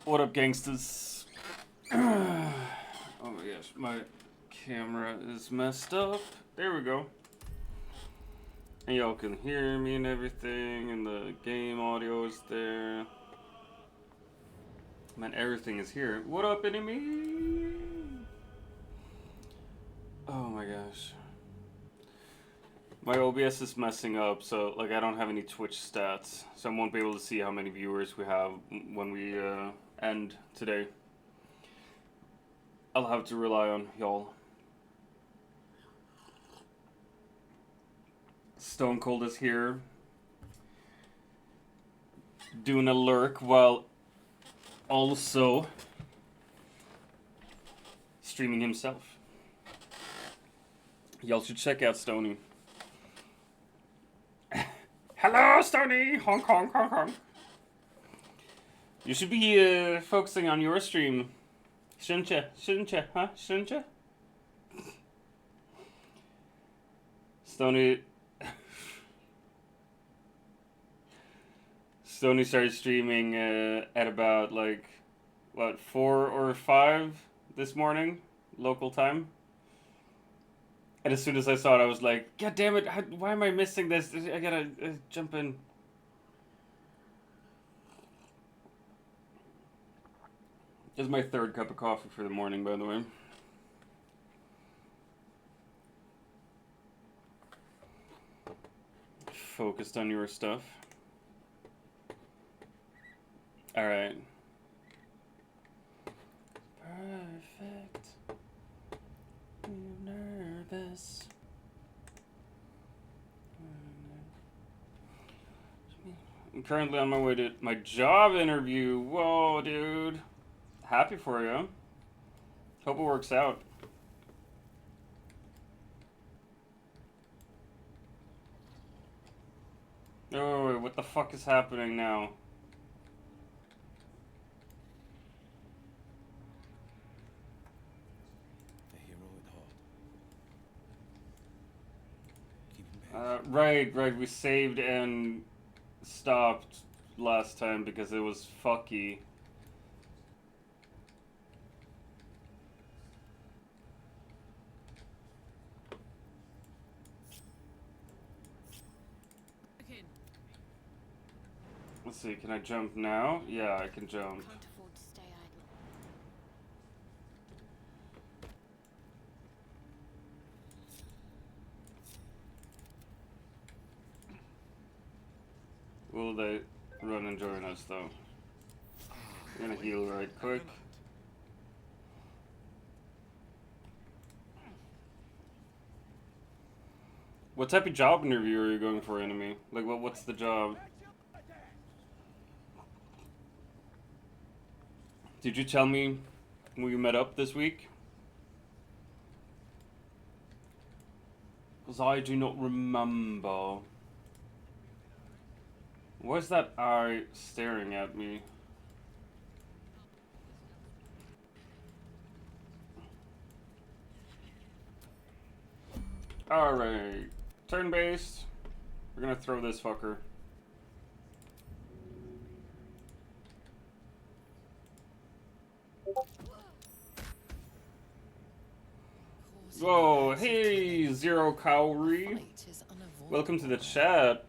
What up, gangsters? Oh my gosh, my camera is messed up. There we go. And y'all can hear me and everything, and the game audio is there. Man, everything is here. What up, enemy? Oh my gosh. My OBS is messing up, so like I don't have any Twitch stats, so I won't be able to see how many viewers we have when we end today. I'll have to rely on y'all. Stone Cold is here, doing a lurk while also streaming himself. Y'all should check out Stony. Hello, Stony! Honk, honk, honk, honk. You should be focusing on your stream. Shouldn't ya? Shouldn't ya? Huh? Shouldn't ya? Stony started streaming at about like, what, 4 or 5 this morning, local time. And as soon as I saw it, I was like, God damn it, why am I missing this? I gotta jump in. This is my 3rd cup of coffee for the morning, by the way. Focused on your stuff. Alright. Perfect. I'm nervous. I'm currently on my way to my job interview. Whoa, dude. Happy for you. Hope it works out. Oh, wait, what the fuck is happening now? Right, we saved and stopped last time because it was fucky. Let's see, can I jump now? Yeah, I can jump. Can't afford to stay idle. Will they run and join us though? I'm gonna heal right quick. What type of job interview are you going for, enemy? Like, what's the job? Did you tell me when we met up this week? Because I do not remember. Why's that eye staring at me? Alright. Turn-based. We're gonna throw this fucker. Whoa, hey, Zero Cowrie. Welcome to the chat.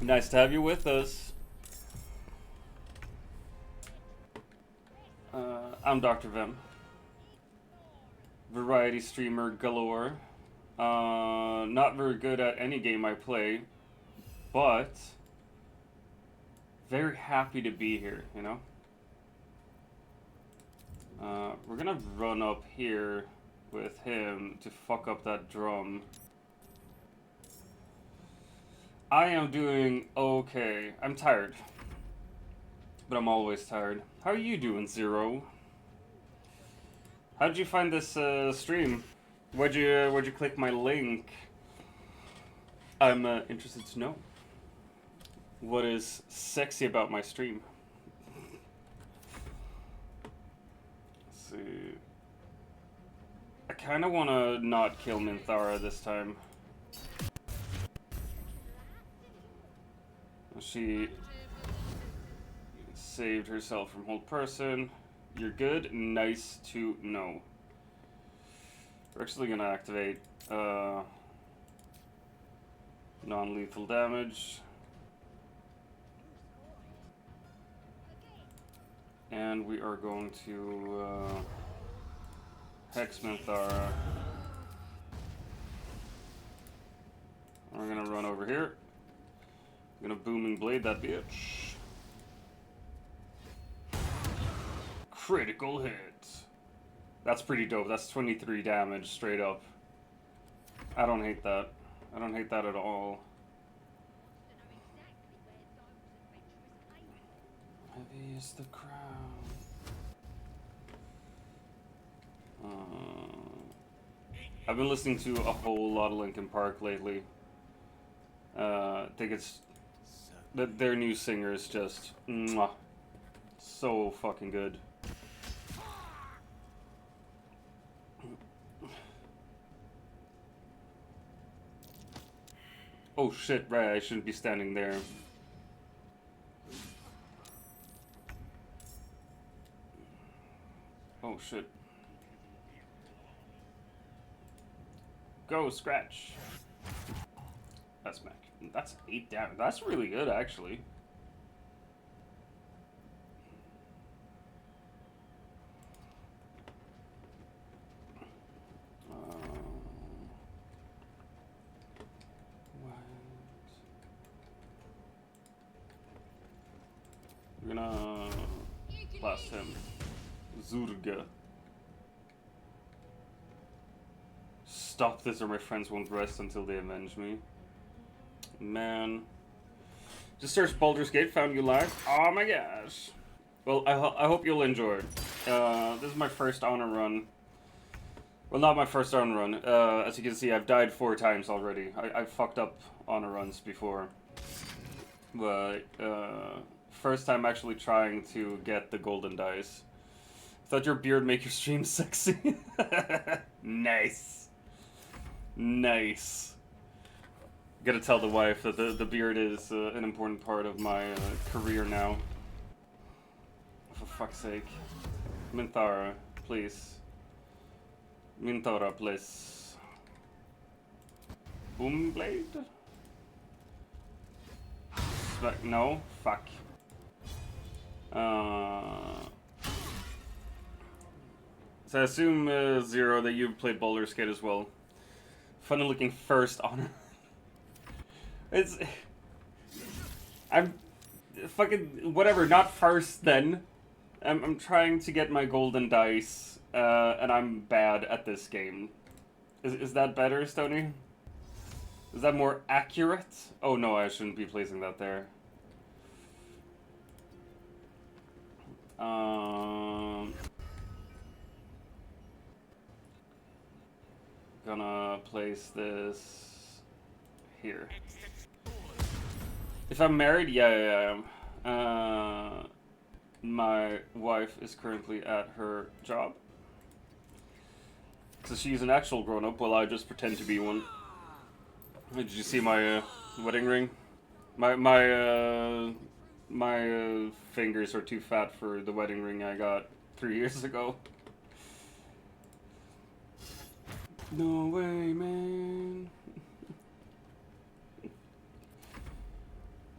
Nice to have you with us. I'm DrVem. Variety streamer galore. Not very good at any game I play, but very happy to be here, you know? We're gonna run up here with him to fuck up that drum. I am doing okay. I'm tired. But I'm always tired. How are you doing, Zero? How did you find this stream? Why'd you click my link? I'm interested to know. What is sexy about my stream? Let's see. I kind of want to not kill Minthara this time. She saved herself from hold person. You're good. Nice to know. We're actually gonna activate non-lethal damage. And we are going to Hex Minthara. We're gonna run over here. I'm gonna booming blade that bitch. Critical hit. That's pretty dope. That's 23 damage straight up. I don't hate that. I don't hate that at all. Heavy is the crown. I've been listening to a whole lot of Linkin Park lately. I think it's their new singer is just mwah, so fucking good. Oh shit, right, I shouldn't be standing there. Oh shit. Go, scratch. That's Mac. That's 8 damage. That's really good, actually. What? We're gonna blast him. Zurga. Stop this or my friends won't rest until they avenge me. Man. Just searched Baldur's Gate, found you live. Oh my gosh. Well, I hope you'll enjoy it. This is my first honor run. Well, not my first honor run. As you can see, I've died 4 times already. I've fucked up honor runs before. But, first time actually trying to get the golden dice. Thought your beard make your stream sexy. Nice. Nice. Gotta tell the wife that the beard is an important part of my career now. For fuck's sake. Minthara, please. Minthara, please. Boom blade? No? Fuck. So I assume, Zero, that you've played Baldur's Gate as well. Funny looking first honor. I'm fucking whatever. Not first then. I'm trying to get my golden dice, and I'm bad at this game. Is that better, Stony? Is that more accurate? Oh no, I shouldn't be placing that there. Gonna place this here. If I'm married, yeah, I am. My wife is currently at her job. So she's an actual grown-up, while I just pretend to be one. Did you see my wedding ring? My fingers are too fat for the wedding ring I got 3 years ago. No way, man.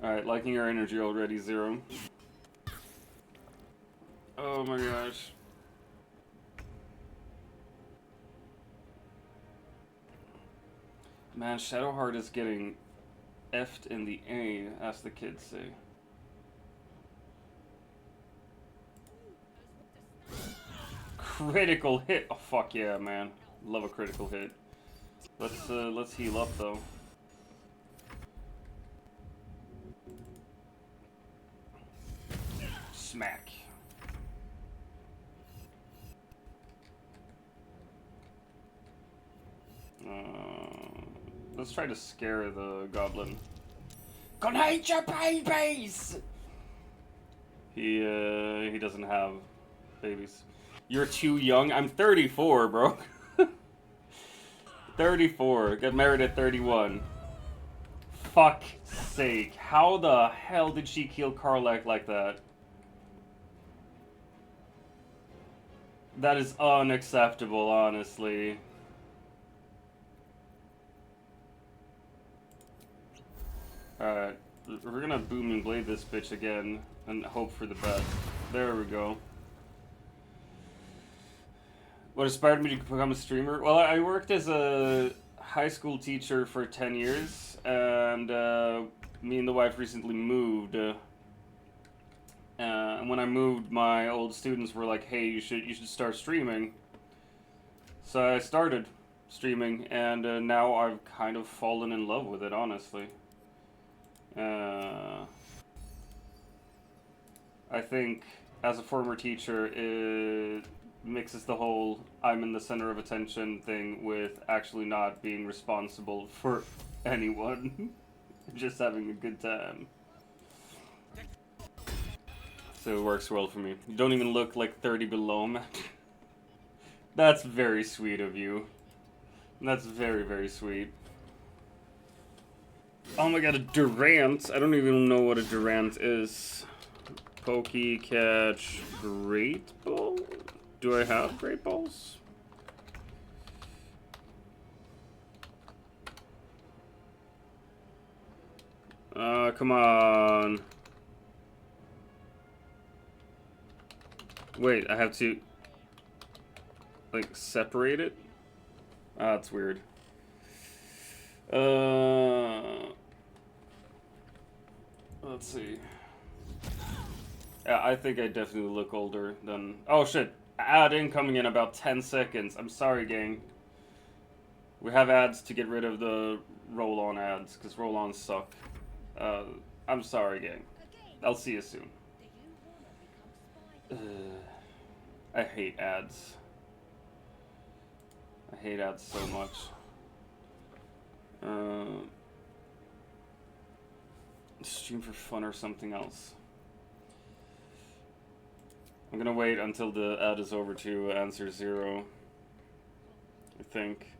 Alright, liking your energy already, Zero. Oh my gosh. Man, Shadowheart is getting effed in the A, as the kids say. Critical hit! Oh fuck yeah, man. Love a critical hit. Let's heal up though. Smack. Let's try to scare the goblin. Gonna hate your babies! He doesn't have babies. You're too young? I'm 34, bro. 34. Got married at 31. Fuck's sake. How the hell did she kill Karlach like that? That is unacceptable, honestly. Alright, we're gonna boom and blade this bitch again and hope for the best. There we go. What inspired me to become a streamer? Well, I worked as a high school teacher for 10 years, and me and the wife recently moved. And when I moved, my old students were like, "Hey, you should start streaming." So I started streaming, and now I've kind of fallen in love with it, honestly. I think as a former teacher, it mixes the whole I'm in the center of attention thing with actually not being responsible for anyone, just having a good time. So it works well for me. You don't even look like 30 below, man. That's very sweet of you. That's very, very sweet. Oh my god, a Durant. I don't even know what a Durant is. Pokey catch great ball? Do I have great balls? Come on. Wait, I have to, like, separate it? Ah, that's weird. Let's see. Yeah, I think I definitely look older than... Oh, shit. Ad incoming in about 10 seconds. I'm sorry, gang. We have ads to get rid of the roll-on ads, because roll-ons suck. I'm sorry, gang. I'll see you soon. I hate ads. I hate ads so much. Stream for fun or something else. I'm gonna wait until the ad is over to answer 0. I think.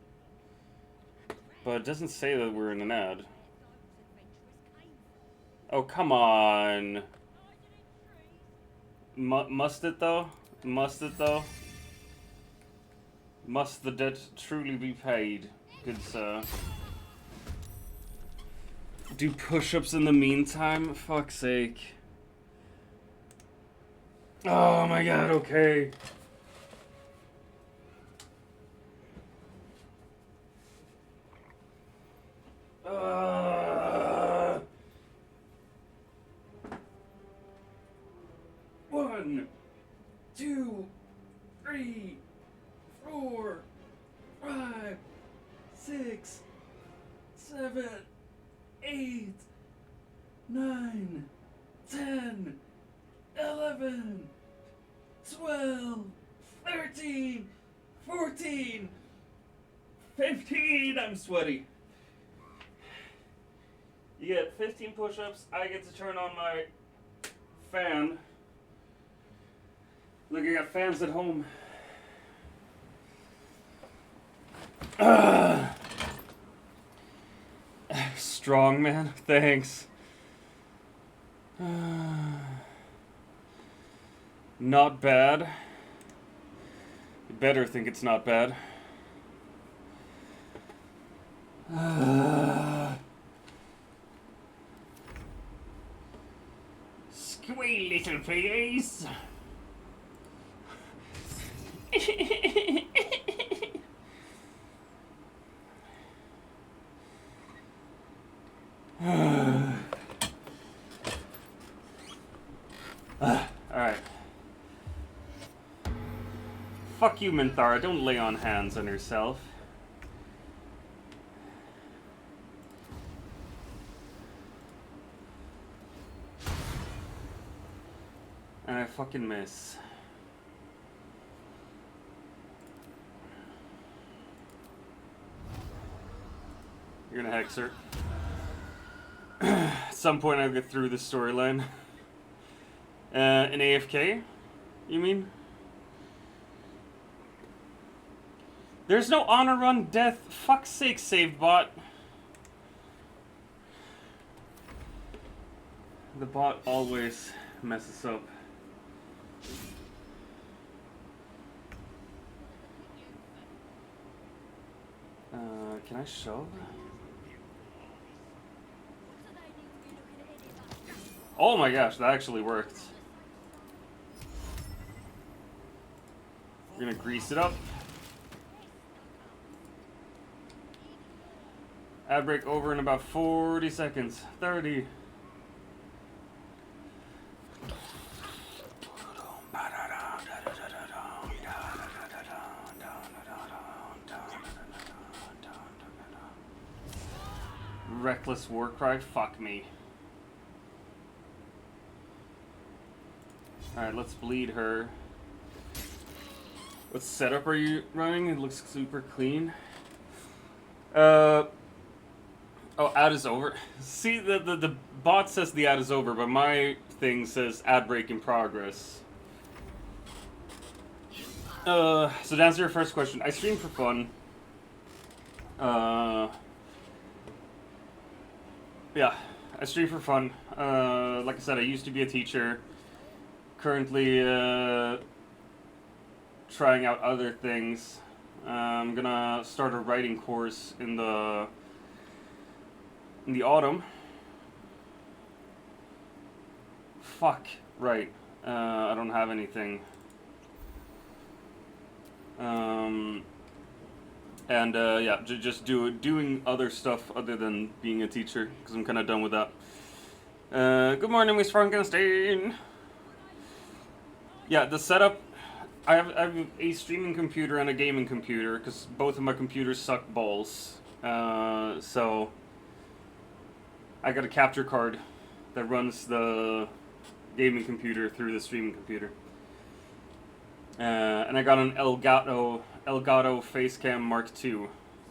But it doesn't say that we're in an ad. Oh, come on. Must it though? Must it though? Must the debt truly be paid, good sir? Do push-ups in the meantime? Fuck's sake. Oh my god, okay. One, 2, 3, 4, 5, 6, 7, 8, 9, 10, 11, 12, 13, 14, 15. I'm sweaty. You get 15 push-ups. I get to turn on my fan. Look, I got fans at home. Strong, man. Thanks. Not bad. You better think it's not bad. Squeal, little piggies. Alright. Fuck you, Minthara. Don't lay on hands on yourself. And I fucking miss. You're gonna hex her. At some point I'll get through the storyline. An AFK? You mean? There's no honor run death. Fuck's sake, save bot. The bot always messes up. Can I shove? Oh my gosh, that actually worked. We're gonna grease it up. Ad break over in about 40 seconds. 30. Reckless war cry, fuck me. Alright, let's bleed her. What setup are you running? It looks super clean. Oh, ad is over. See, the bot says the ad is over, but my thing says ad break in progress. So to answer your first question, I stream for fun. Yeah, I stream for fun. Like I said, I used to be a teacher. Currently, trying out other things. I'm gonna start a writing course in the autumn. Fuck, right. I don't have anything. Yeah, just doing other stuff other than being a teacher, because I'm kind of done with that. Good morning, Miss Frankenstein. Yeah, the setup. I have a streaming computer and a gaming computer, because both of my computers suck balls. So I got a capture card that runs the gaming computer through the streaming computer. And I got an Elgato Facecam Mark II.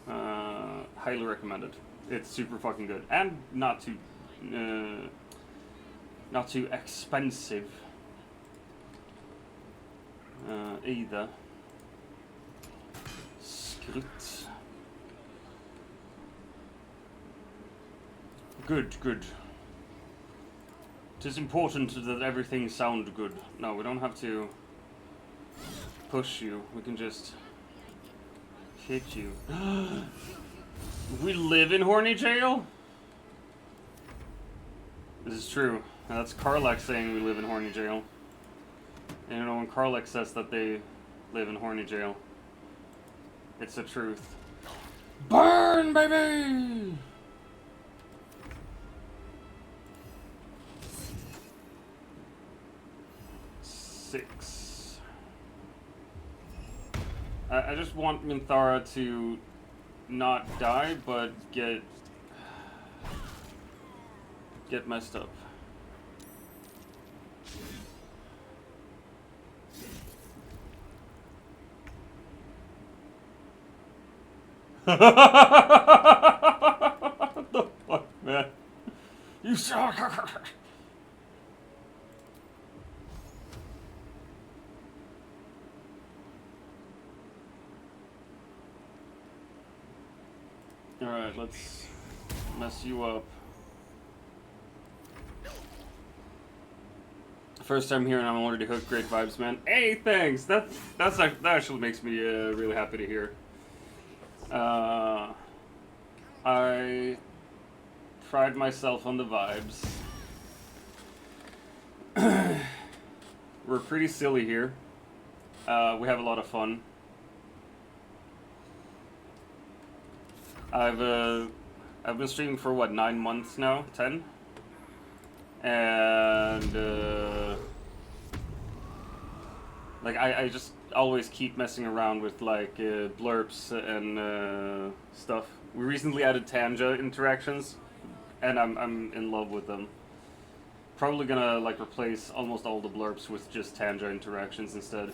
Highly recommended. It's super fucking good and not too expensive either. Script. Good. It is important that everything sound good. No, we don't have to push you. We can just hit you. We live in horny jail? This is true. That's Karlak saying we live in horny jail. And you know, when Karlak says that they live in horny jail, it's the truth. Burn, baby! I just want Minthara to not die, but get messed up. What the fuck, man? You suck! Alright, let's mess you up. First time here and I'm already hooked. Great vibes, man. Hey, thanks! That actually makes me really happy to hear. I pride myself on the vibes. We're pretty silly here. We have a lot of fun. I've been streaming for what, 9 months now? 10? And like I just always keep messing around with like blurps and stuff. We recently added Tanja interactions, and I'm in love with them. Probably gonna like replace almost all the blurps with just Tanja interactions instead.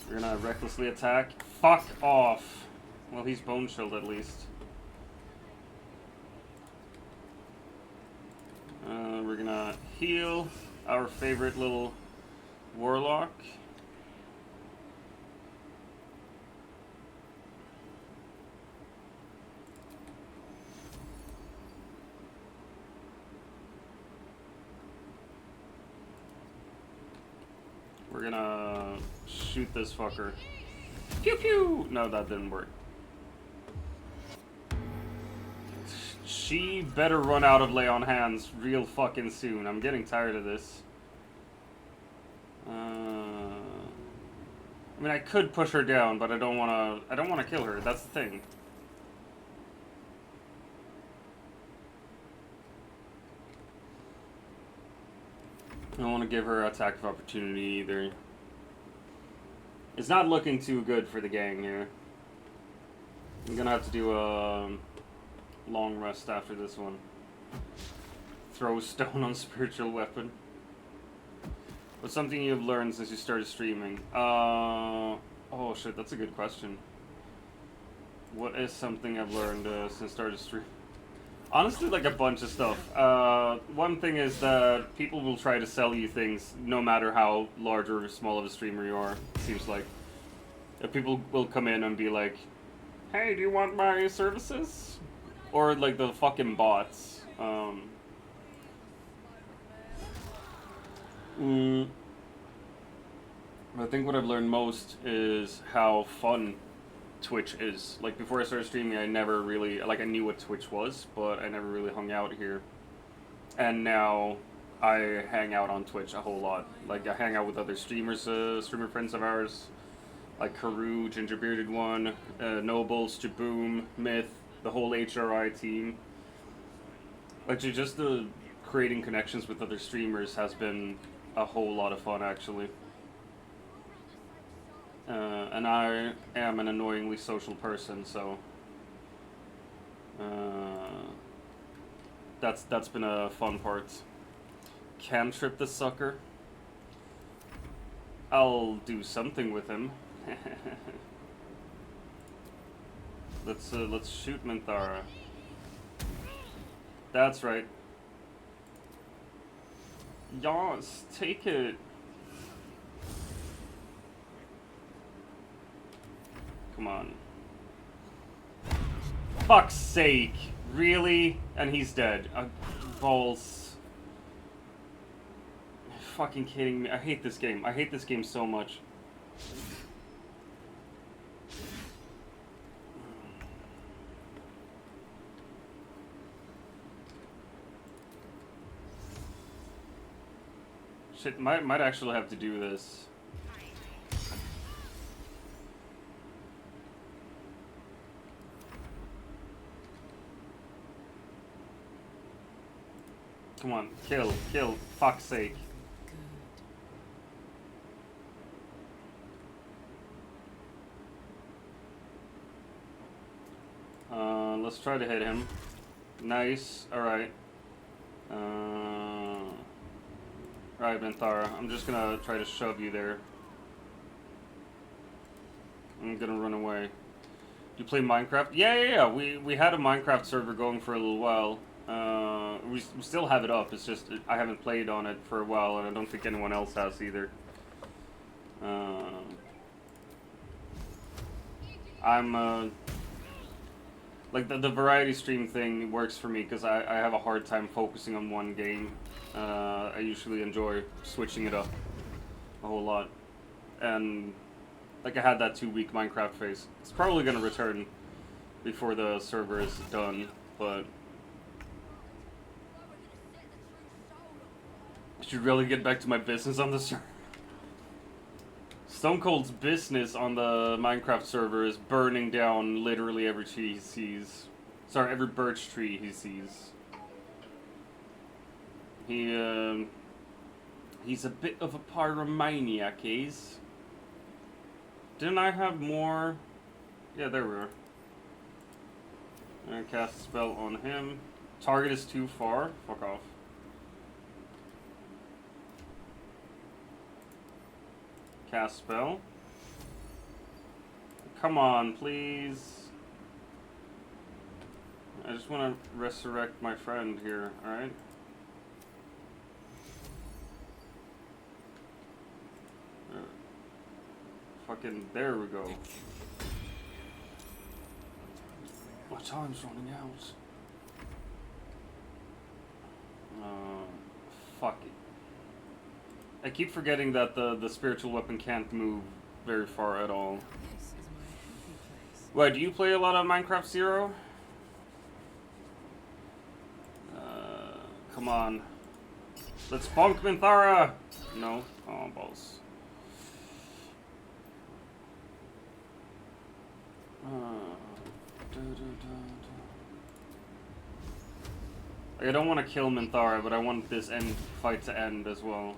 We're gonna recklessly attack. Fuck off. Well, he's bone chilled at least. We're gonna heal our favorite little warlock. We're gonna shoot this fucker. Pew pew! No, that didn't work. She better run out of lay on hands real fucking soon. I'm getting tired of this. I mean, I could push her down, but I don't wanna kill her. That's the thing. I don't want to give her attack of opportunity either. It's not looking too good for the gang here. I'm gonna have to do a long rest after this one. Throw a stone on spiritual weapon. What's something you've learned since you started streaming? Oh shit, that's a good question. What is something I've learned since I started streaming? Honestly, like a bunch of stuff. One thing is that people will try to sell you things no matter how large or small of a streamer you are, it seems like. People will come in and be like, hey, do you want my services? Or like the fucking bots. I think what I've learned most is how fun Twitch is. Like, before I started streaming, I never really, like, I knew what Twitch was, but I never really hung out here. And now I hang out on Twitch a whole lot. Like, I hang out with other streamers, streamer friends of ours, like Karu, Gingerbearded One, Nobles, Jaboom, Myth, the whole HRI team. Like, just the creating connections with other streamers has been a whole lot of fun, actually. And I am an annoyingly social person, so that's been a fun part. Cantrip the sucker. I'll do something with him. Let's shoot Minthara. That's right. Yas, take it. Come on. Fuck's sake. Really? And he's dead. Balls. You're fucking kidding me. I hate this game. I hate this game so much. Shit, might actually have to do this. Come on, kill, fuck's sake. Let's try to hit him. Nice, alright. Alright, Minthara, I'm just gonna try to shove you there. I'm gonna run away. You play Minecraft? Yeah. We had a Minecraft server going for a little while. We still have it up. It's just I haven't played on it for a while, and I don't think anyone else has either. I'm like the variety stream thing works for me because I have a hard time focusing on one game. I usually enjoy switching it up a whole lot, and like I had that 2-week Minecraft phase. It's probably gonna return before the server is done, but I should really get back to my business on the server. Stone Cold's business on the Minecraft server is burning down literally every tree he sees. Sorry, every birch tree he sees. He's a bit of a pyromaniac, he's. Didn't I have more? Yeah, there we are. I'm gonna cast a spell on him. Target is too far. Fuck off. Cast spell. Come on, please. I just want to resurrect my friend here, alright? Fucking, there we go. My time's running out. Fuck it. I keep forgetting that the spiritual weapon can't move very far at all. Why, do you play a lot of Minecraft Zero? Come on. Let's bonk Minthara! No? Oh, balls. I don't want to kill Minthara, but I want this fight to end as well.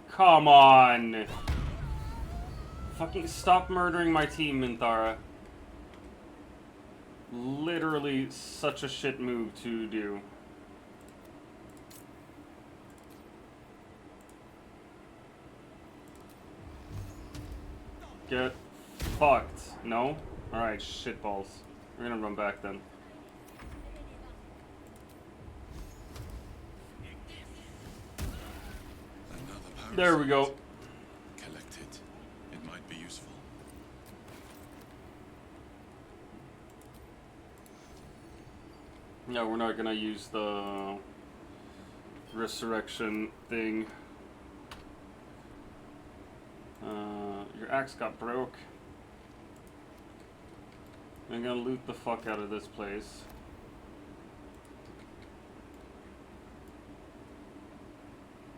Come on! Fucking stop murdering my team, Minthara. Literally such a shit move to do. Get fucked. No? Alright, shitballs. We're gonna run back then. There we go. Collect it. It might be useful. No, we're not gonna use the resurrection thing. Your axe got broke. I'm gonna loot the fuck out of this place.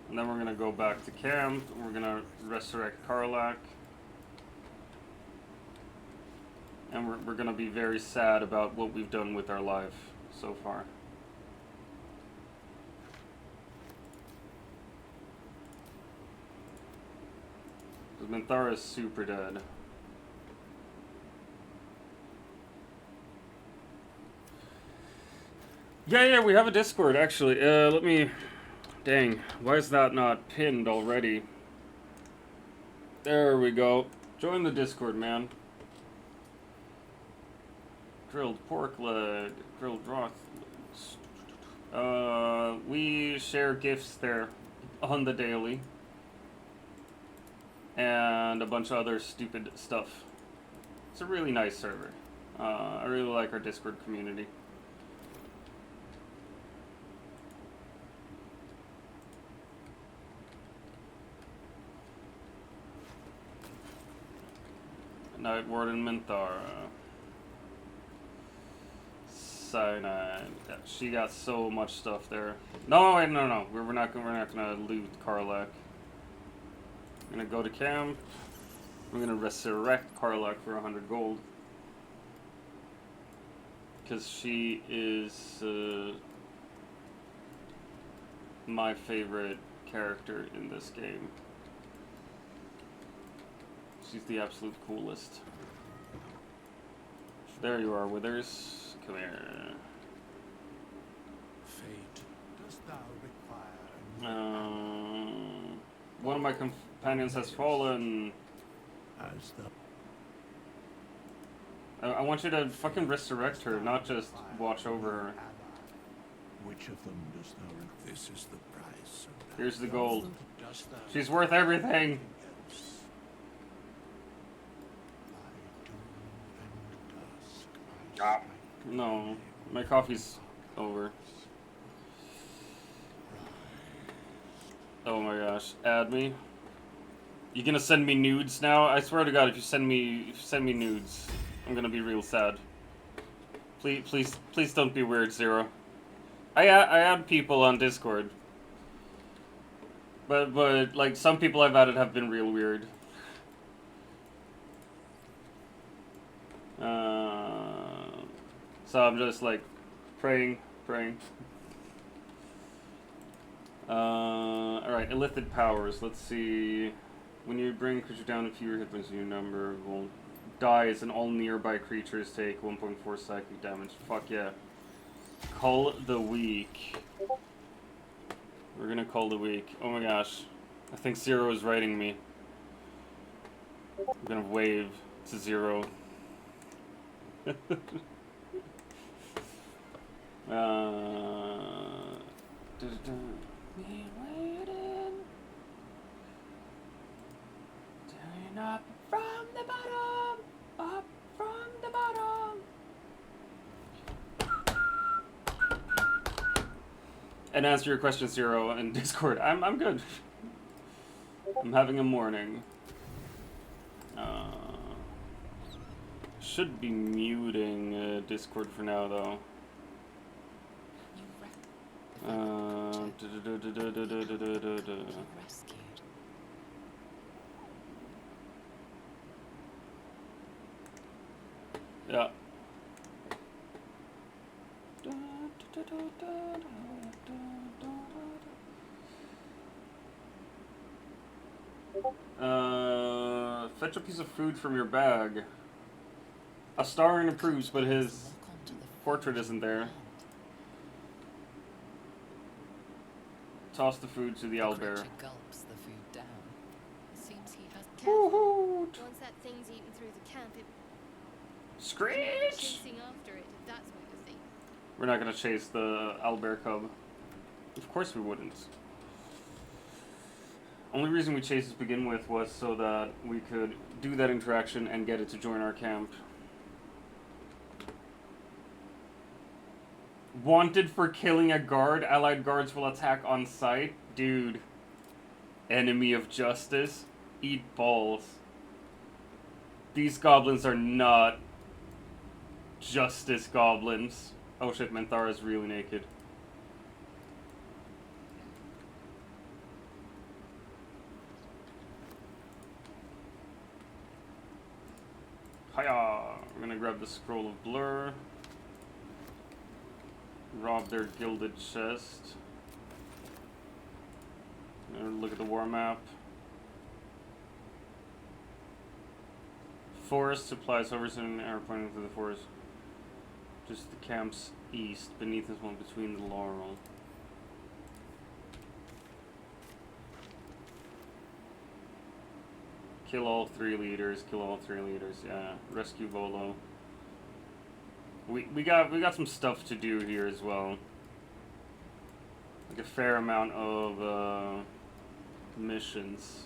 And then we're gonna go back to camp. We're gonna resurrect Karlach. And we're gonna be very sad about what we've done with our life so far. Because Minthara is super dead. Yeah, we have a Discord, actually. Let me... Dang, why is that not pinned already? There we go. Join the Discord, man. Grilled pork leg, grilled broth. We share gifts there on the daily. And a bunch of other stupid stuff. It's a really nice server. I really like our Discord community. Night Warden Minthara. Cyanide. Yeah, she got so much stuff there. No, wait, no. We're not gonna loot Karlach. We're gonna go to camp. We're gonna resurrect Karlach for 100 gold. Because she is my favorite character in this game. She's the absolute coolest. There you are, Withers. Come here. Fate, dost thou require? One of my companions has fallen. As the I want you to fucking resurrect her, not just watch over her. which of them dost thou require? This is the price. Here's the gold. Dost thou She's worth everything. else? By doom and dusk, Ah. No, my coffee's over. Oh my gosh, add me. You gonna send me nudes now? I swear to God, if you send me nudes, I'm gonna be real sad. Please don't be weird, Zero. I add people on Discord, but like some people I've added have been real weird. So I'm just like praying. Alright, illicit powers. Let's see. When you bring creature down a fewer hit points in your number, will dies and all nearby creatures take 1.4 psychic damage. Fuck yeah. Cull the Weak. We're gonna Cull the Weak. Oh my gosh. I think Zero is writing me. I'm gonna wave to Zero. Me waiting. Turning up from the bottom. Up from the bottom. And answer your question, Zero, in Discord. I'm good. I'm having a morning. Should be muting Discord for now, though. Yeah. Fetch a piece of food from your bag. Astarion approves, but his portrait isn't there. Toss the food to the owlbear. Gulps the food down. Seems he has Woohoo! Once that thing's eaten through the camp, it Screech! chasing after it, if that's what you think. We're not gonna chase the owlbear cub. Of course we wouldn't. Only reason we chased to begin with was so that we could do that interaction and get it to join our camp. Wanted for killing a guard. Allied guards will attack on sight. Dude. Enemy of justice. Eat balls. These goblins are not justice goblins. Oh shit, Menthara's really naked. Hiya! We're gonna grab the scroll of blur. Rob their gilded chest. Look at the war map. Forest supplies hovers in an arrow pointing to the forest. Just the camp's east. Beneath this one between the laurel. Kill all 3 leaders. Kill all 3 leaders. Yeah. Rescue Volo. We got some stuff to do here as well. Like a fair amount of missions.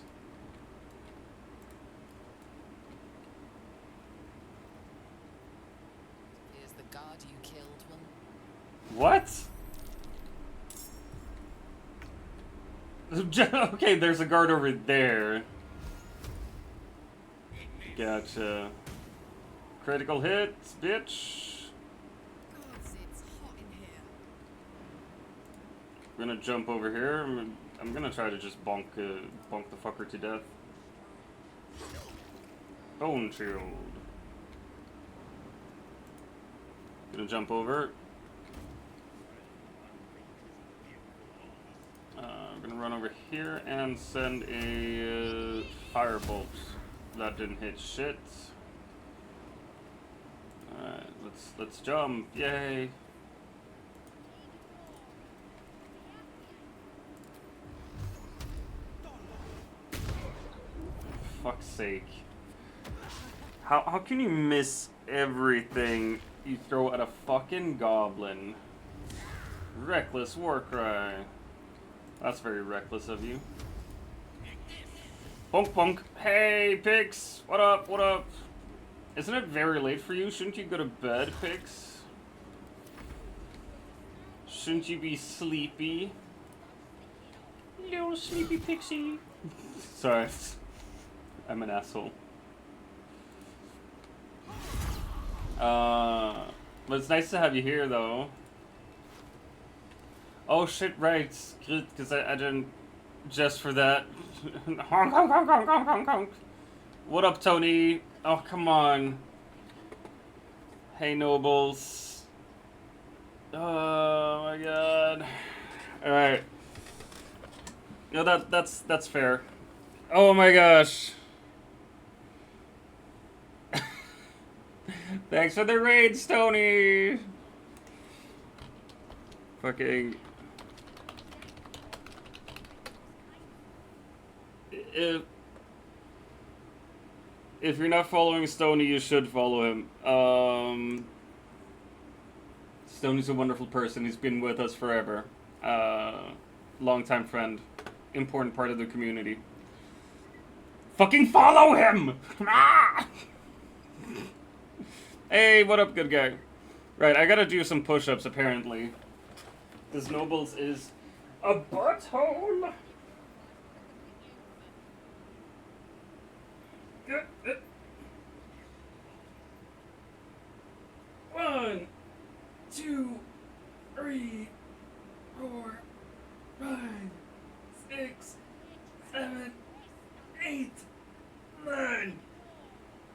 Here's the guard you killed one. What? Okay, there's a guard over there. Gotcha. Critical hits, bitch. It's hot in here. We're gonna jump over here. I'm gonna try to just bonk the fucker to death. Bone shield. Gonna jump over. I'm gonna run over here and send a firebolt. That didn't hit shit. Alright, let's jump. Yay. Fuck's sake. How can you miss everything you throw at a fucking goblin? Reckless war cry. That's very reckless of you. Bonk bonk. Hey, Pix. What up? What up? Isn't it very late for you? Shouldn't you go to bed, Pix? Shouldn't you be sleepy? Little sleepy pixie. Sorry. I'm an asshole. But it's nice to have you here, though. Oh shit, right. Because I didn't... Just for that. Honk, honk, honk, honk, honk, honk, honk. What up, Tony? Oh, come on. Hey, nobles. Oh, my God. Alright. No, that's fair. Oh, my gosh. Thanks for the raids, Tony. Fucking... If you're not following Stoney, you should follow him. Stoney's a wonderful person. He's been with us forever. Longtime friend. Important part of the community. Fucking follow him! Ah! Hey, what up, good guy? Right, I gotta do some push-ups, apparently. This Nobles is a butthole!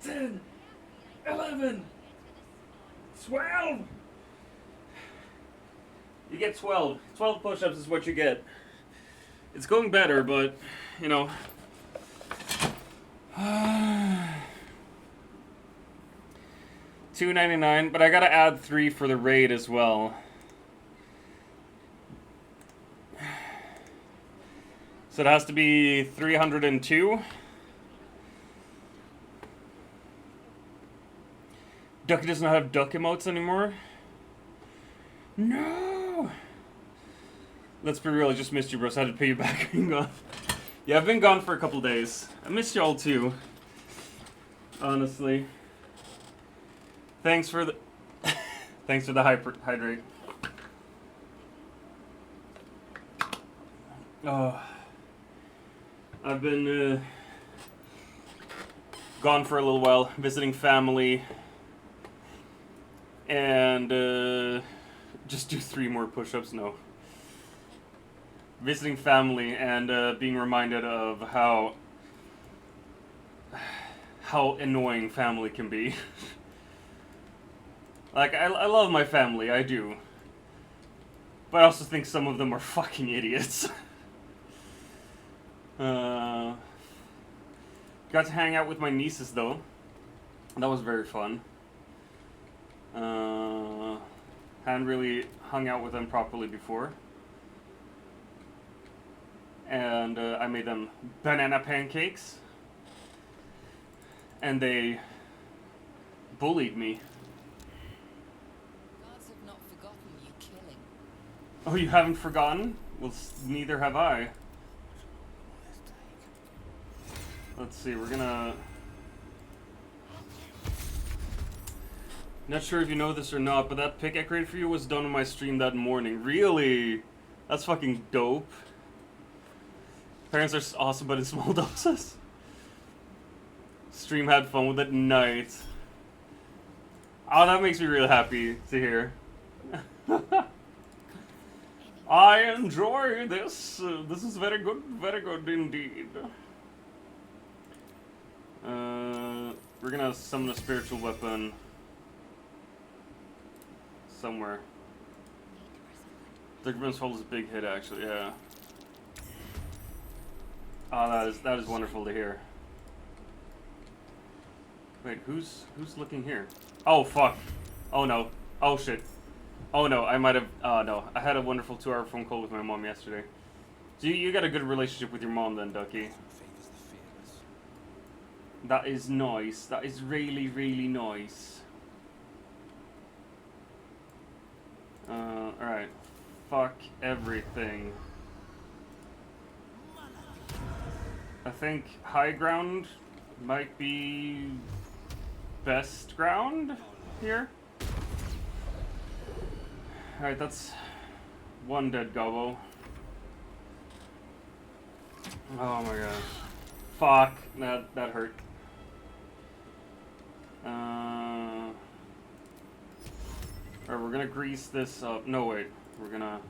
10, 11, 12. You get 12. 12 push-ups is what you get. It's going better, but, you know. $2.99, but I gotta add 3 for the raid as well. So it has to be 302. Ducky does not have duck emotes anymore. No. Let's be real, I just missed you, bros. I had to pay you back being gone. Yeah, I've been gone for a couple days. I missed y'all too. Honestly. Thanks for the thanks for the hydrate. Oh. I've been gone for a little while, visiting family, and just do 3 more push-ups. No, visiting family and being reminded of how annoying family can be. Like I love my family, I do, but I also think some of them are fucking idiots. Got to hang out with my nieces though. That was very fun. Hadn't really hung out with them properly before. And I made them banana pancakes. And they bullied me. Guards have not forgotten you killing. Oh, you haven't forgotten? Well, neither have I. Let's see, we're gonna... Not sure if you know this or not, but that pick I created for you was done on my stream that morning. Really? That's fucking dope. Parents are awesome, but in small doses. Stream had fun with it. Nice. Oh, that makes me really happy to hear. I enjoy this. This is very good indeed. We're gonna summon a spiritual weapon somewhere. DrVem's hold is a big hit, actually. Yeah. Oh, that is wonderful to hear. Wait, who's looking here? Oh fuck! Oh no! Oh shit! Oh no! I might have. Oh no! I had a wonderful 2-hour phone call with my mom yesterday. So you got a good relationship with your mom then, Ducky? That is nice. That is really, really nice. Alright. Fuck everything. I think high ground might be best ground here. Alright, that's 1 dead gobbo. Oh my god. Fuck. That hurt. Alright, we're gonna grease this up. No, wait. We're gonna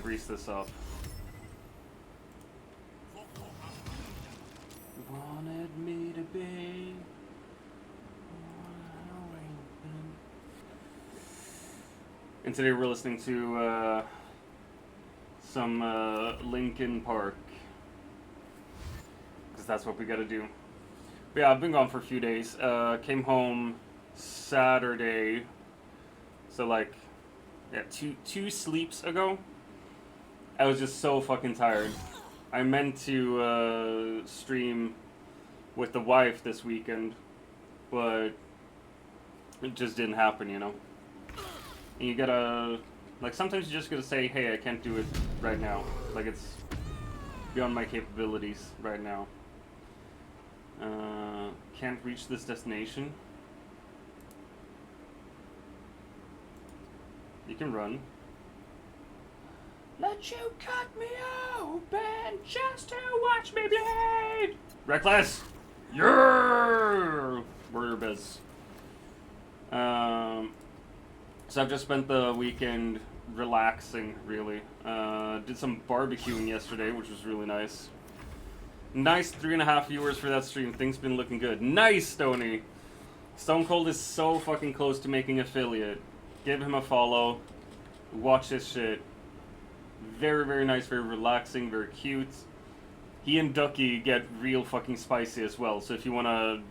grease this up. Wanted me to be. And today we're listening to some Linkin Park. Because that's what we gotta do. But yeah, I've been gone for a few days. Came home Saturday. So like, yeah, two sleeps ago. I was just so fucking tired. I meant to stream with the wife this weekend, but it just didn't happen, you know? And you gotta, like, sometimes you just gotta say, hey, I can't do it right now. Like, it's beyond my capabilities right now. Can't reach this destination. You can run. Let you cut me open just to watch me bleed. Reckless! Yeah! Warrior Biz. So I've just spent the weekend relaxing, really. Did some barbecuing yesterday, which was really nice. Nice 3.5 viewers for that stream. Things been looking good. Nice, Stony. Stone Cold is so fucking close to making affiliate. Give him a follow. Watch his shit. Very, very nice, very relaxing, very cute. He and Ducky get real fucking spicy as well. So if you wanna,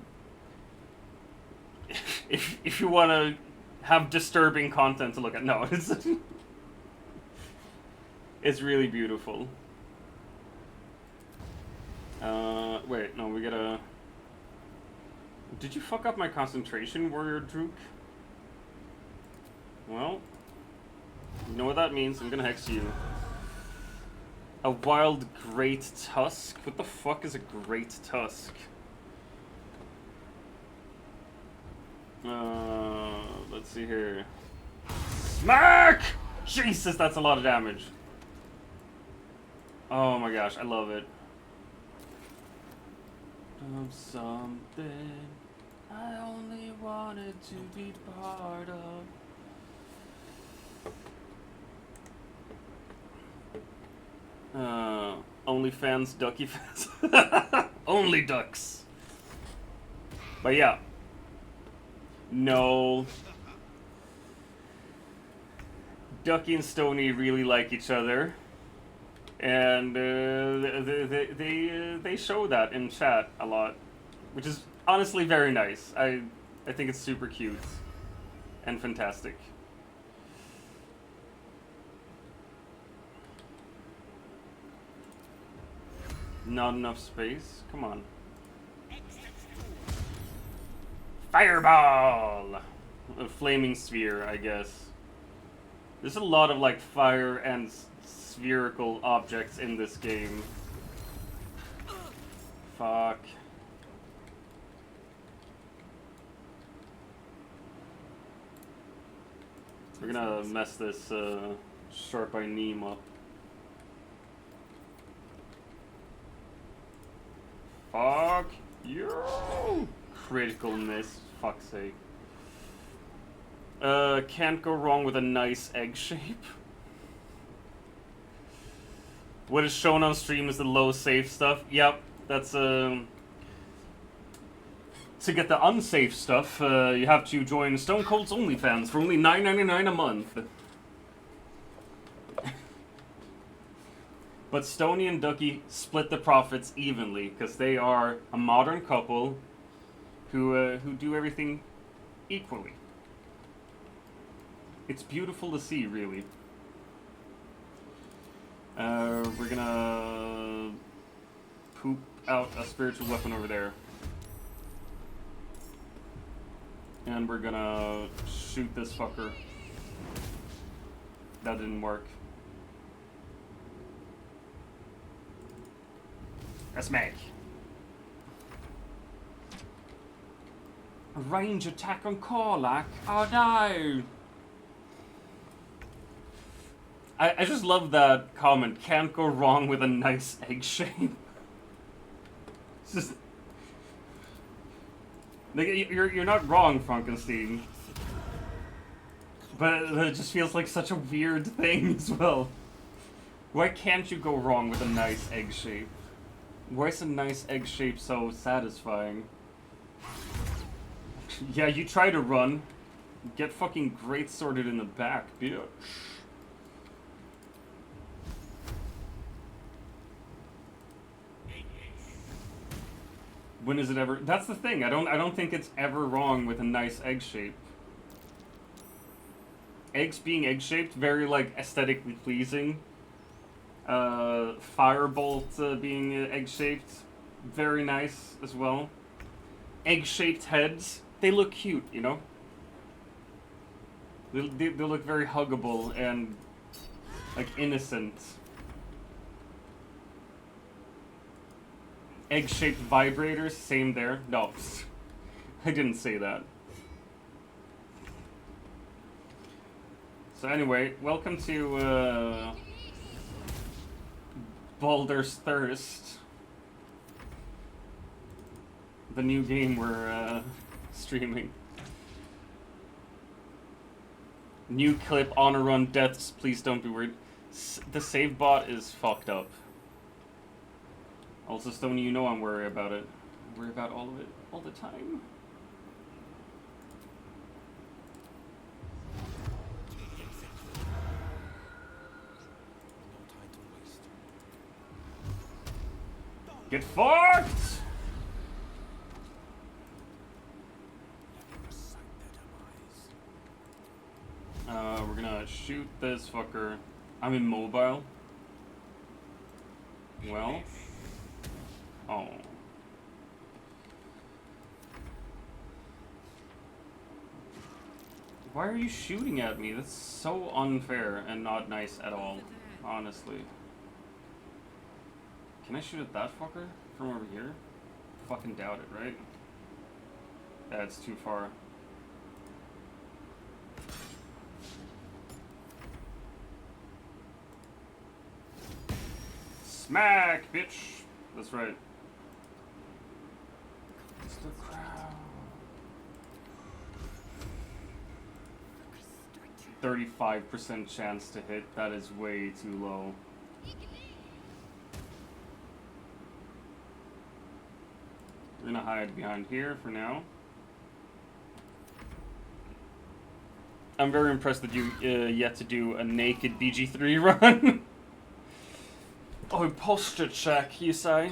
if you wanna have disturbing content to look at, no, it's really beautiful. Wait, no, we gotta. Did you fuck up my concentration, Warrior Druk? Well, you know what that means. I'm gonna hex you. A wild great tusk? What the fuck is a great tusk? Let's see here. Smack! Jesus, that's a lot of damage. Oh my gosh, I love it. Of something I only wanted to be part of. OnlyFans, Ducky fans. Only ducks. But yeah. No. Ducky and Stony really like each other. And they show that in chat a lot. Which is honestly very nice. I think it's super cute. And fantastic. Not enough space? Come on. Fireball! A flaming sphere, I guess. There's a lot of like fire and spherical objects in this game. Fuck. We're gonna mess this Sharp Eye Neem up. Fuck you! Critical miss, fuck's sake. Can't go wrong with a nice egg shape. What is shown on stream is the low safe stuff. Yep, that's to get the unsafe stuff, you have to join Stone Cold's OnlyFans for only $9.99 a month. But Stony and Ducky split the profits evenly, because they are a modern couple who do everything equally. It's beautiful to see, really. We're gonna poop out a spiritual weapon over there. And we're gonna shoot this fucker. That didn't work. A smack. A range attack on Korlak? Oh no! I just love that comment. Can't go wrong with a nice egg shape. It's just... Like, you're not wrong, Frankenstein. But it just feels like such a weird thing as well. Why can't you go wrong with a nice egg shape? Why is a nice egg shape so satisfying? Yeah, you try to run. Get fucking great sorted in the back, bitch. When is it ever? That's the thing. I don't think it's ever wrong with a nice egg shape. Eggs being egg shaped, very like aesthetically pleasing. Firebolt being egg shaped, very nice as well. Egg shaped heads, they look cute, you know. They look very huggable and like innocent. Egg-shaped vibrators, same there. No, I didn't say that. So anyway, welcome to Baldur's Thirst, the new game we're streaming. New clip, on a run, deaths, please don't be worried. The save bot is fucked up. Also, Stony, you know I'm worried about it. I worry about all of it all the time. No time to waste. Get fucked! We're gonna shoot this fucker. I'm immobile. Well. Oh. Why are you shooting at me? That's so unfair and not nice at all. Honestly. Can I shoot at that fucker from over here? Fucking doubt it, right? That's too far. Smack, bitch! That's right. It's the crowd. 35% chance to hit. That is way too low. We're gonna hide behind here for now. I'm very impressed that you yet to do a naked BG3 run. Oh, posture check, you say?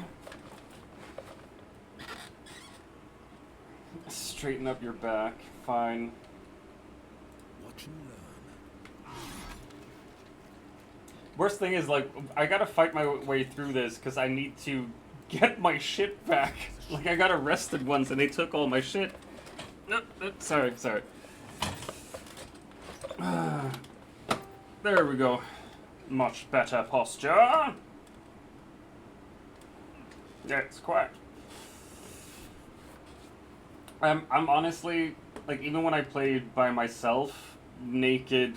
Straighten up your back. Fine. Watch and learn. Worst thing is, like, I gotta fight my way through this because I need to get my shit back. Like, I got arrested once and they took all my shit. No, sorry. There we go. Much better posture. Yeah, it's quiet. I'm honestly, like, even when I played by myself, naked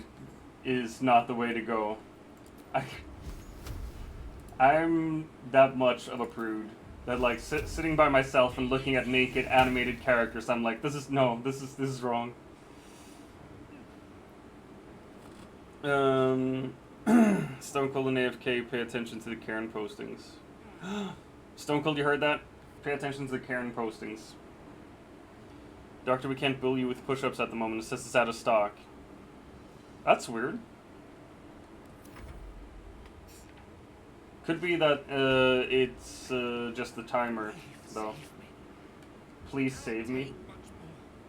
is not the way to go. I'm that much of a prude that, like, sitting by myself and looking at naked animated characters, I'm like, this is wrong. Stone Cold and AFK, pay attention to the Karen postings. Stone Cold, you heard that? Pay attention to the Karen postings. Doctor, we can't bill you with push-ups at the moment. It says it's out of stock. That's weird. Could be that it's just the timer, though. Please save me.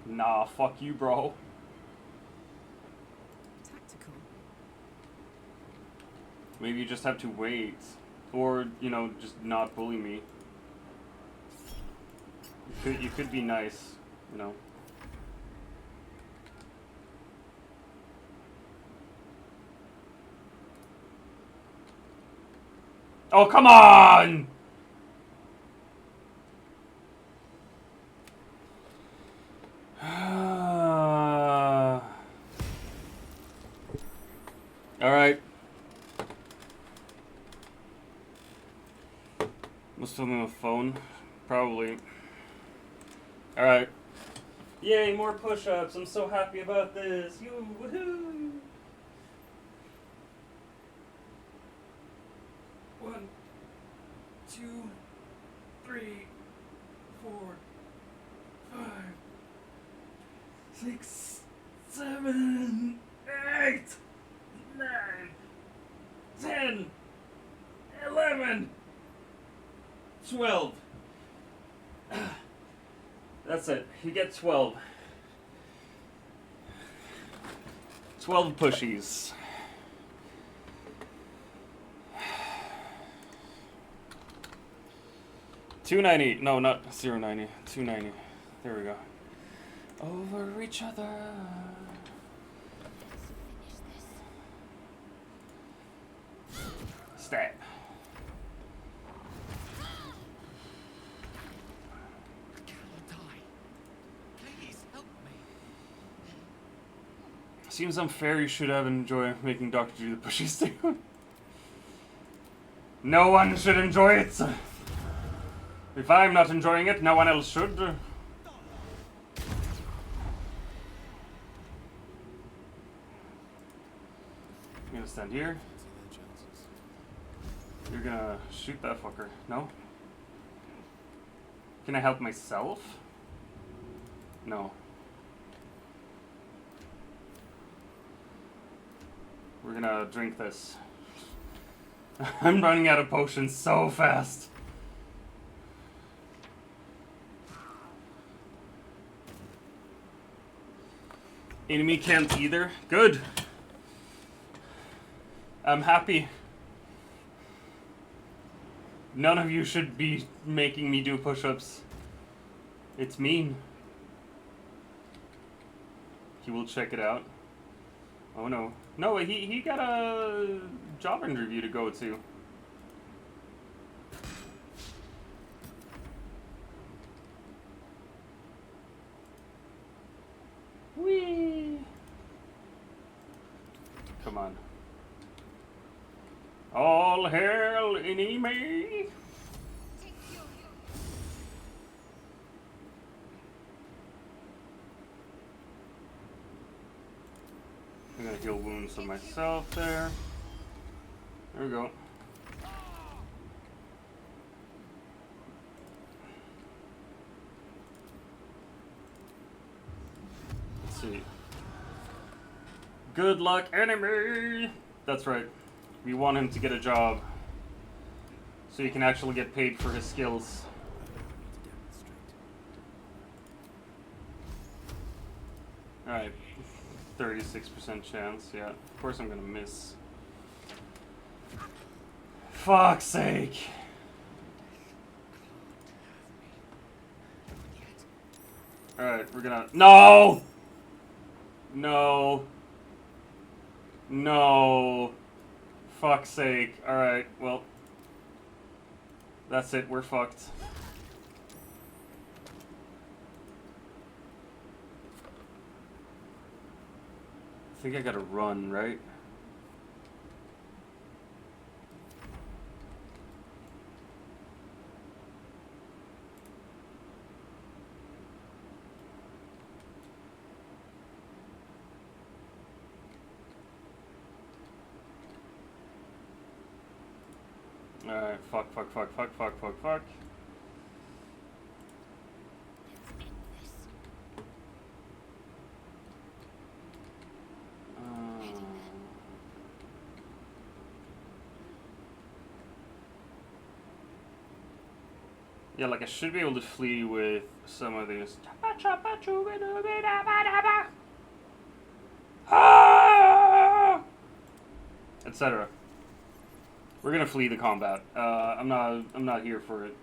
Nah, fuck you, bro. Tactical. Maybe you just have to wait. Or, you know, just not bully me. You could be nice, you know. Oh, come on! Alright. Was filming a phone? Probably. Alright. Yay, more push-ups. I'm so happy about this. Woohoo! 1, 2, 3, 4, 5, 6, 7, 8, 9, 10, 11, 12. That's it. You get 12. 12 pushies. $2.90. No, not $0.90. $2.90. There we go. Over each other. Stab. Seems unfair. You should have enjoyed making Doctor do the pushies too. No one should enjoy it. If I'm not enjoying it, no one else should. I'm gonna stand here. You're gonna shoot that fucker. No? Can I help myself? No. We're gonna drink this. I'm running out of potions so fast. Enemy can't either. Good. I'm happy. None of you should be making me do push-ups. It's mean. He will check it out. Oh no. No, he got a job interview to go to. Whee! Come on. All hail enemy! I'm gonna heal wounds on myself there. There we go. Let's see. Good luck, enemy! That's right. We want him to get a job. So he can actually get paid for his skills. Alright. 36% chance, yeah. Of course I'm gonna miss. Fuck's sake! Alright, we're gonna... No! No. No. Fuck's sake. Alright, well. That's it, we're fucked. I think I gotta run, right? Alright, fuck. Yeah, like I should be able to flee with some of these. Etc. We're gonna flee the combat. I'm not here for it.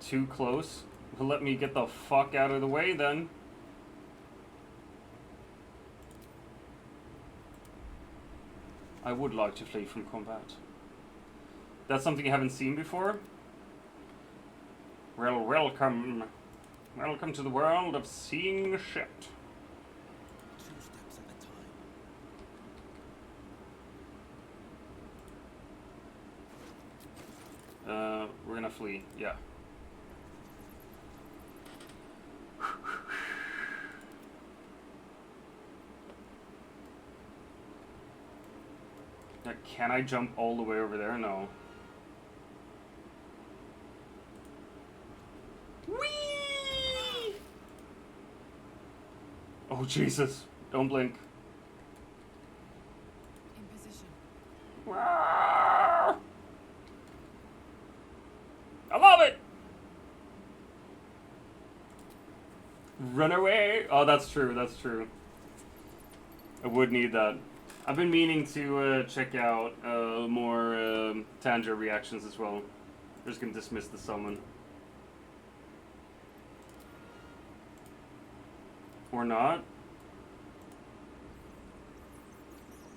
Too close. Let me get the fuck out of the way then. I would like to flee from combat. That's something you haven't seen before? Well, welcome. Welcome to the world of seeing shit. 2 steps at a time. We're gonna flee, yeah. Now, can I jump all the way over there? No. Whee! Oh, Jesus. Don't blink. In position. I love it! Run away! Oh, that's true, that's true. I would need that. I've been meaning to check out more Tanger reactions as well. I'm just gonna dismiss the summon. Or not?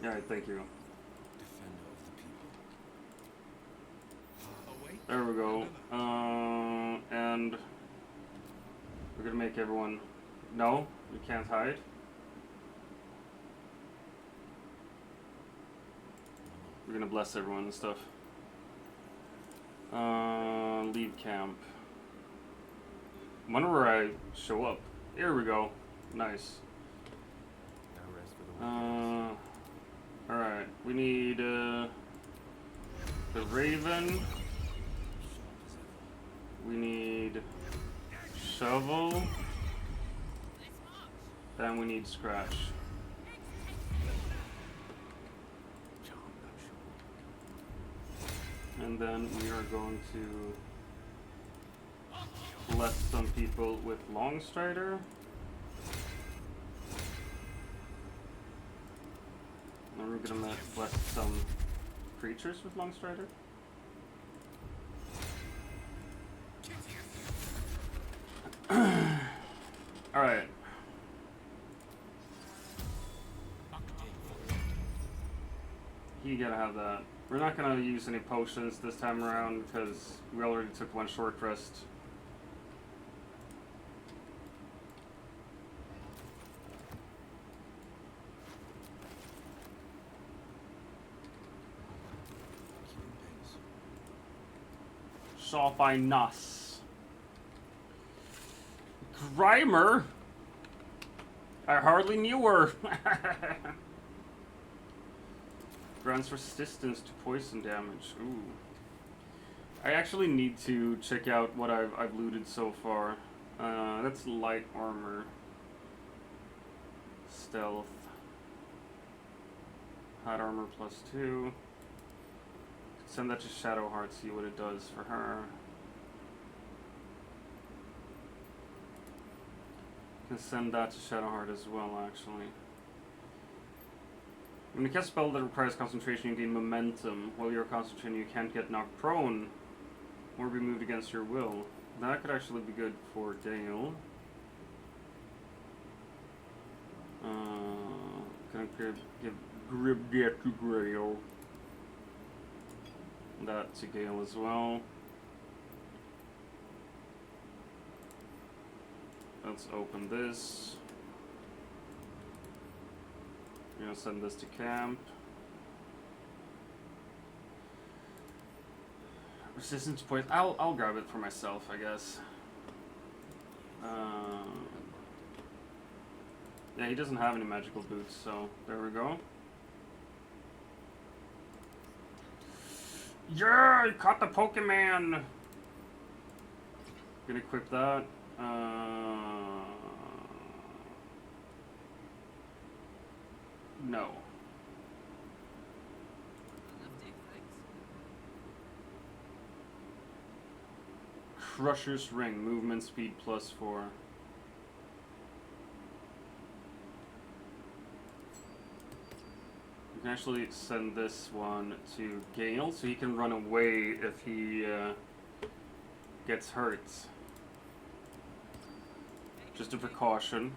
Alright, thank you. Defender of the people. There we go. And we're gonna make everyone... No, we can't hide. We're gonna bless everyone and stuff. Leave camp. Wonder where I show up. Here we go. Nice. No rest for the wicked. Alright, we need the Raven. shovel. Then we need scratch. And then we are going to bless some people with Longstrider. And we're gonna bless some creatures with Longstrider. Alright. You gotta have that. We're not gonna use any potions this time around because we already took one short rest. Saw by Nuss. Grimer? I hardly knew her. Grants resistance to poison damage. Ooh. I actually need to check out what I've looted so far. That's light armor. Stealth. Hot armor +2. Send that to Shadowheart, see what it does for her. Can send that to Shadowheart as well, actually. When you cast a spell that requires concentration, you gain momentum. While you're concentrating, you can't get knocked prone or be moved against your will. That could actually be good for Gale. Gonna give Grib Get to Gale. That to Gale as well. Let's open this. I'm gonna send this to camp. Resistance point. I'll grab it for myself, I guess. Yeah, he doesn't have any magical boots, so there we go. Yeah, I caught the Pokemon! Gonna equip that. No. Crusher's Ring, movement speed +4. You can actually send this one to Gale so he can run away if he gets hurt. Just a precaution.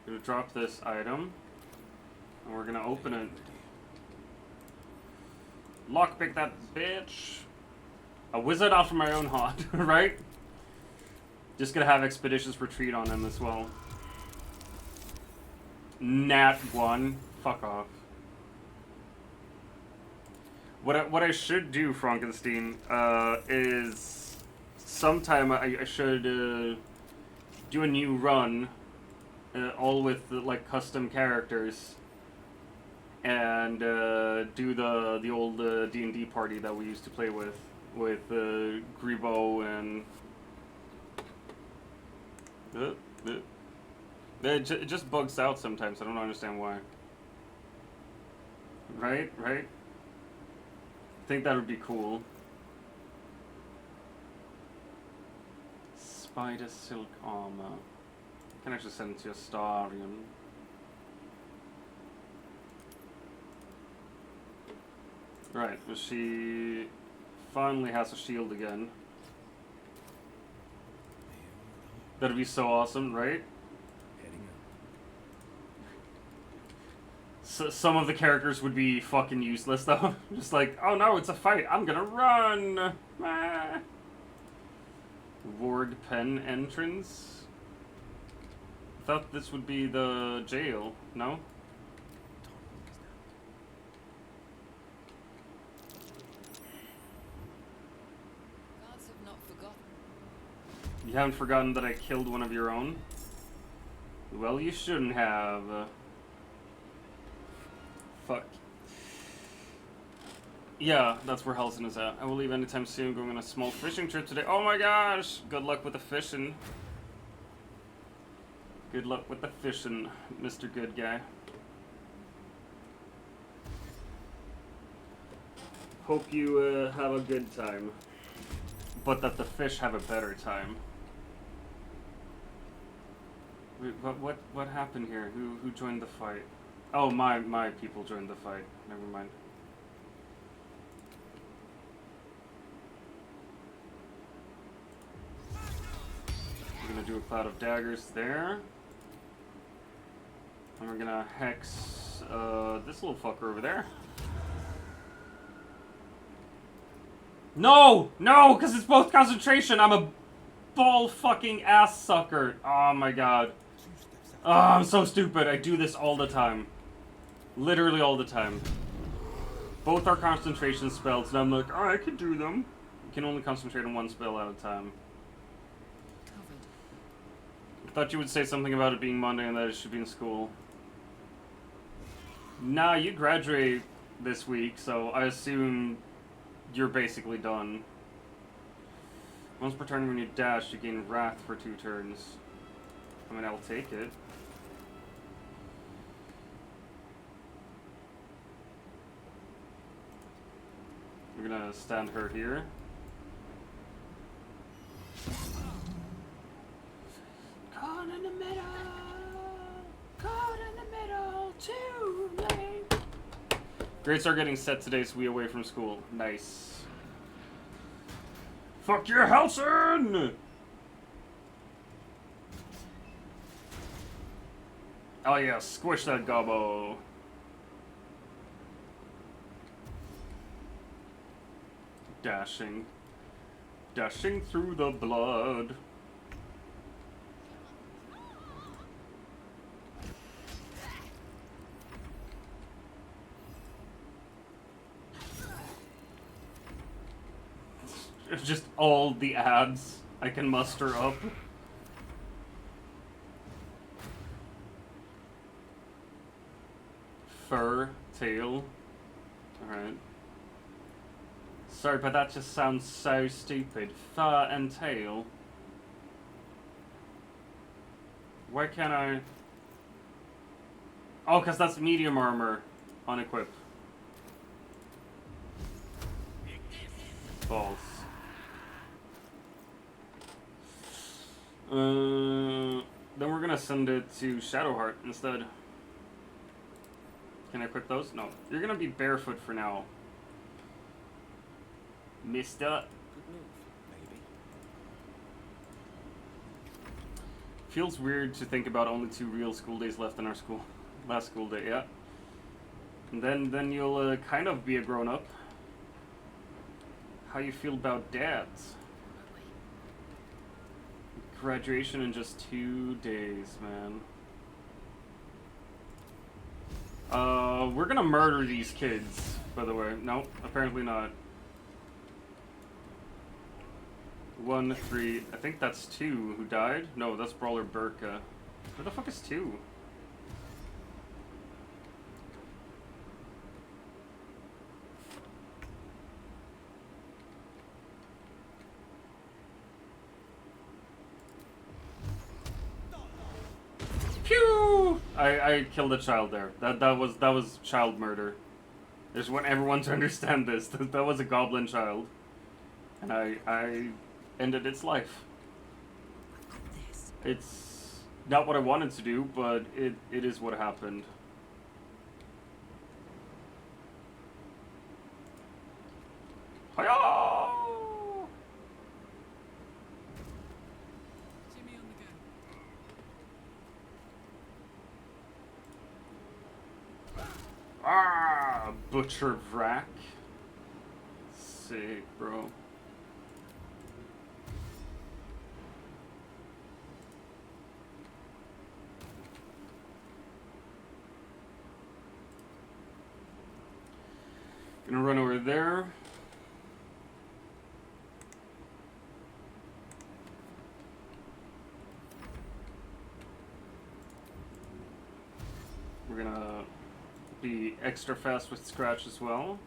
Gonna drop this item, and we're gonna open it. Lockpick that bitch. A wizard out from my own heart, right? Just gonna have Expeditious Retreat on him as well. Nat 1. Fuck off. What I should do, Frankenstein, is sometime I should do a new run, all with like custom characters, and do the old D&D party that we used to play with Gribo and it just bugs out sometimes. I don't understand why. Right? I think that would be cool. Spider silk armor. Can actually send it to Astarion. Right, well, she finally has a shield again. That'd be so awesome, right? So, some of the characters would be fucking useless though. Just like, oh no, it's a fight, I'm gonna run! Ah. Ward Pen entrance? I thought this would be the jail, no? Gods have not forgotten. You haven't forgotten that I killed one of your own? Well, you shouldn't have. Fuck. Yeah, that's where Helson is at. I will leave anytime soon, going on a small fishing trip today. Oh my gosh! Good luck with the fishing. Good luck with the fishing, Mr. Good Guy. Hope you have a good time. But that the fish have a better time. Wait, what happened here? Who joined the fight? Oh, my people joined the fight. Never mind. We're gonna do a cloud of daggers there. And we're gonna hex this little fucker over there. No! No! Because it's both concentration! I'm a ball fucking ass sucker! Oh my god. Oh, I'm so stupid. I do this all the time. Literally all the time. Both are concentration spells, and I'm like, oh, I can do them. You can only concentrate on one spell at a time. I thought you would say something about it being Monday and that it should be in school. Nah, you graduate this week, so I assume you're basically done. Once per turn when you dash, you gain Wrath for 2 turns. I mean, I'll take it. We're gonna stand her here. Caught in the middle! Caught in the middle! Too late! Grades are getting set today, so we away from school. Nice. Fuck your Helson! Oh yeah, squish that gobbo. Dashing. Dashing through the blood. It's just all the ads I can muster up. Fur, tail. Alright. Sorry, but that just sounds so stupid. Fur and tail. Why can't I... Oh, because that's medium armor. Unequip. False. Then we're gonna send it to Shadowheart instead. Can I equip those? No. You're gonna be barefoot for now. Mister. Good move, maybe. Feels weird to think about only 2 real school days left in our school. Last school day, yeah. And then you'll kind of be a grown-up. How you feel about dads? Graduation in just 2 days, man. We're gonna murder these kids, by the way. Nope, apparently not. 1, 3, I think that's 2 who died. No, that's Brawler Burka. Where the fuck is 2? Pew! I killed a child there. That was child murder. I just want everyone to understand this. That was a goblin child. And I ended its life. It's not what I wanted to do, but it is what happened. Hi-ya! Jimmy on the go. Ah, Butcher Vrack. Sick, bro. Gonna run over there. We're gonna be extra fast with Scratch as well.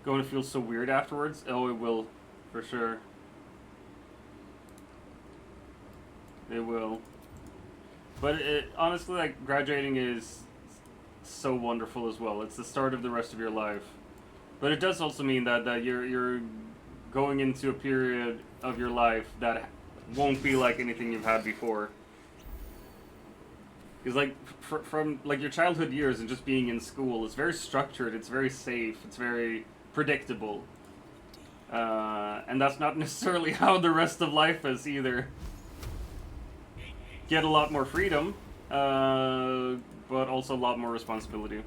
going to feel so weird afterwards. Oh, it will, for sure. It will. But honestly, like, graduating is so wonderful as well. It's the start of the rest of your life. But it does also mean that you're going into a period of your life that won't be like anything you've had before. Because like from like your childhood years and just being in school, it's very structured, it's very safe, it's very predictable. And that's not necessarily how the rest of life is either. Get a lot more freedom, but also a lot more responsibility.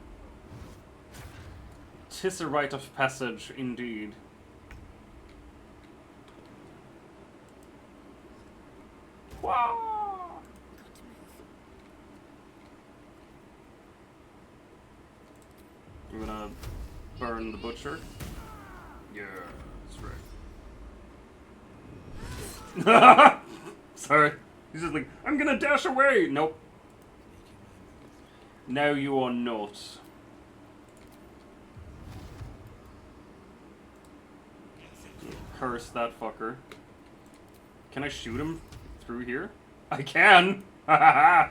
'Tis a rite of passage, indeed. Wow. I'm gonna burn the butcher. Yeah, that's right. Sorry. He's just like, I'm gonna dash away! Nope. Now you are not. Curse that fucker. Can I shoot him through here? I can! Ha ha ha!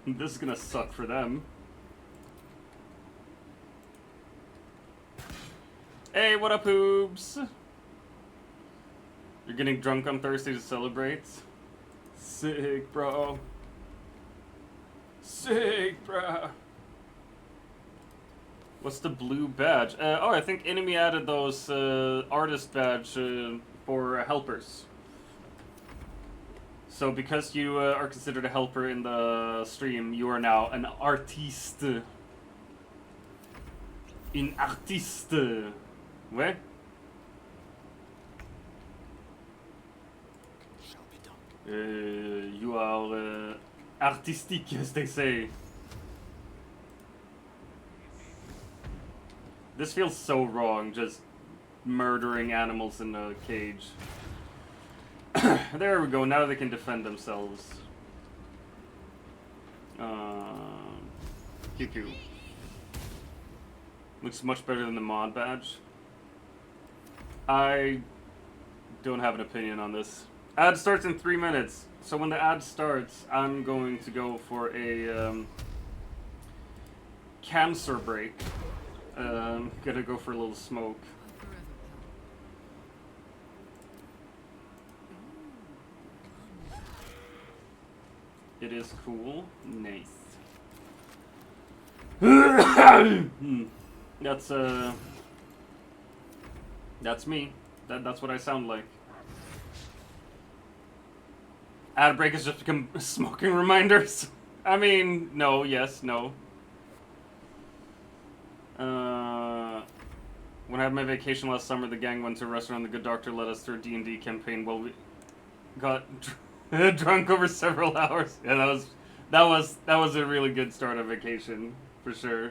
This is gonna suck for them. Hey, what up, hoobs? You're getting drunk on Thursday to celebrate? Sick, bro. Sick, bro. What's the blue badge? Oh, I think enemy added those artist badge for helpers. So because you are considered a helper in the stream, you are now an artiste. Une artiste. Ouais? You are artistic, as they say. This feels so wrong, just murdering animals in a cage. There we go, now they can defend themselves. Pew pew. Looks much better than the mod badge. I don't have an opinion on this. Ad starts in 3 minutes, so when the ad starts, I'm going to go for a cancer break. Gonna go for a little smoke. It is cool. Nice. That's me. That's what I sound like. Ad break has just become smoking reminders. I mean, no, yes, no. When I had my vacation last summer, the gang went to a restaurant. The good doctor led us through a D&D campaign while we got drunk over several hours. Yeah, that was a really good start of vacation, for sure.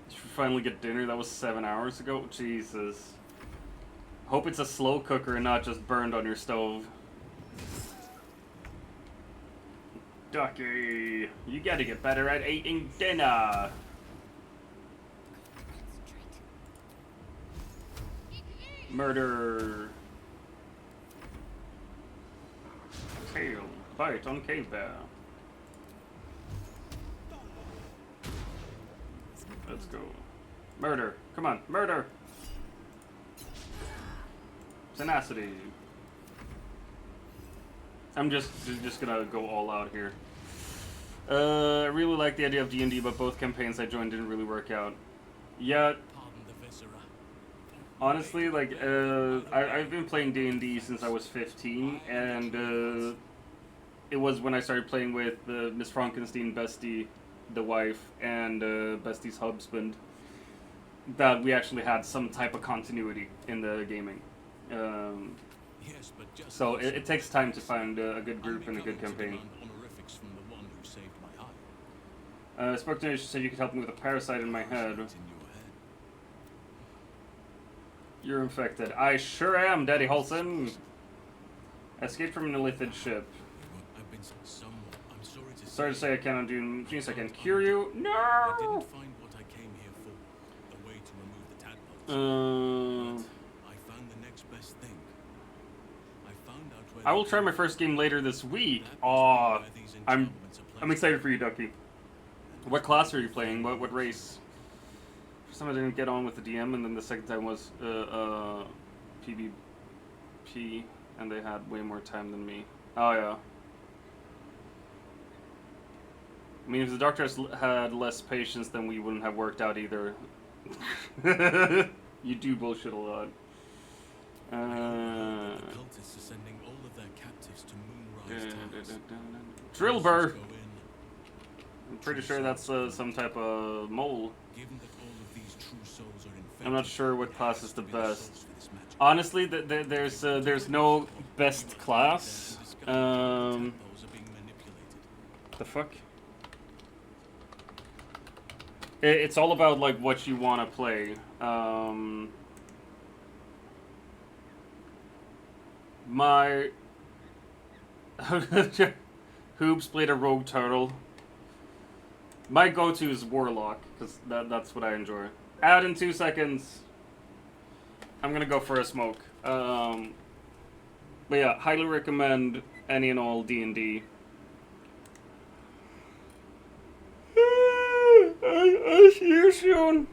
Did you finally get dinner? That was 7 hours ago? Jesus. Hope it's a slow cooker and not just burned on your stove. Ducky, you gotta get better at eating dinner. Murder. Tail. Bite on cave bear. Let's go. Murder. Come on. Murder. Tenacity. I'm just gonna go all out here. I really like the idea of D&D, but both campaigns I joined didn't really work out. Yeah. Honestly, like, I've been playing D&D since I was 15, and it was when I started playing with Miss Frankenstein, Bestie, the wife, and Bestie's husband, that we actually had some type of continuity in the gaming. So it takes time to find a good group and a good campaign. I spoke to her, she said you could help me with a parasite in my head. You're infected. I sure am, Daddy Holson. I escaped from an illithid ship. I'm sorry to Sorry to say I cannot do genius. I can cure you. I No. didn't find what I came here for, a way to remove the tadpoles. But I found the next best thing. I found out where I they will try my came first game later this week. That must be Aw, where these I'm enchantments are I'm placed. excited for you, Ducky. What class are you playing? What race? First time I didn't get on with the DM, and then the second time was PvP, and they had way more time than me. Oh yeah. I mean, if the doctors had less patience, then we wouldn't have worked out either. You do bullshit a lot. I overheard that the cultists are sending all of their captives to Moonrise Towers. Drillbur! Forces go in. I'm pretty sure that's some type of mole. Given that all of these true souls are infected, I'm not sure what it class has is to the be best. source for this magic. Honestly, there's no best class. The tadpoles are being manipulated. The fuck? It's all about like what you want to play. My Hoops played a rogue turtle. My go-to is Warlock because that's what I enjoy. Out in 2 seconds. I'm gonna go for a smoke. But yeah, highly recommend any and all D&D. I'll see you soon.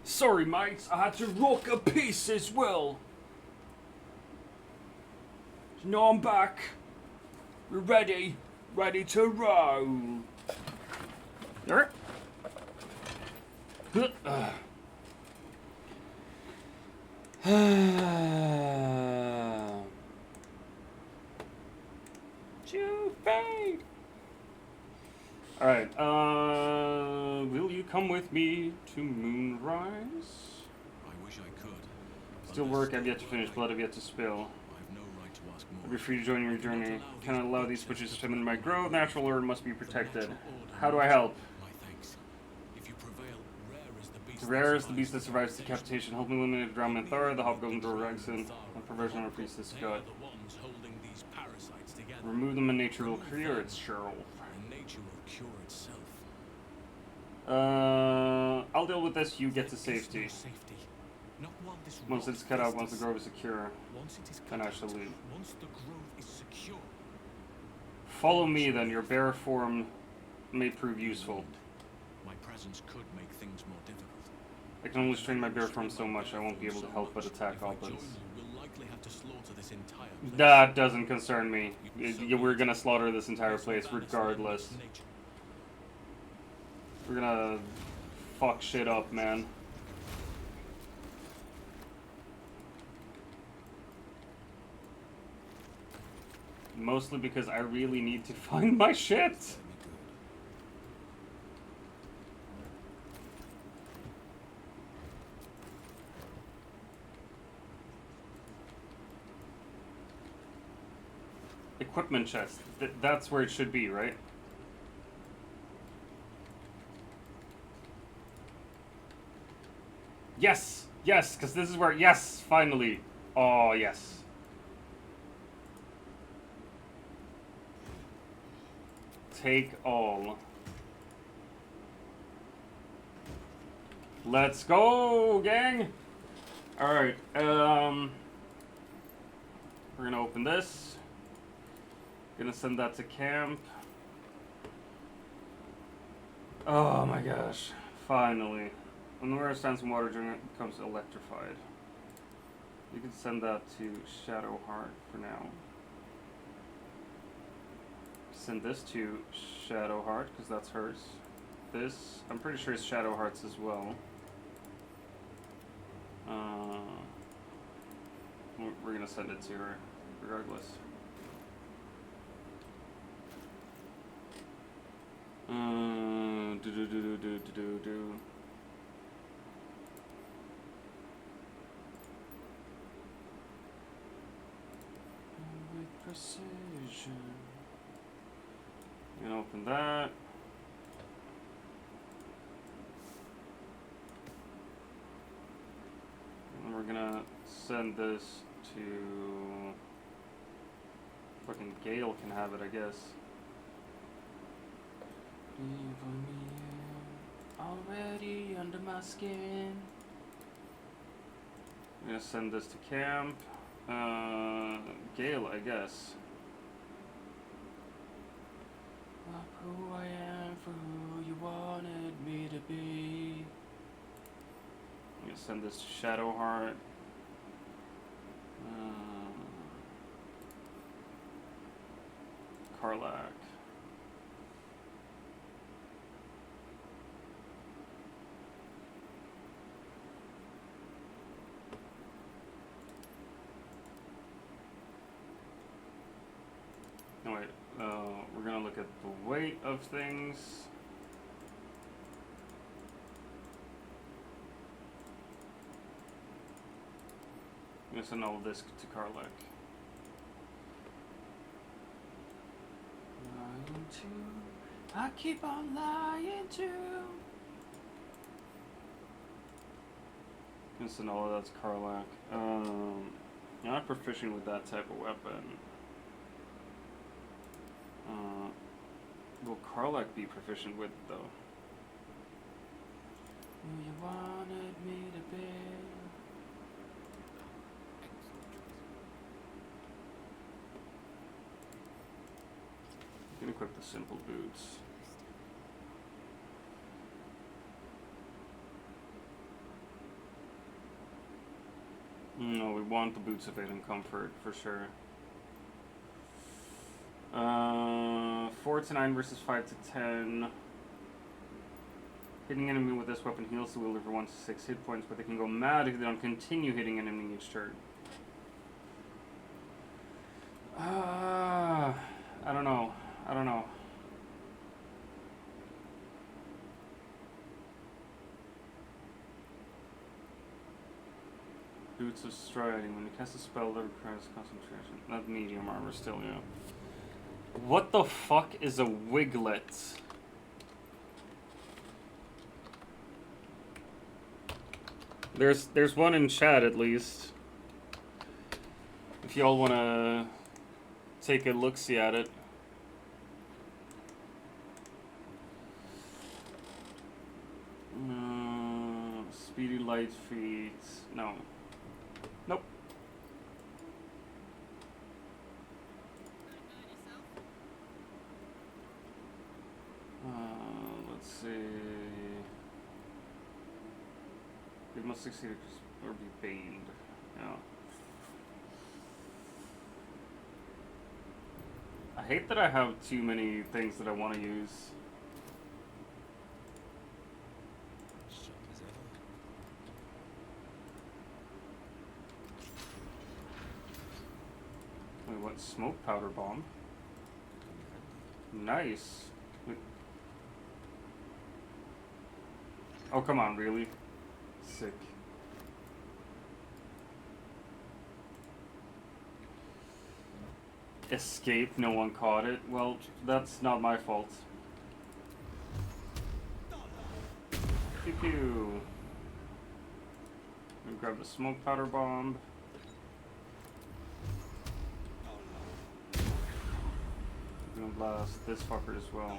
Sorry, mates, I had to rock a piece as well. Now I'm back. We're ready. Ready to roll. Alright. Alright, will you come with me to Moonrise? I wish I could. but Still there's work I've yet to still finish, light. blood I've yet to spill. I've no right to ask more. I'll be free to join your journey. Cannot allow these witches to swim in my grove. Natural order must be protected. How do I help? My thanks. If you prevail, Rare is the beast that survives decapitation. Help me eliminate DrVem Thor, the hobgoblin Dorregson, and perversion on our priest this god. The ones holding these parasites together. Remove them and nature will cure its Cheryl. And nature will cure itself. I'll deal with this, you get to There is safety. no safety. Not while this Once rot it's cut out, once the festers. grove is secure, Once it is then cut I shall out, leave. once the grove is secure. Follow me then, your bear form may prove useful. My presence could make things more difficult. I can only strain my bear form so much, I won't be able to help but attack If I join goblins. you, we'll likely have to slaughter this entire place. That doesn't concern me. We're gonna slaughter this entire place regardless. We're gonna fuck shit up, man. Mostly because I really need to find my shit. Equipment chest. That's where it should be, right? Yes! Yes! Because this is where... Yes! Finally! Oh, yes. Take all. Let's go, gang! Alright, we're gonna open this. Gonna send that to camp. Oh my gosh. Finally. When the water stands in water, it becomes electrified. You can send that to Shadowheart for now. Send this to Shadowheart, because that's hers. This, I'm pretty sure is Shadowheart's as well. We're gonna send it to her, regardless. Do. With precision. You can open that. And we're gonna send this to... Fucking Gale can have it, I guess. Already under my skin. I'm gonna send this to camp. Gale, I guess. Not who I am for who you wanted me to be. I'm gonna send this to Shadowheart. Karlak. No, wait. We're gonna look at the weight of things. I'm gonna send all of this to Karlak. Lying to, I keep on lying to. I'm gonna send all of that to Karlak. I'm not proficient with that type of weapon. Will Karlak be proficient with though? Who you wanted me to be? You can equip the simple boots. we want the boots of aid and comfort for sure. 4 to 9 versus 5 to 10. Hitting enemy with this weapon heals the wielder for 1 to 6 hit points, but they can go mad if they don't continue hitting an enemy each turn. I don't know. I don't know. Boots of Striding. When you cast a spell that requires concentration. Not medium armor still, yeah. What the fuck is a wiglet? There's one in chat at least. If y'all wanna take a look-see at it. Speedy light feet. No. Nope. Let's see. We must succeed or be baned. Yeah. I hate that I have too many things that I want to use. Sharp as ever. Wait, what? Smoke powder bomb? Nice. Wait. Oh, come on, really? Sick. Escape, no one caught it. Well, that's not my fault. Pew pew. Let me grab the smoke powder bomb. I'm gonna blast this fucker as well.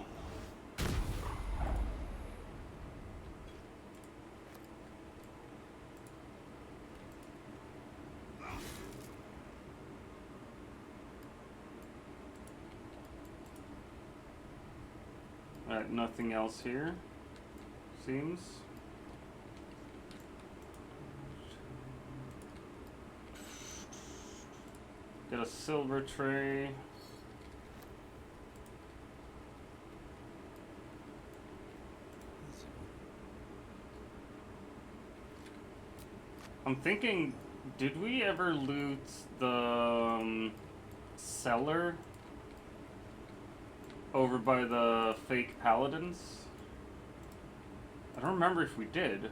Alright, nothing else here. Seems. Get a silver tray. I'm thinking, did we ever loot the cellar over by the fake paladins? I don't remember if we did.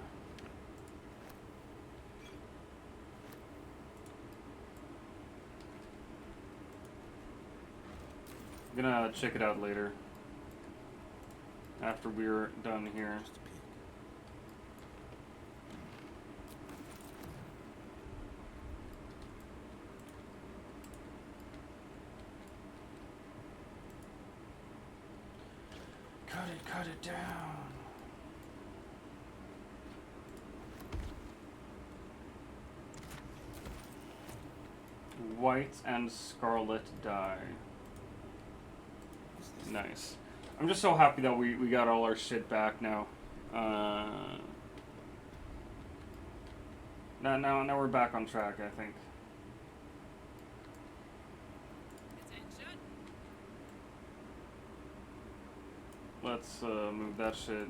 I'm gonna check it out later. After we're done here. Just a peek. Cut it down. White and scarlet dye. Nice. I'm just so happy that we got all our shit back now. Now we're back on track, I think. Attention. Let's move that shit.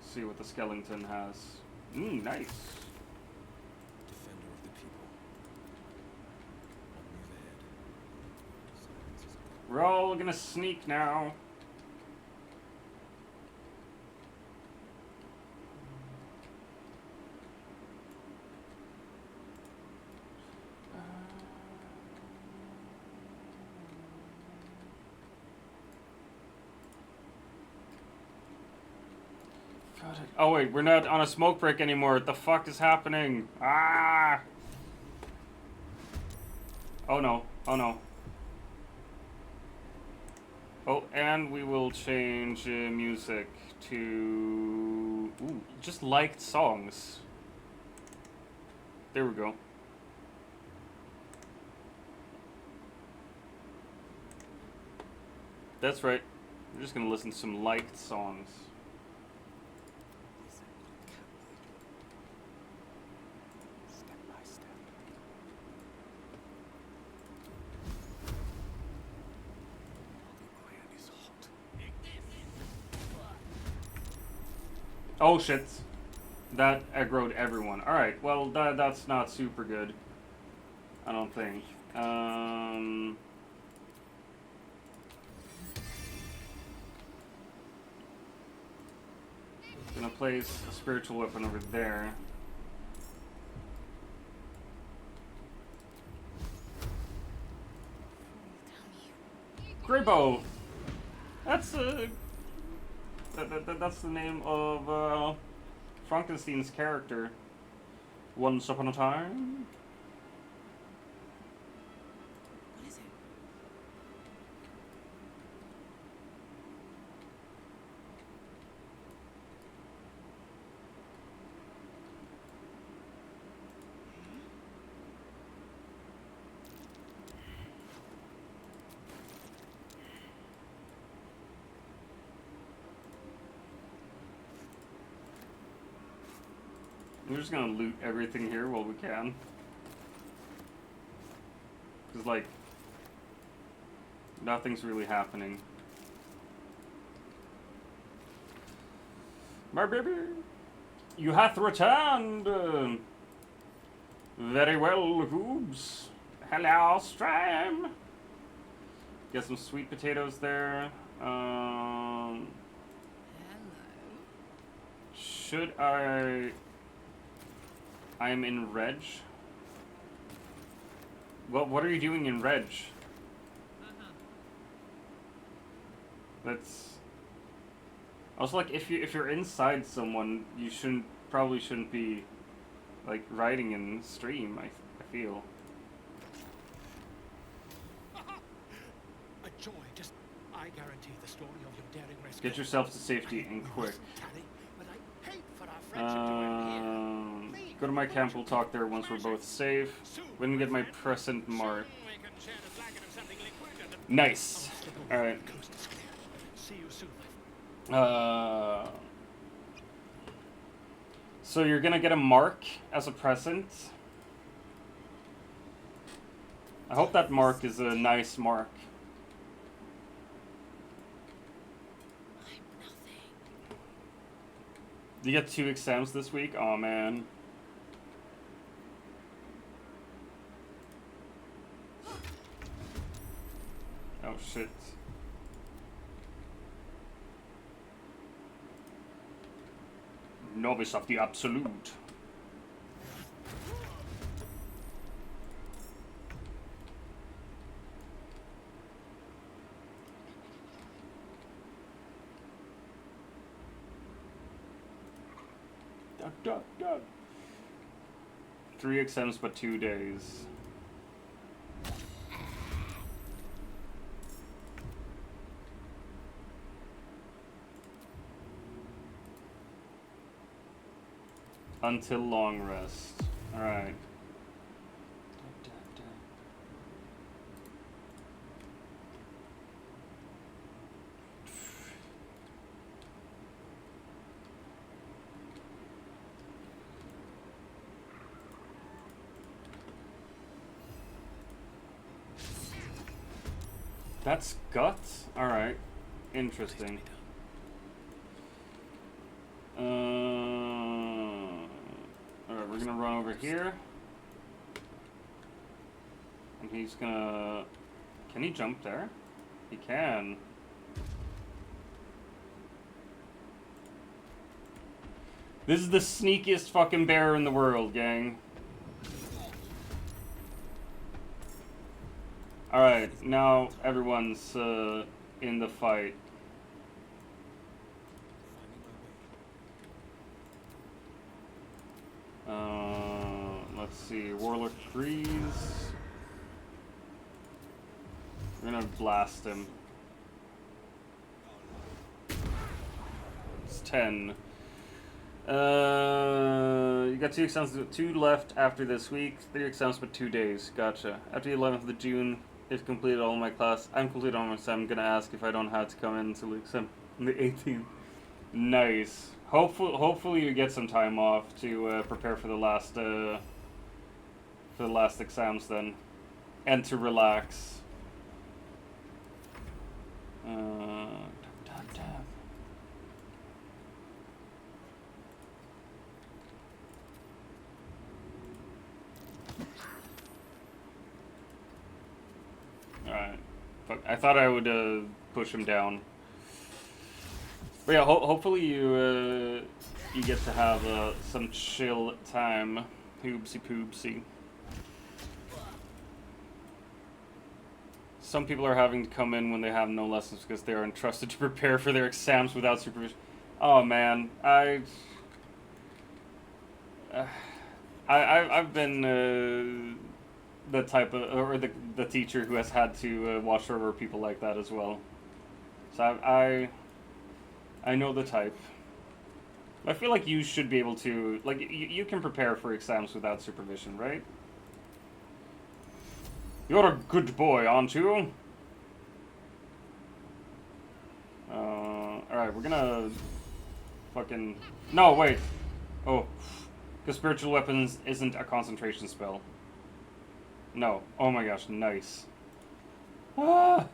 See what the skeleton has. Nice. Defender of the people. One move ahead. Silence is a We're all gonna sneak now. Got it. Oh wait, we're not on a smoke break anymore. What the fuck is happening? Ah! Oh no. Oh no. Oh, and we will change music to just liked songs. There we go. That's right. We're just gonna listen to some liked songs. Step by step. Oh shit. That aggroed everyone. Alright, well that's not super good. I don't think. Gonna place a spiritual weapon over there. Gribbo! That's that's the name of Frankenstein's character. Once upon a time. What is it? We're just gonna loot everything here while we can. Cause like, nothing's really happening. My baby, you hath returned. Very well, Hoobs. Hello, Stram. Get some sweet potatoes there. Hello. Should I am in Reg. Well, what are you doing in Reg? That's also like if you're inside someone, you probably shouldn't be like writing in stream. I feel. A joy, just I guarantee the story of your daring rescue. Get yourself to safety and quick. But I hate for our friendship to end here. Go to my camp. We'll talk there once we're both safe. When we get my present mark. Nice. All right. See you soon. So you're gonna get a mark as a present. I hope that mark is a nice mark. I'm nothing. You get 2 exams this week? Oh man. Oh shit. Novice of the Absolute. Duck, duck, duck. 3 exams but 2 days. Until long rest. Alright. That's guts? Alright. Interesting. Alright, we're gonna run over here. And he's gonna... Can he jump there? He can. This is the sneakiest fucking bear in the world, gang. Alright, now everyone's in the fight. Let's see, Warlock Freeze. We're gonna blast him. It's 10. You got 2 exams, 2 left after this week, 3 exams but 2 days. Gotcha. After the 11th of June, if completed all my class, I'm completed all my exams. I'm gonna ask if I don't have to come in until exam on the 18th. Nice. Hopefully you get some time off to prepare for the last exams then, and to relax. Fuck, I thought I would push him down. But yeah, hopefully you get to have some chill time. Hoopsie poopsie. Some people are having to come in when they have no lessons because they are entrusted to prepare for their exams without supervision. Oh man, I've been the type of, or the teacher who has had to watch over people like that as well. So I know the type. I feel like you should be able to, like, you can prepare for exams without supervision, right? You're a good boy, aren't you? Alright, we're gonna fucking... No, wait. Oh. Because spiritual weapons isn't a concentration spell. No. Oh my gosh, nice. Ah!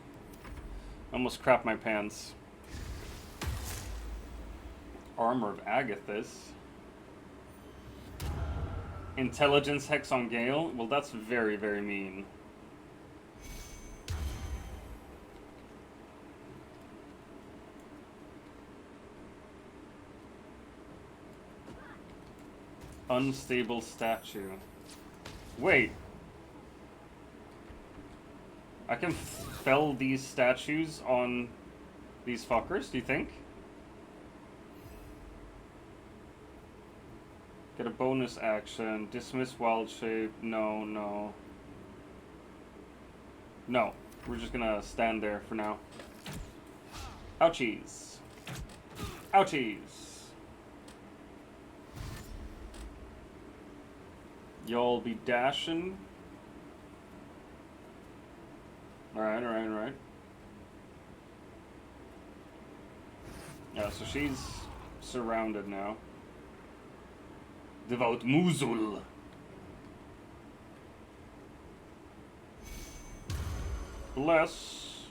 Almost crapped my pants. Armor of Agathis. Intelligence hex on Gale? Well, that's very, very mean. Unstable statue. Wait. I can fell these statues on these fuckers, do you think? Get a bonus action. Dismiss wild shape. No, no. No. We're just gonna stand there for now. Ouchies. Ouchies. Y'all be dashing. Alright, alright, alright. Yeah, so she's surrounded now. Devout Muzul. Bless.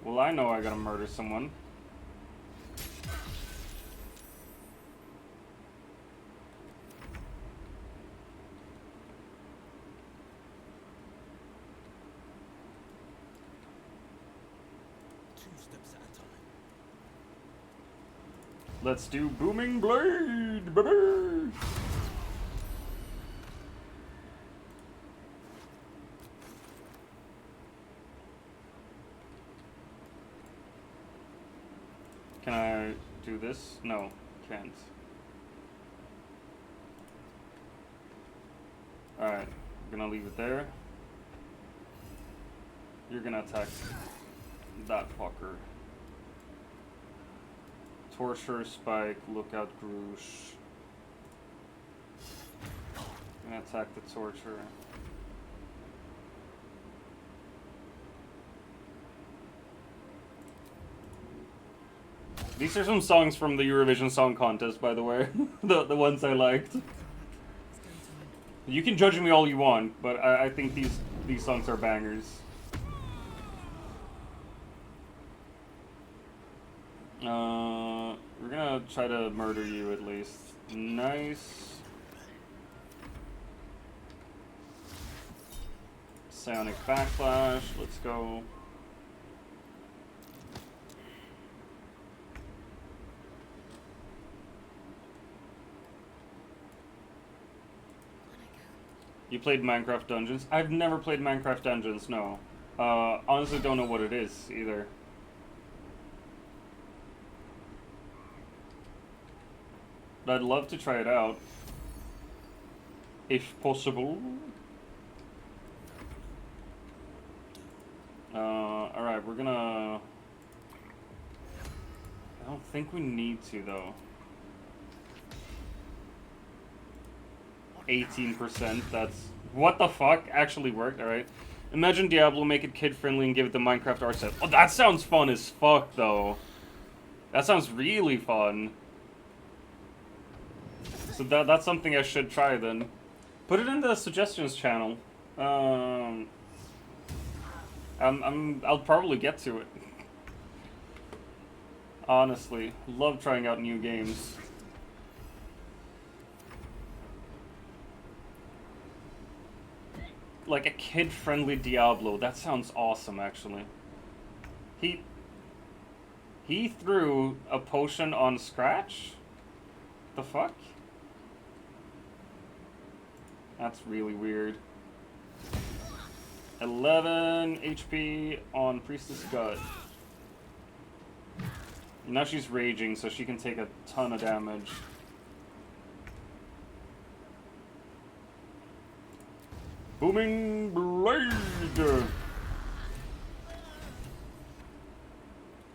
Well, I know I gotta murder someone. Let's do Booming Blade, baby! Can I do this? No, can't. Alright, we're gonna leave it there. You're gonna attack that fucker. Torture, Spike, Lookout, Groosh. I'm gonna attack the Torture. These are some songs from the Eurovision Song Contest, by the way. the ones I liked. You can judge me all you want, but I think these songs are bangers. We're gonna try to murder you at least. Nice. Psionic Backlash, let's go. You played Minecraft Dungeons? I've never played Minecraft Dungeons, no. Honestly don't know what it is, either. But I'd love to try it out. If possible. Alright, we're gonna... I don't think we need to, though. 18%, that's... What the fuck? Actually worked, alright. Imagine Diablo, make it kid-friendly and give it the Minecraft art set. Oh, that sounds fun as fuck, though. That sounds really fun. So that's something I should try, then. Put it in the suggestions channel. I'll probably get to it. Honestly, love trying out new games. like a kid-friendly Diablo. That sounds awesome, actually. He threw a potion on Scratch? The fuck? That's really weird. 11 HP on Priestess Gut. Now she's raging, so she can take a ton of damage. Booming Blade!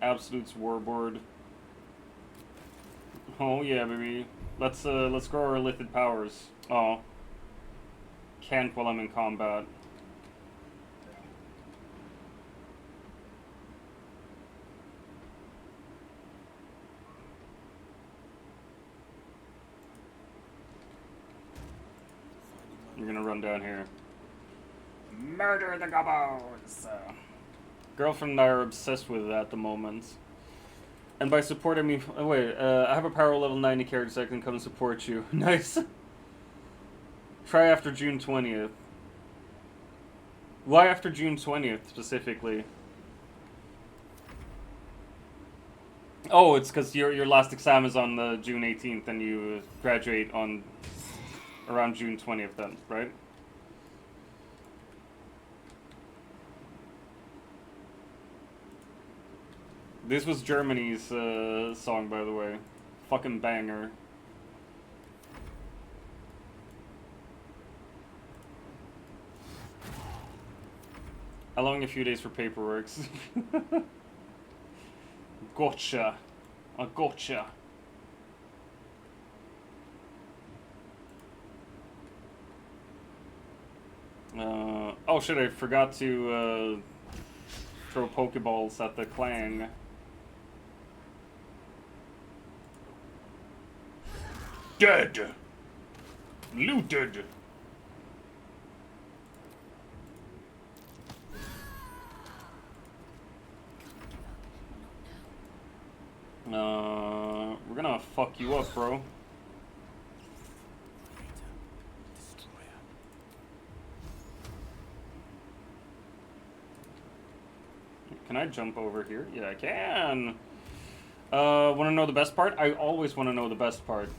Absolute's Warboard. Oh yeah, baby. Let's grow our lifted powers. Oh. Can't while I'm in combat. We're gonna run down here. Murder the gobos! Girlfriend and I are obsessed with it at the moment. And by support, I mean... Oh, wait, I have a power level 90 character so I can come support you. Nice. Try after June 20th. Why after June 20th, specifically? Oh, it's because your last exam is on the June 18th and you graduate on... around June 20th then, right? This was Germany's song, by the way. Fucking banger. Allowing a few days for paperwork. Gotcha. I gotcha. Oh shit, I forgot to throw Pokeballs at the Clang. Dead! Looted! We're gonna fuck you up, bro. Can I jump over here? Yeah, I can! Wanna know the best part? I always wanna know the best part.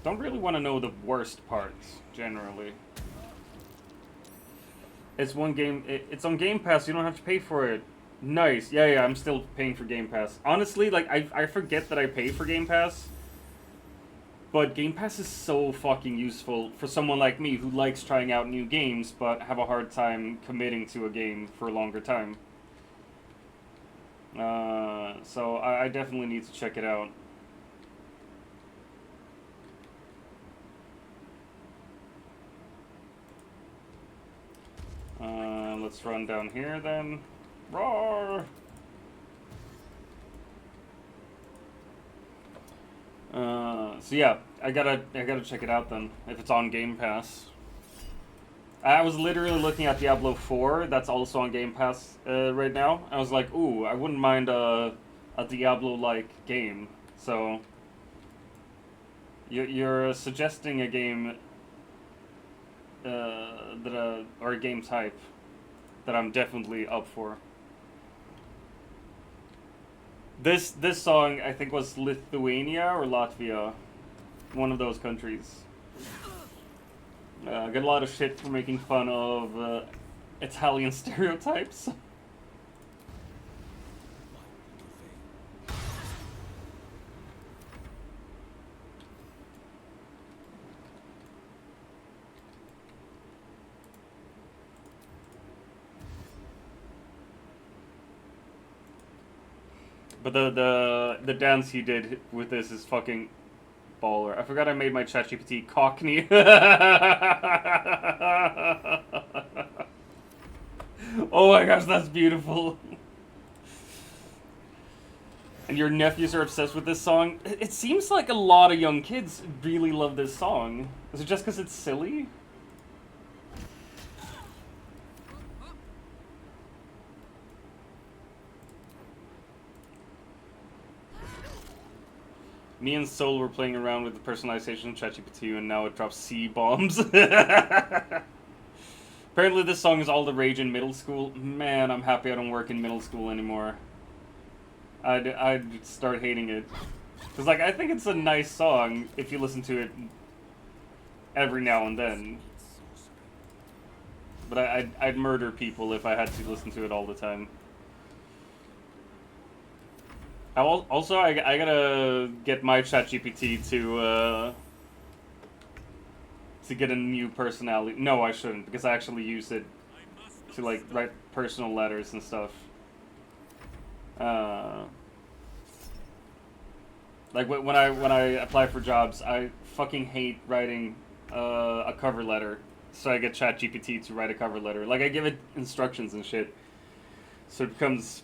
Don't really wanna know the worst parts, generally. It's one game, it's on Game Pass, you don't have to pay for it. Nice, yeah, I'm still paying for Game Pass. Honestly, like, I forget that I pay for Game Pass. But Game Pass is so fucking useful for someone like me who likes trying out new games, but have a hard time committing to a game for a longer time. So I definitely need to check it out. Let's run down here then. Roar! So yeah, I gotta check it out then, if it's on Game Pass. I was literally looking at Diablo 4, that's also on Game Pass right now. I was like, ooh, I wouldn't mind a Diablo-like game. So, you're suggesting a game or a game type that I'm definitely up for. This song, I think, was Lithuania or Latvia. One of those countries. I get a lot of shit for making fun of Italian stereotypes. But the dance he did with this is fucking baller. I forgot I made my ChatGPT Cockney. Oh my gosh, that's beautiful. And your nephews are obsessed with this song? It seems like a lot of young kids really love this song. Is it just because it's silly? Me and Soul were playing around with the personalization of ChatGPT and now it drops C-bombs. Apparently this song is all the rage in middle school. Man, I'm happy I don't work in middle school anymore. I'd start hating it. Because, like, I think it's a nice song if you listen to it every now and then. But I'd murder people if I had to listen to it all the time. Also, I gotta get my ChatGPT to get a new personality. No, I shouldn't, because I actually use it to, like, write personal letters and stuff. Like, when I apply for jobs, I fucking hate writing a cover letter. So I get ChatGPT to write a cover letter. Like, I give it instructions and shit, so it becomes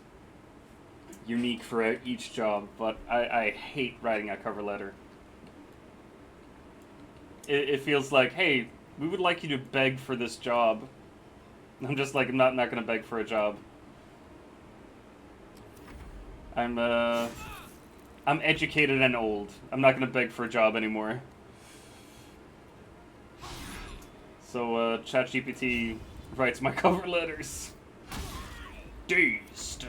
unique for each job, but I hate writing a cover letter. It feels like, hey, we would like you to beg for this job. I'm just like, I'm not gonna beg for a job. I'm educated and old. I'm not gonna beg for a job anymore. So, ChatGPT writes my cover letters. Dazed.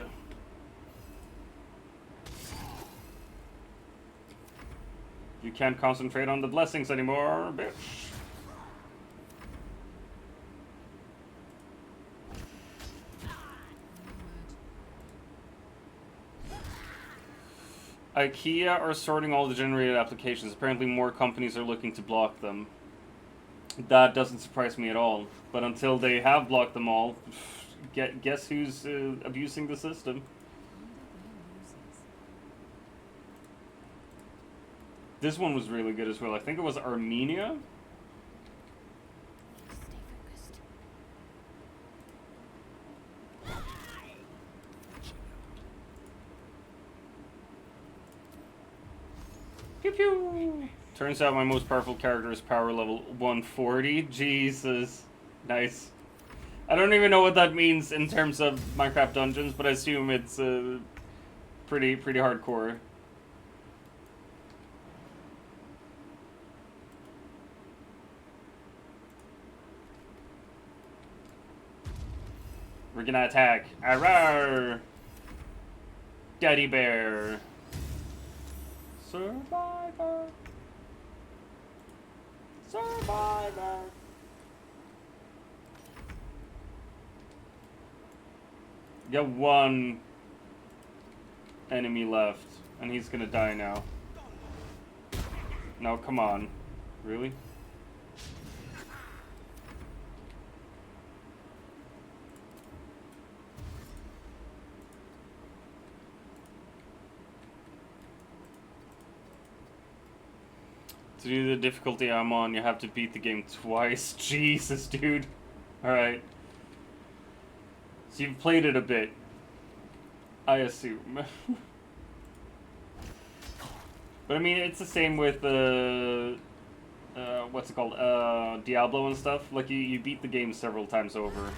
You can't concentrate on the blessings anymore, bitch. IKEA are sorting all the generated applications. Apparently more companies are looking to block them. That doesn't surprise me at all. But until they have blocked them all, guess who's abusing the system? This one was really good as well. I think it was Armenia. Pew pew! Turns out my most powerful character is power level 140. Jesus. Nice. I don't even know what that means in terms of Minecraft Dungeons, but I assume it's pretty hardcore. We're gonna attack. Arrar! Daddy bear. Survivor. Survivor. Got one enemy left, and he's gonna die now. No, come on. Really? To do the difficulty I'm on, you have to beat the game twice. Jesus, dude. Alright. So you've played it a bit, I assume. But I mean, it's the same with, what's it called? Diablo and stuff. Like, you beat the game several times over.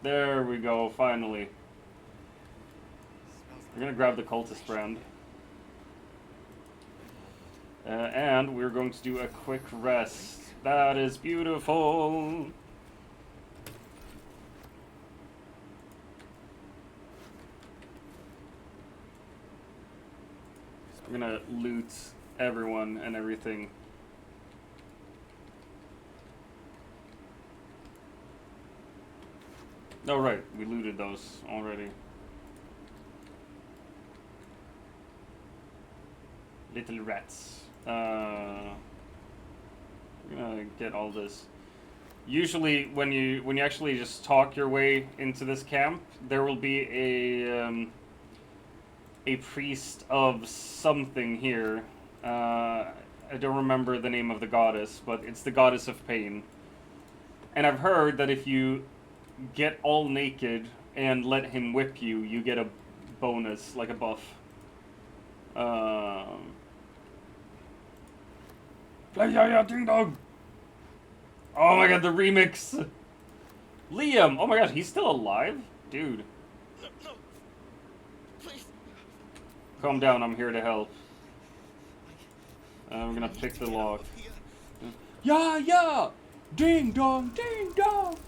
There we go, finally. We're gonna grab the cultist brand. And we're going to do a quick rest. That is beautiful. We're gonna loot everyone and everything. Oh right, we looted those already. Little rats. We're gonna get all this. Usually, when you actually just talk your way into this camp, there will be a priest of something here. I don't remember the name of the goddess, but it's the goddess of pain. And I've heard that if you get all naked and let him whip you, you get a bonus, like a buff. Play ya ding dong! Oh my god, the remix! Liam! Oh my god, he's still alive? Dude. No, please. Calm down, I'm here to help. I'm gonna pick the lock. Yeah! Ding dong, ding dong!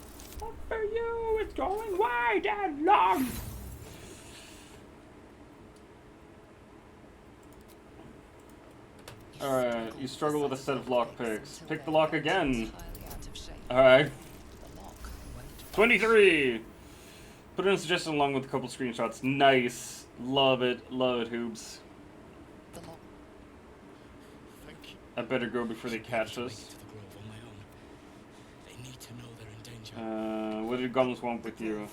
for you is going wide and long. Alright, you struggle with a set of lockpicks. Pick the lock again. Alright. The lock won't 23! Put in a suggestion along with a couple screenshots. Nice. Love it, Hoobs. the lock. Thank you. I better go before they catch To make us. it to the grove on my own. They need to know they're in danger. What did goblins want with you?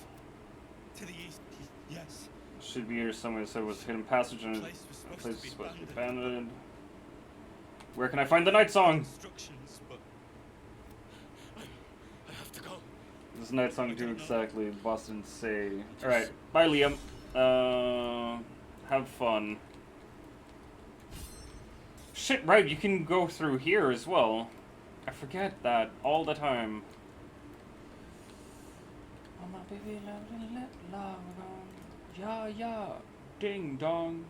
To the east, yes. Should be here somewhere. So it was hidden passage and a Place was place supposed is to be supposed to be abandoned. abandoned. Where can I find the night song? Instructions, but I have to go. This night song do exactly Boston say. Alright, bye Liam. Have fun. Shit, right, you can go through here as well. I forget that all the time. Oh my baby, yeah, yeah, ding dong.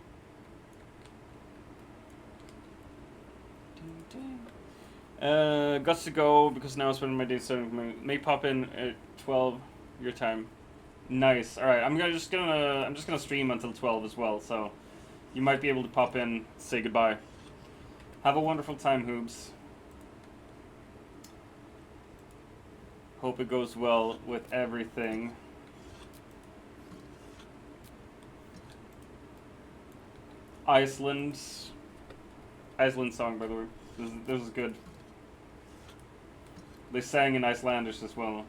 Ding, ding. Guts to go because now I'm spending my day studying. May pop in at 12 your time. Nice. All right, I'm just gonna stream until 12 as well, so you might be able to pop in, say goodbye. Have a wonderful time, Hoobs. Hope it goes well with everything. Iceland song, by the way. This is good. They sang in Icelandish as well.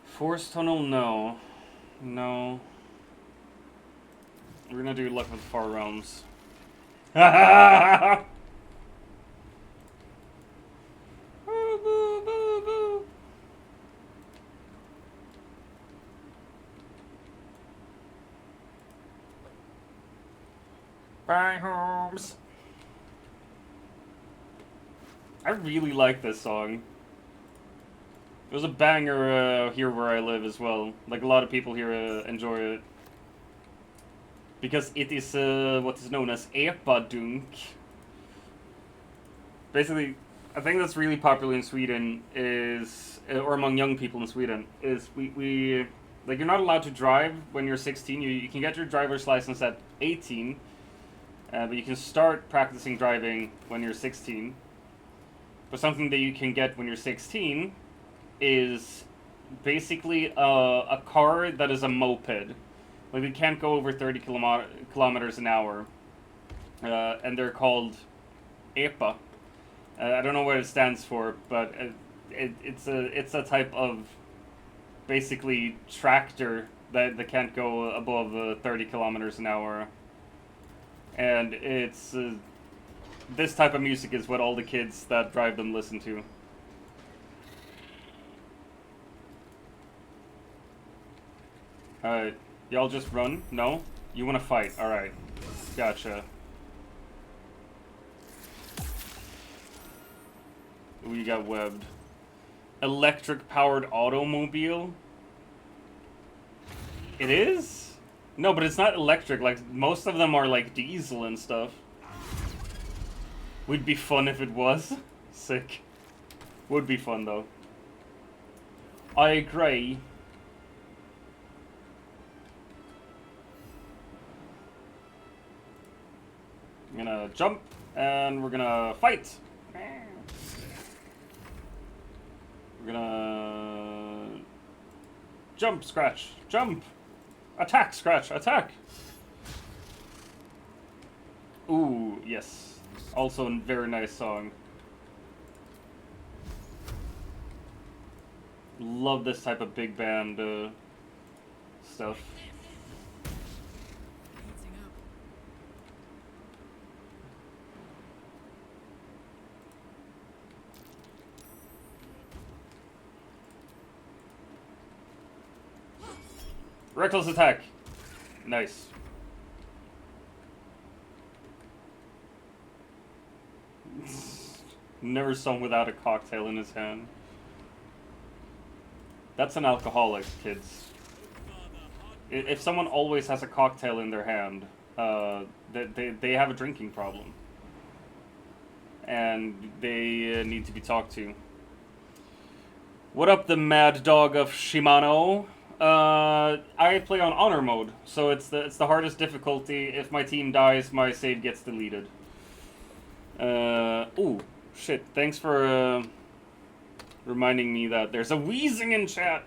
Forest Tunnel, no. No. We're gonna do Luck with the Far Realms. Boo, boo, boo, boo. Bye, Holmes. I really like this song. It was a banger here where I live as well. Like, a lot of people here enjoy it. Because it is what is known as epadunk. Basically, a thing that's really popular in Sweden is, or among young people in Sweden, is we like, you're not allowed to drive when you're 16. You can get your driver's license at 18, but you can start practicing driving when you're 16. But something that you can get when you're 16 is basically a car that is a moped. Like, they can't go over 30 kilometers an hour. And they're called EPA. I don't know what it stands for, but it's a type of basically tractor that can't go above 30 kilometers an hour. And it's this type of music is what all the kids that drive them listen to. Alright, y'all just run? No? You wanna fight? Alright. Gotcha. Ooh, you got webbed. Electric-powered automobile? It is? No, but it's not electric. Like, most of them are, like, diesel and stuff. Would be fun if it was. Sick. Would be fun, though. I agree. I'm gonna jump, and we're gonna fight. We're gonna jump, scratch, jump, attack, scratch, attack. Ooh, yes. Also a very nice song. Love this type of big band stuff. Heating up. Reckless attack. Nice. Never someone without a cocktail in his hand. That's an alcoholic, kids. If someone always has a cocktail in their hand, They have a drinking problem, and they need to be talked to. What up, the mad dog of Shimano? I play on honor mode, so it's the hardest difficulty. If my team dies, my save gets deleted. Ooh, shit! Thanks for reminding me that there's a wheezing in chat.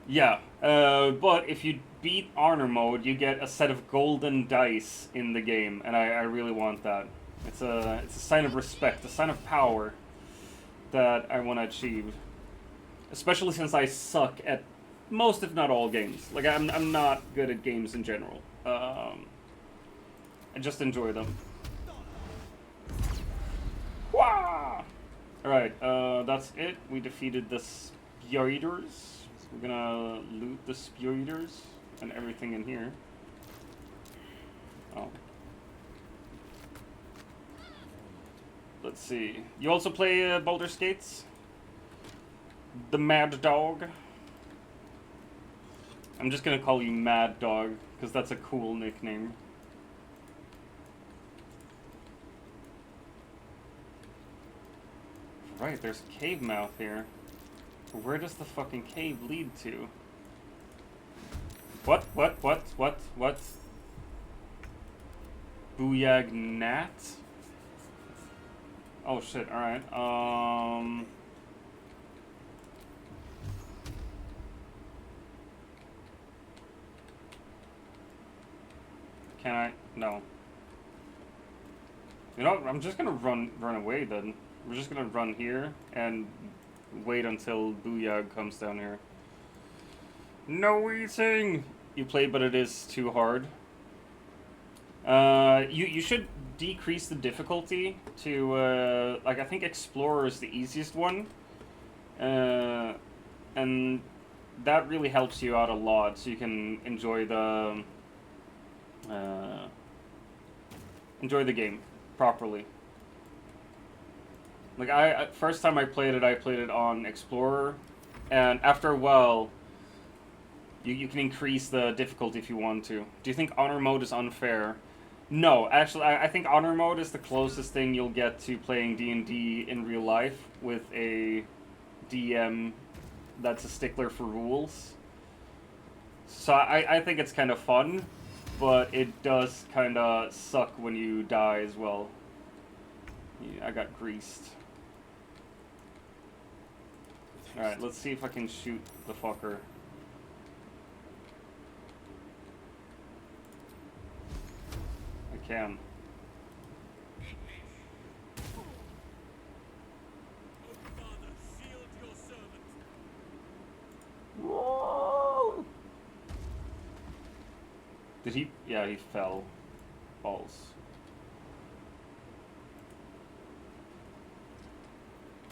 Yeah, but if you beat honor mode, you get a set of golden dice in the game, and I really want that. It's a sign of respect, a sign of power that I want to achieve. Especially since I suck at most, if not all, games. Like, I'm not good at games in general. I just enjoy them. Wah! Alright, that's it. We defeated the spiders. We're gonna loot the spiders and everything in here. Oh. Let's see. You also play Boulder Skates? The Mad Dog? I'm just gonna call you Mad Dog, because that's a cool nickname. Right, there's a cave mouth here. Where does the fucking cave lead to? What? Booyag Nat? Oh shit, alright. Can I? No. You know, I'm just gonna run away then. We're just gonna run here and wait until Booyag comes down here. No eating! You play, but it is too hard. You should decrease the difficulty to, like, I think Explorer is the easiest one. And that really helps you out a lot, so you can enjoy the game properly. Like, first time I played it on Explorer, and after a while, you can increase the difficulty if you want to. Do you think Honor Mode is unfair? No, actually, I think Honor Mode is the closest thing you'll get to playing D&D in real life with a DM that's a stickler for rules. So I think it's kind of fun, but it does kind of suck when you die as well. Yeah, I got greased. Alright, let's see if I can shoot the fucker. I can. Whoa! Did he? Yeah, he fell. Balls.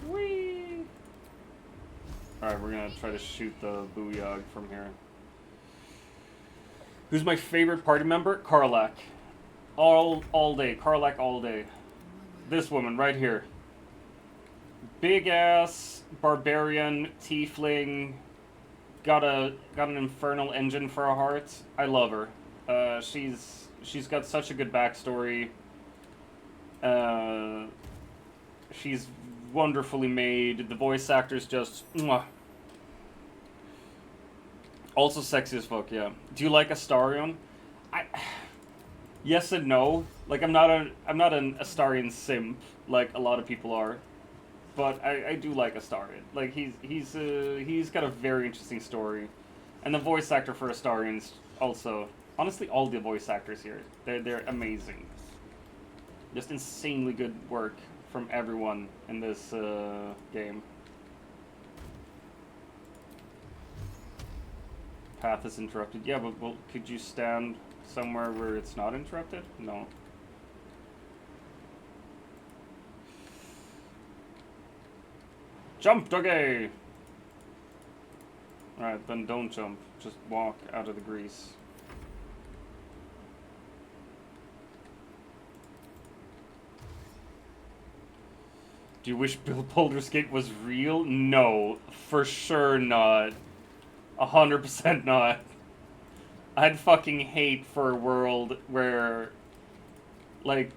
Whee! Alright, we're gonna try to shoot the Booyag from here. Who's my favorite party member? Karlak. All day. Karlak all day. This woman right here. Big ass, barbarian, tiefling, got an infernal engine for a heart. I love her. She's got such a good backstory. She's wonderfully made. The voice actor's just mwah. Also sexy as fuck, yeah. Do you like Astarion? Yes and no. Like, I'm not an Astarion simp like a lot of people are, but I do like Astarion. Like, he's got a very interesting story, and the voice actor for Astarion's also. Honestly, all the voice actors here, they're amazing. Just insanely good work from everyone in this game. Path is interrupted. Yeah, but well, could you stand somewhere where it's not interrupted? No. Jump, doggy! Alright, then don't jump. Just walk out of the grease. Do you wish Baldur's Gate was real? No, for sure not. 100% not. I'd fucking hate for a world where, like,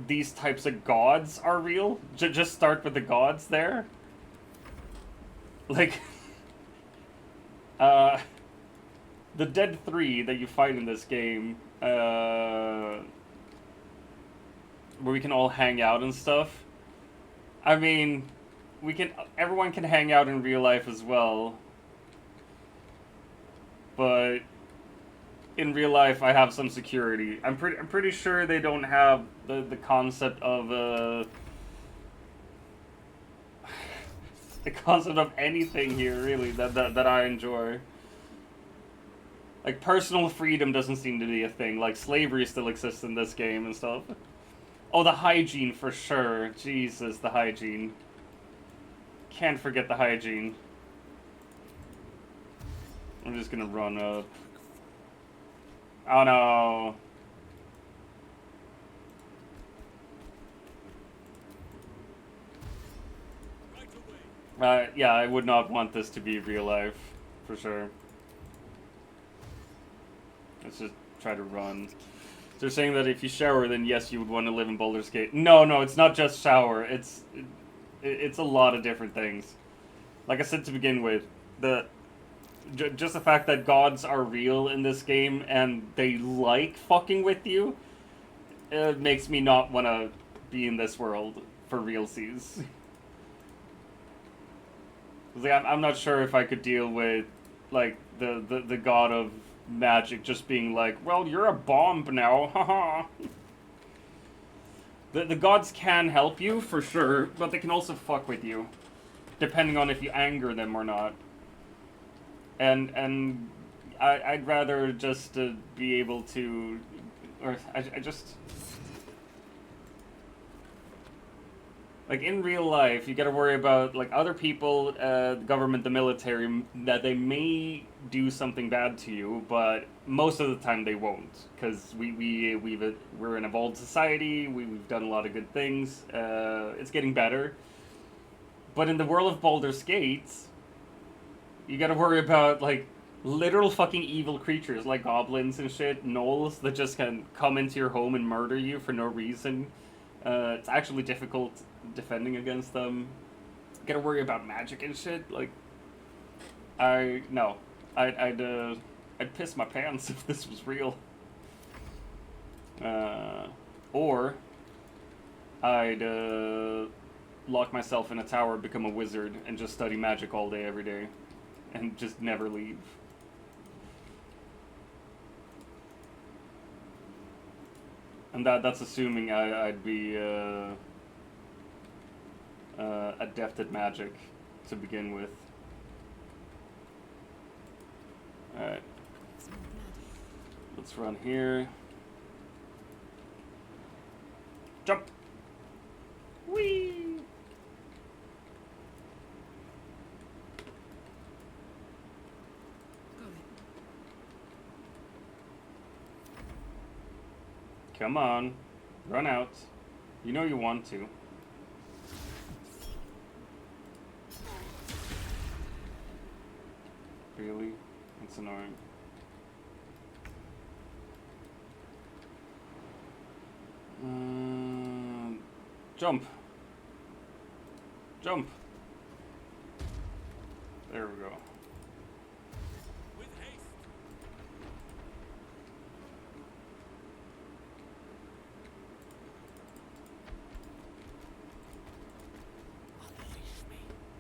these types of gods are real. Just start with the gods there. Like, the Dead 3 that you fight in this game, where we can all hang out and stuff. I mean, everyone can hang out in real life as well. But in real life, I have some security. I'm pretty sure they don't have the concept of the concept of anything here really that I enjoy. Like, personal freedom doesn't seem to be a thing. Like, slavery still exists in this game and stuff. Oh, the hygiene for sure. Jesus, the hygiene. Can't forget the hygiene. I'm just gonna run up. Oh no. Yeah, I would not want this to be real life, for sure. Let's just try to run. They're saying that if you shower, then yes, you would want to live in Baldur's Gate. No, it's not just shower. It's a lot of different things. Like I said to begin with, just the fact that gods are real in this game and they like fucking with you, it makes me not want to be in this world for realsies. Like, I'm not sure if I could deal with, like, the god of magic just being like, well, you're a bomb now, haha. The gods can help you, for sure, but they can also fuck with you, depending on if you anger them or not. And I'd rather just be able to, or I just... Like, in real life, you gotta worry about, like, other people, the government, the military, that they may do something bad to you, but most of the time they won't. Because we're an evolved society, we've done a lot of good things, it's getting better. But in the world of Baldur's Gate, you gotta worry about, like, literal fucking evil creatures, like goblins and shit, gnolls, that just can come into your home and murder you for no reason. It's actually difficult defending against them. Gotta worry about magic and shit. Like, I'd piss my pants if this was real. Or I'd lock myself in a tower, become a wizard, and just study magic all day, every day, and just never leave. And that's assuming I'd be adept at magic to begin with. Alright. Let's run here. Jump! Whee! Come on. Run out. You know you want to. Really? That's annoying. Jump. Jump. There we go. With haste.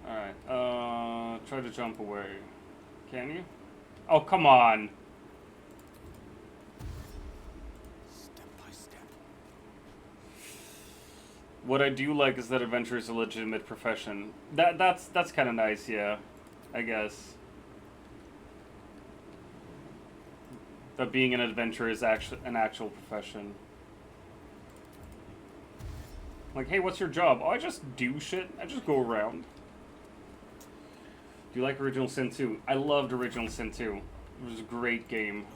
Alright, try to jump away. Can you? Oh, come on! Step by step. What I do like is that adventure is a legitimate profession. That's kind of nice, yeah. I guess. That being an adventurer is an actual profession. Like, hey, what's your job? Oh, I just do shit. I just go around. Do you like Original Sin 2? I loved Original Sin 2. It was a great game.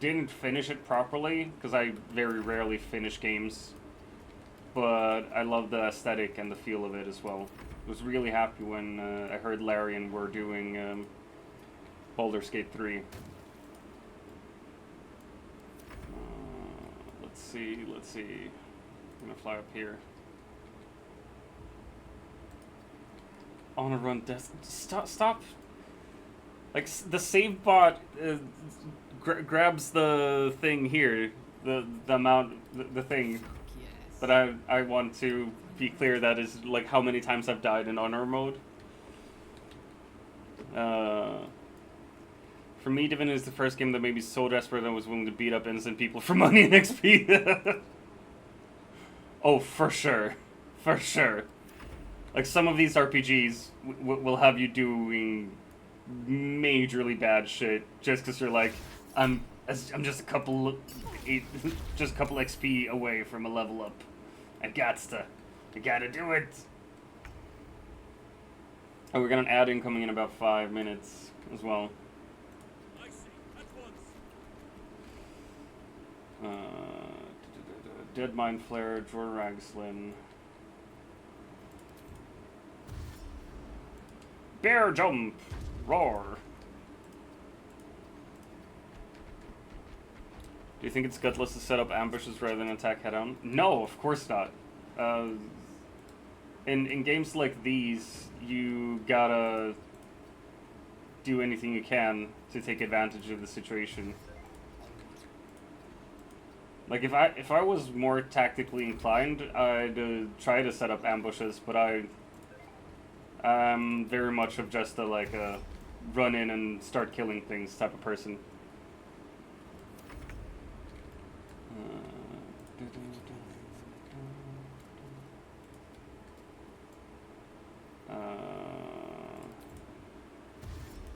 Didn't finish it properly, because I very rarely finish games. But I love the aesthetic and the feel of it as well. I was really happy when I heard Larian were doing Baldur's Gate 3. Let's see. I'm gonna fly up here. I wanna run death. Stop. Like, the save bot grabs the thing here. The amount, the thing. Yes. But I want to be clear that is, like, how many times I've died in honor mode. For me, Divinity is the first game that made me so desperate that I was willing to beat up innocent people for money and XP. Oh, for sure. For sure. Like, some of these RPGs will have you doing majorly bad shit just because you're like, I'm just a couple XP away from a level up. I gotta do it. Oh, we got an ad incoming in about 5 minutes as well. I see. At once. Dead Mind Flare, Jordan Ragslin. Bear Jump! Roar! Do you think it's gutless to set up ambushes rather than attack head-on? No, of course not. In games like these, you gotta do anything you can to take advantage of the situation. Like, if I was more tactically inclined, I'd try to set up ambushes, but I'm very much of just a run in and start killing things type of person.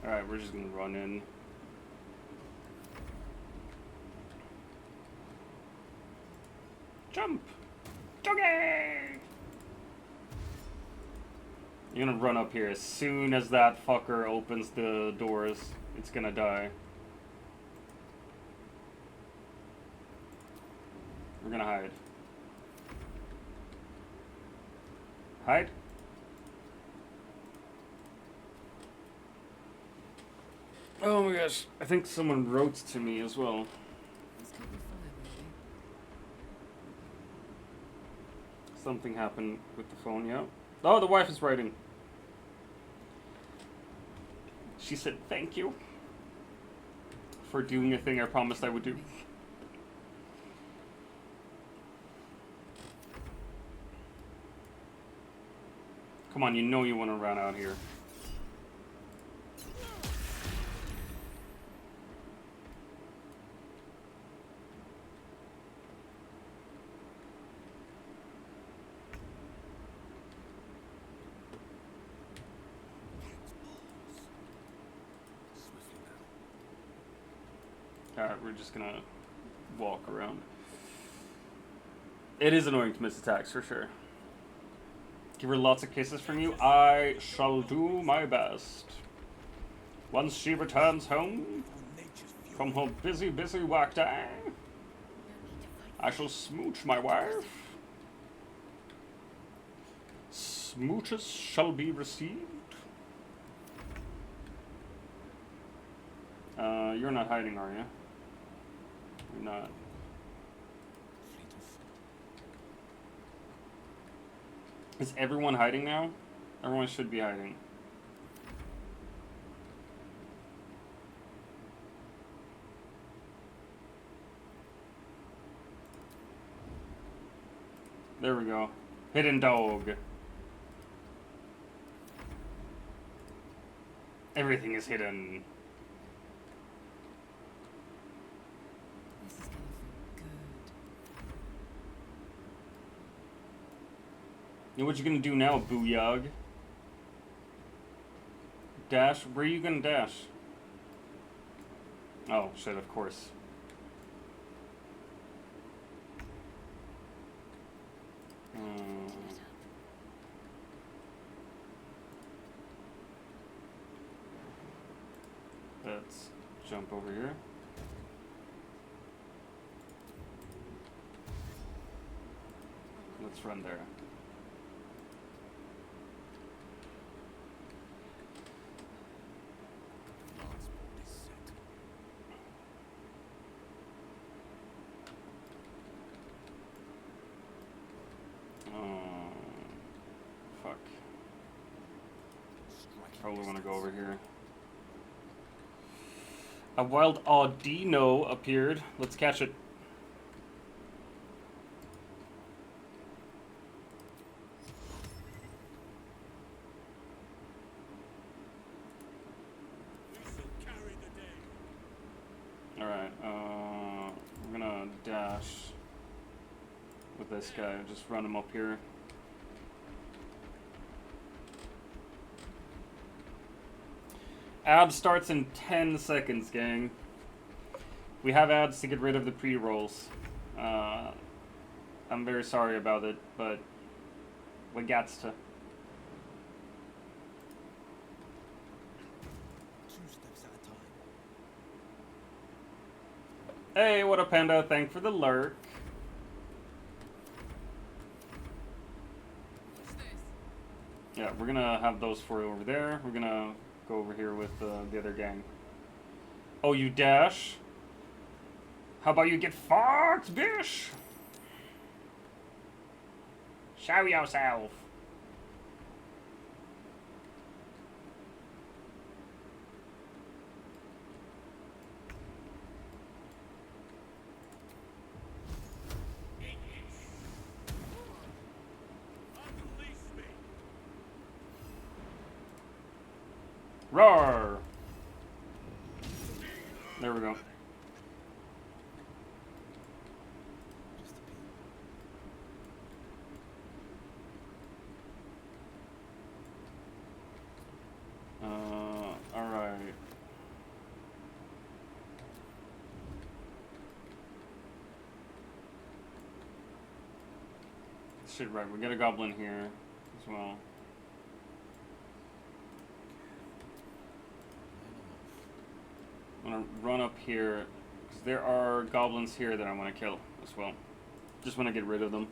Alright, we're just gonna run in. Jump! Doggy! You're gonna run up here. As soon as that fucker opens the doors, it's gonna die. We're gonna hide. Hide? Oh my gosh, I think someone wrote to me as well. This could be fireworthy. Something happened with the phone, yeah. Oh, the wife is writing. She said thank you for doing a thing I promised I would do. Come on, you know you want to run out here. Alright, we're just gonna walk around. It is annoying to miss attacks, for sure. Give her lots of kisses from you. I shall do my best. Once she returns home from her busy work day, I shall smooch my wife. Smooches shall be received. You're not hiding, are you? You're not. Is everyone hiding now? Everyone should be hiding. There we go. Hidden dog. Everything is hidden. This is gonna feel good. You know what you're gonna do now, Booyog? Dash? Where are you gonna dash? Oh, shit, of course. Let's jump over here. Let's run there. Probably want to go over here. A wild Audino appeared. Let's catch it. Alright, we're gonna dash with this guy. Just run him up here. Ad starts in 10 seconds, gang. We have ads to get rid of the pre-rolls. I'm very sorry about it, but we gots to. 2 steps at a time. Hey, what up, Panda? Thank for the lurk. What's this? Yeah, we're gonna have those four over there. We're gonna go over here with the other gang. Oh, you dash? How about you get fucked, bitch? Show yourself. Roar! There we go. Just a peek. Alright. Shit, right, we got a goblin here as well. I'm gonna run up here, because there are goblins here that I want to kill as well. Just want to get rid of them.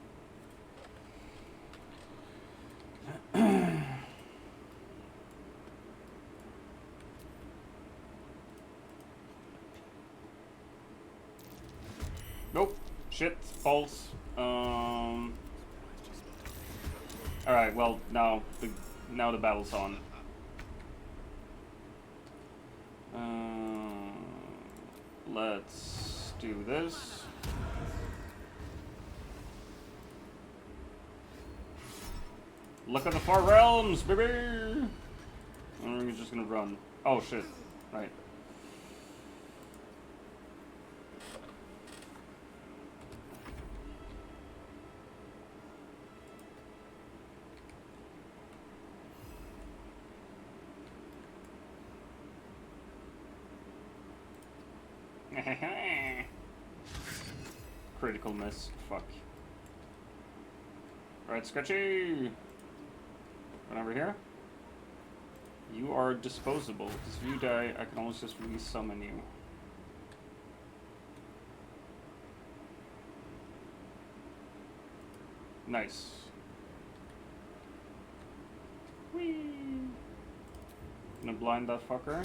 Nope. Shit. False. Alright, well, now the battle's on. Let's do this. Look at the far realms, baby! And we're just gonna run. Oh shit. Right. Critical miss. Fuck. Alright, Scratchy! Run over here. You are disposable, because if you die, I can almost just re-summon you. Nice. Whee! Gonna blind that fucker.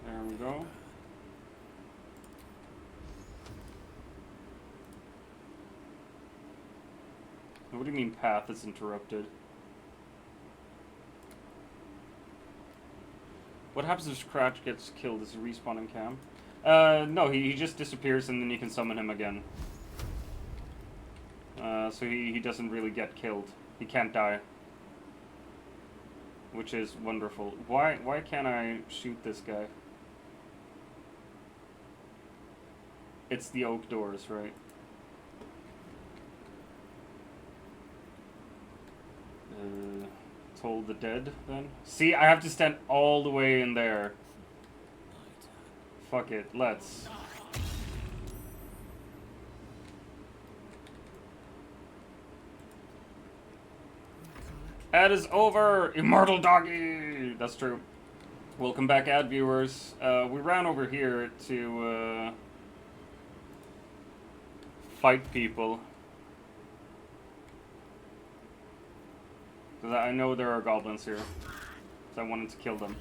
There we go. What do you mean path is interrupted? What happens if Scratch gets killed? Does he respawn in camp? No, he just disappears and then you can summon him again. So he doesn't really get killed. He can't die. Which is wonderful. Why can't I shoot this guy? It's the oak doors, right? Toll the dead, then? See, I have to stand all the way in there. Fuck it, let's. Ad is over! Immortal doggy! That's true. Welcome back, ad viewers. We ran over here to, fight people. Because I know there are goblins here. So I wanted to kill them.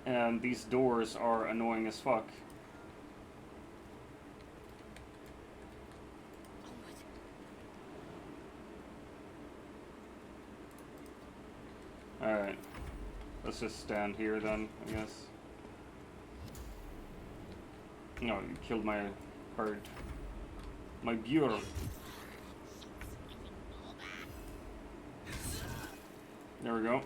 And these doors are annoying as fuck. Alright. Let's just stand here then, I guess. No, you killed my bird. My bureau. There we go.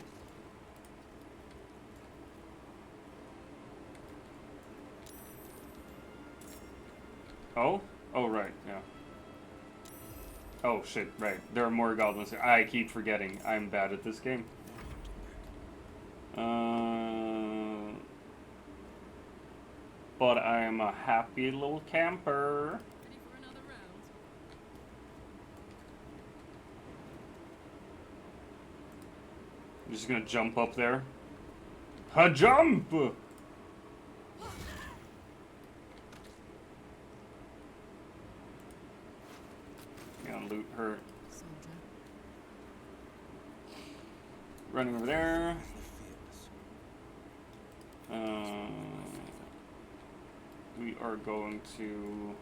Oh? Oh, right, yeah. Oh, shit, right. There are more goblins here. I keep forgetting. I'm bad at this game. But I'm a happy little camper. Ready for another round? I'm just gonna jump up there. Ha jump! Gonna loot her. Soldier. Running over there. We are going to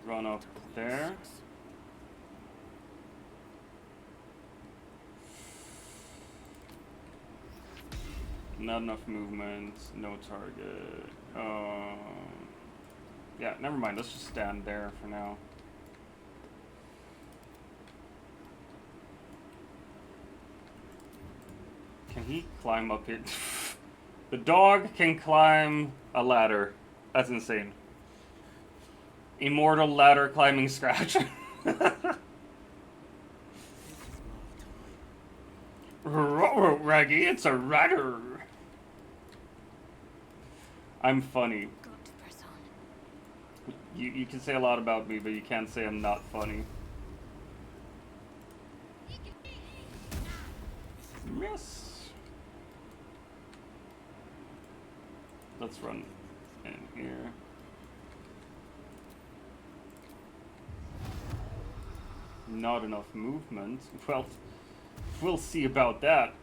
run up there. Not enough movement, no target. Yeah, never mind. Let's just stand there for now. Can he climb up it? The dog can climb a ladder. That's insane. Immortal ladder climbing scratch. Raggy, it's a ladder. I'm funny. Got to press on. You can say a lot about me, but you can't say I'm not funny. Miss. Let's run in here. Not enough movement. Well, we'll see about that.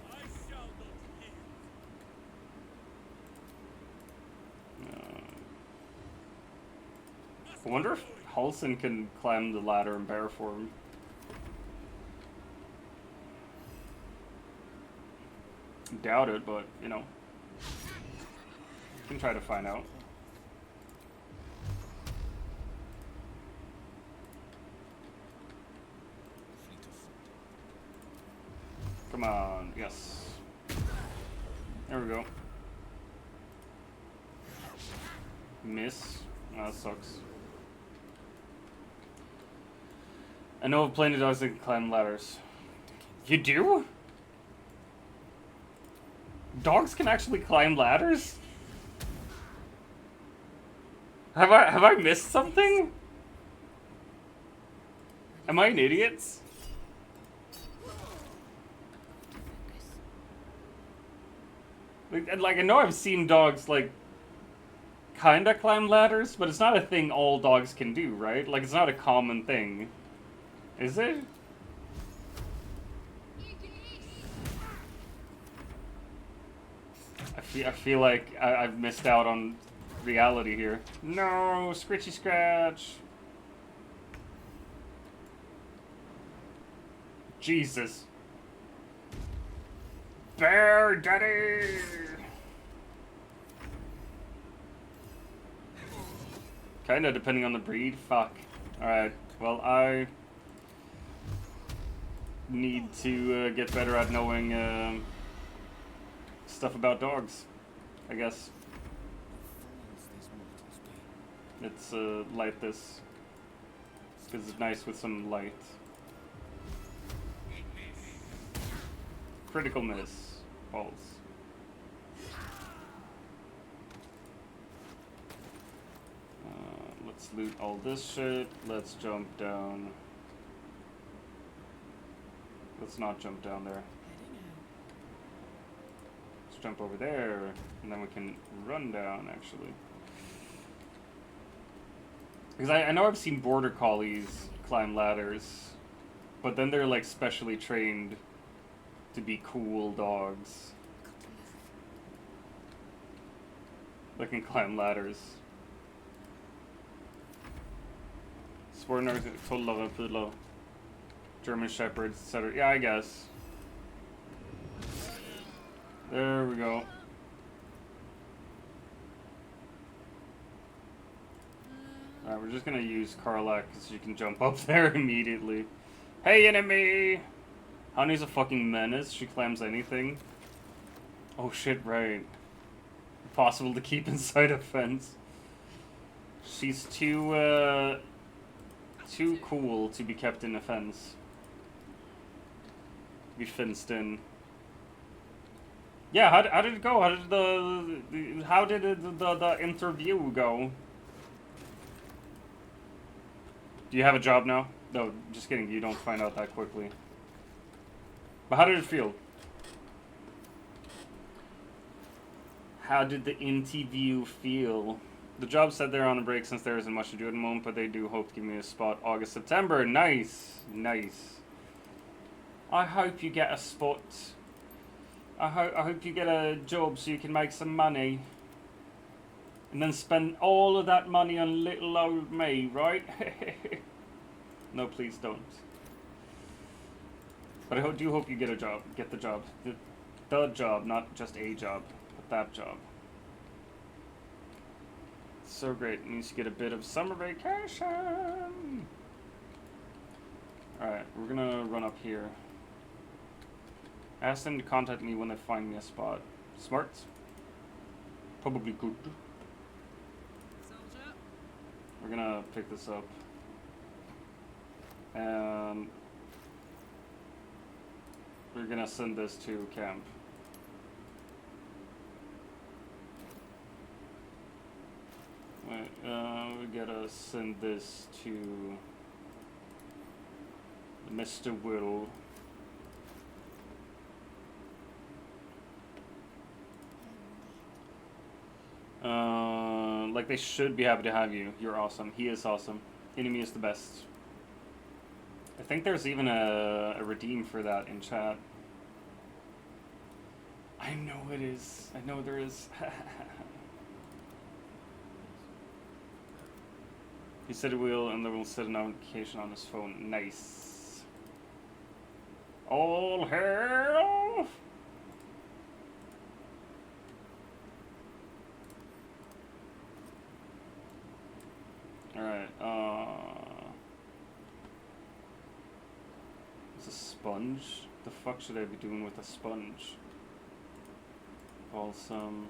I shall not yield. I wonder if Halsin can climb the ladder in bear form. Doubt it, but, you know. Can try to find out. Come on, yes. There we go. Miss. Oh, that sucks. I know of plenty of dogs that can climb ladders. You do? Dogs can actually climb ladders? Have I missed something? Am I an idiot? Like I know I've seen dogs like kinda climb ladders, but it's not a thing all dogs can do, right? Like it's not a common thing. Is it? I feel like I've missed out on reality here. No, Scritchy Scratch. Jesus. Bear Daddy! Kinda depending on the breed. Fuck. Alright, well I need to get better at knowing stuff about dogs, I guess. Let's light this, because it's nice with some light. Critical miss. False. Let's loot all this shit. Let's jump down. Let's not jump down there. Let's jump over there, and then we can run down, actually. Because I know I've seen border collies climb ladders, but then they're like specially trained to be cool dogs. They can climb ladders. Sporting 12 Poodle. German Shepherds, etc. Yeah, I guess. There we go. Alright, we're just gonna use Karlak because you can jump up there immediately. Hey, enemy! Honey's a fucking menace. She claims anything. Oh shit, right. Impossible to keep inside a fence. She's too cool to be kept in a fence. To be fenced in. Yeah, how did it go? How did the interview go? Do you have a job now? No, just kidding. You don't find out that quickly. But how did it feel? How did the interview feel? The job said they're on a break since there isn't much to do at the moment, but they do hope to give me a spot August, September. Nice. Nice. I hope you get a spot. I hope you get a job so you can make some money. And then spend all of that money on little old me, right? No, please don't. But I do hope you get a job. Get the job. The job, not just a job, but that job. So great. It means you get a bit of summer vacation. Alright, we're gonna run up here. Ask them to contact me when they find me a spot. Smart? Probably good. Soldier. We're gonna pick this up. And we're gonna send this to camp. Wait, we gotta send this to Mr. Will. Like they should be happy to have you. You're awesome. He is awesome. Enemy is the best. I think there's even a redeem for that in chat. I know it is. I know there is. He said it will, and then we'll set a notification on his phone. Nice. All hail! Alright, it's a sponge? What the fuck should I be doing with a sponge? Balsam.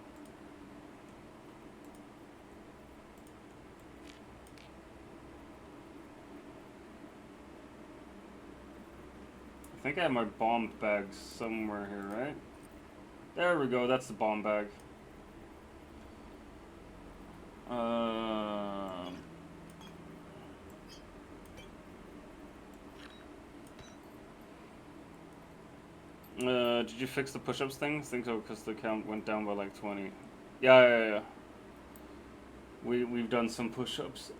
I think I have my bomb bag somewhere here, right? There we go, that's the bomb bag. Did you fix the push-ups thing? I think so, because the count went down by like 20. Yeah. We've done some push-ups.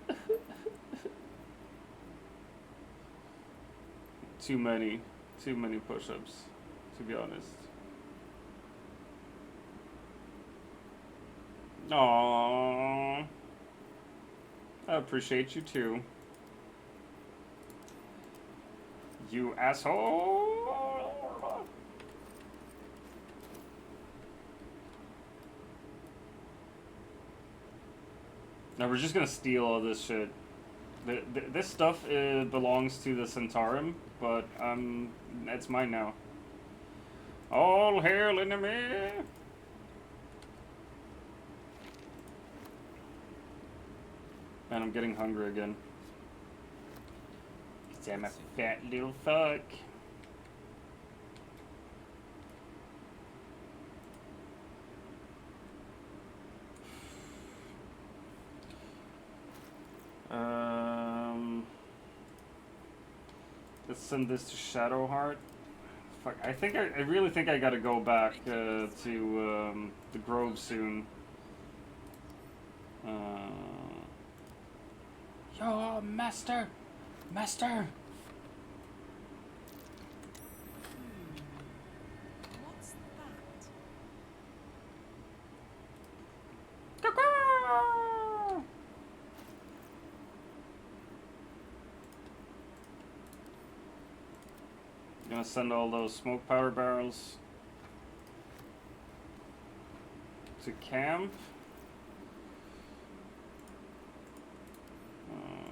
Too many push-ups, to be honest. Aww. I appreciate you too. You asshole! Now we're just gonna steal all this shit. This stuff belongs to the Centaurum, but it's mine now. All hail enemy! Man, I'm getting hungry again. 'Cause I'm a fat little fuck. Let's send this to Shadowheart. Fuck, I really think I gotta go back to the Grove soon. Yo, Master! Master! What's that? Cuckoo! Gonna send all those smoke powder barrels to camp.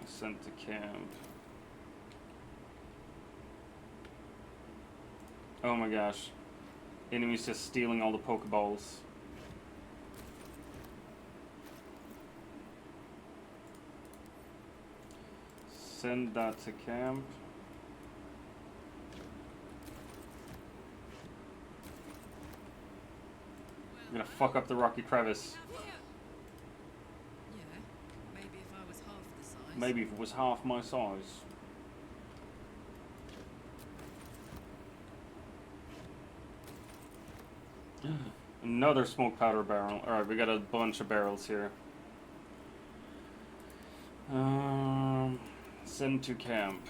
Sent to camp. Oh my gosh. Enemies just stealing all the Pokeballs. Send that to camp. I'm gonna fuck up the rocky crevice. Yeah, maybe if I was half the size. Maybe if it was half my size. Another smoke powder barrel. Alright, we got a bunch of barrels here. Send to camp.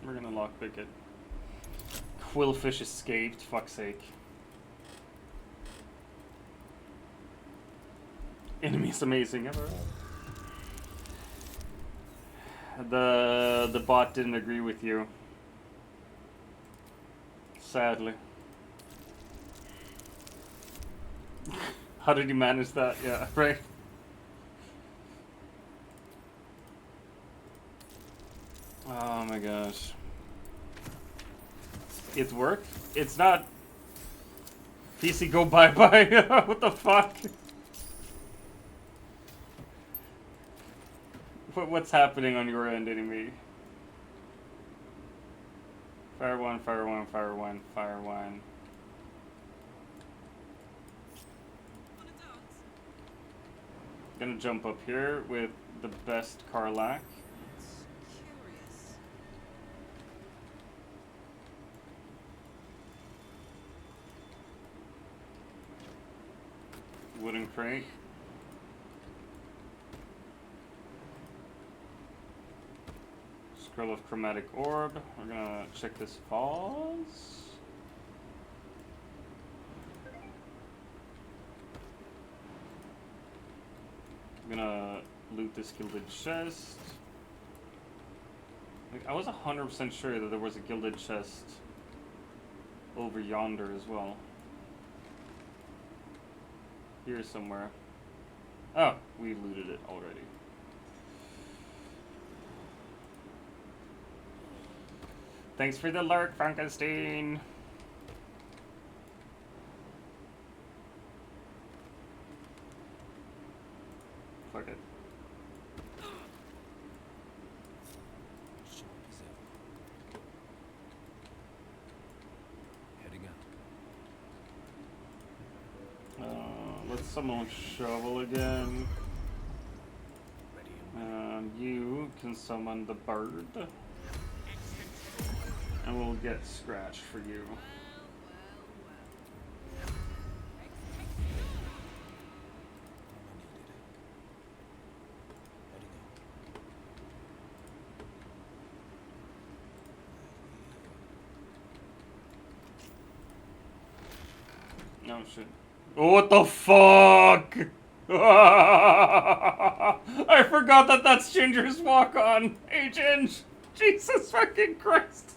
We're gonna lockpick it. Quillfish escaped, fuck's sake. Enemy's amazing ever. The bot didn't agree with you. Sadly. How did you manage that? Yeah, right. Oh my gosh. It's worked? It's not. PC go bye bye. What the fuck? What's happening on your end, enemy? Fire one, fire one, fire one, fire one. Wanna dance? Gonna jump up here with the best Karlak. Curious. Wooden crate. Scroll of chromatic orb. We're gonna check this falls. I'm gonna loot this gilded chest. Like, I was 100% sure that there was a gilded chest over yonder as well. Here somewhere. Oh, we looted it already. Thanks for the alert, Frankenstein. Fuck it. Sharp as ever. Heading out. Let's summon Shovel again. Ready and You can summon the bird. And we'll get Scratch for you. No shit. Oh, what the fuck? I forgot that that's Ginger's walk on. Hey, Ginge. Jesus fucking Christ.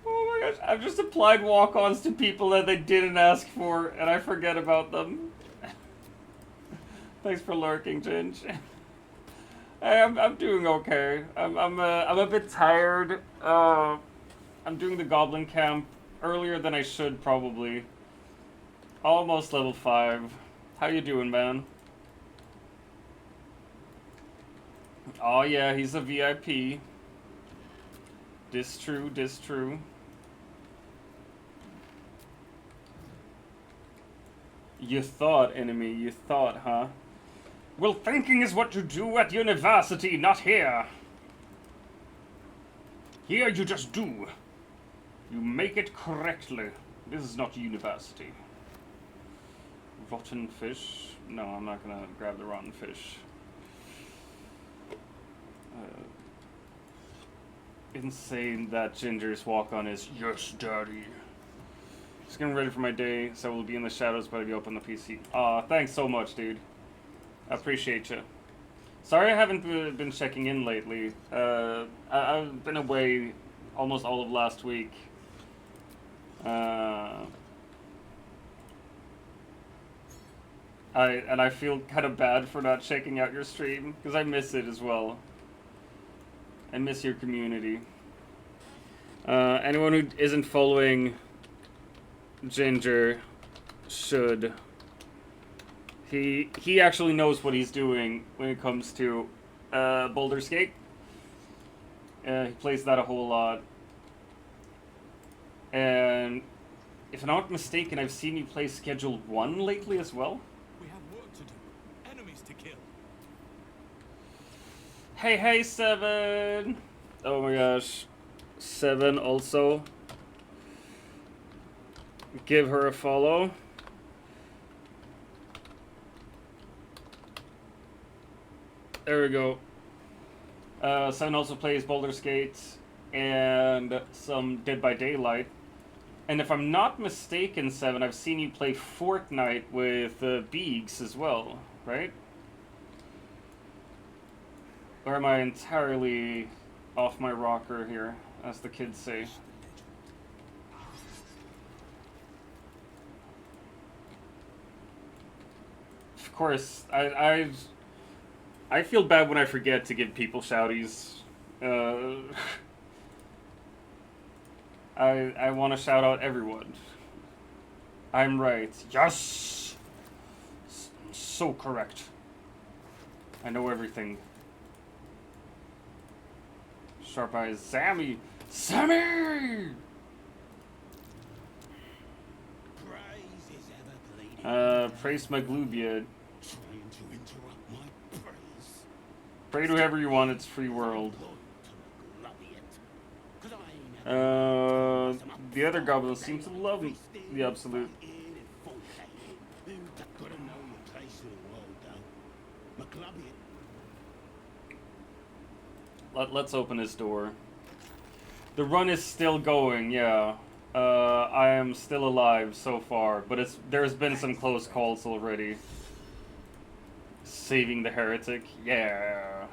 Oh my gosh. I've just applied walk-ons to people that they didn't ask for, and I forget about them. Thanks for lurking, Ginge. Hey, I'm doing okay. I'm a bit tired. I'm doing the Goblin Camp earlier than I should, probably. Almost level 5. How you doing, man? Oh yeah, he's a VIP. Dis true, dis true. You thought, enemy, you thought, huh? Well, thinking is what you do at university, not here. Here you just do. You make it correctly. This is not university. Rotten fish? No, I'm not gonna grab the rotten fish. Insane that Ginger's walk-on is, yes, daddy. Just getting ready for my day, so we'll be in the shadows, but I'll be open the PC. Aw, thanks so much, dude. I appreciate you. Sorry I haven't been checking in lately. I've been away almost all of last week. I feel kind of bad for not checking out your stream, because I miss it as well. I miss your community. Anyone who isn't following Ginger should. He actually knows what he's doing when it comes to Baldur's Gate. He plays that a whole lot. And if I'm not mistaken, I've seen you play Schedule 1 lately as well. We have work to do. Enemies to kill. Hey, Seven! Oh my gosh. Seven also. Give her a follow. There we go. Seven also plays Baldur's Gate and some Dead by Daylight. And if I'm not mistaken, Seven, I've seen you play Fortnite with Beegs as well, right? Or am I entirely off my rocker here, as the kids say? Of course, I feel bad when I forget to give people shouties. I want to shout out everyone. I'm right. Yes! So correct. I know everything. Sharp eyes. Sammy! Sammy! Praise my Gloobiad. Trying to interrupt my praise. Pray to whoever you want, it's free world. The other goblins seem to love the Absolute. Let's open his door. The run is still going, yeah. I am still alive so far, but there's been some close calls already. Saving the heretic, yeah.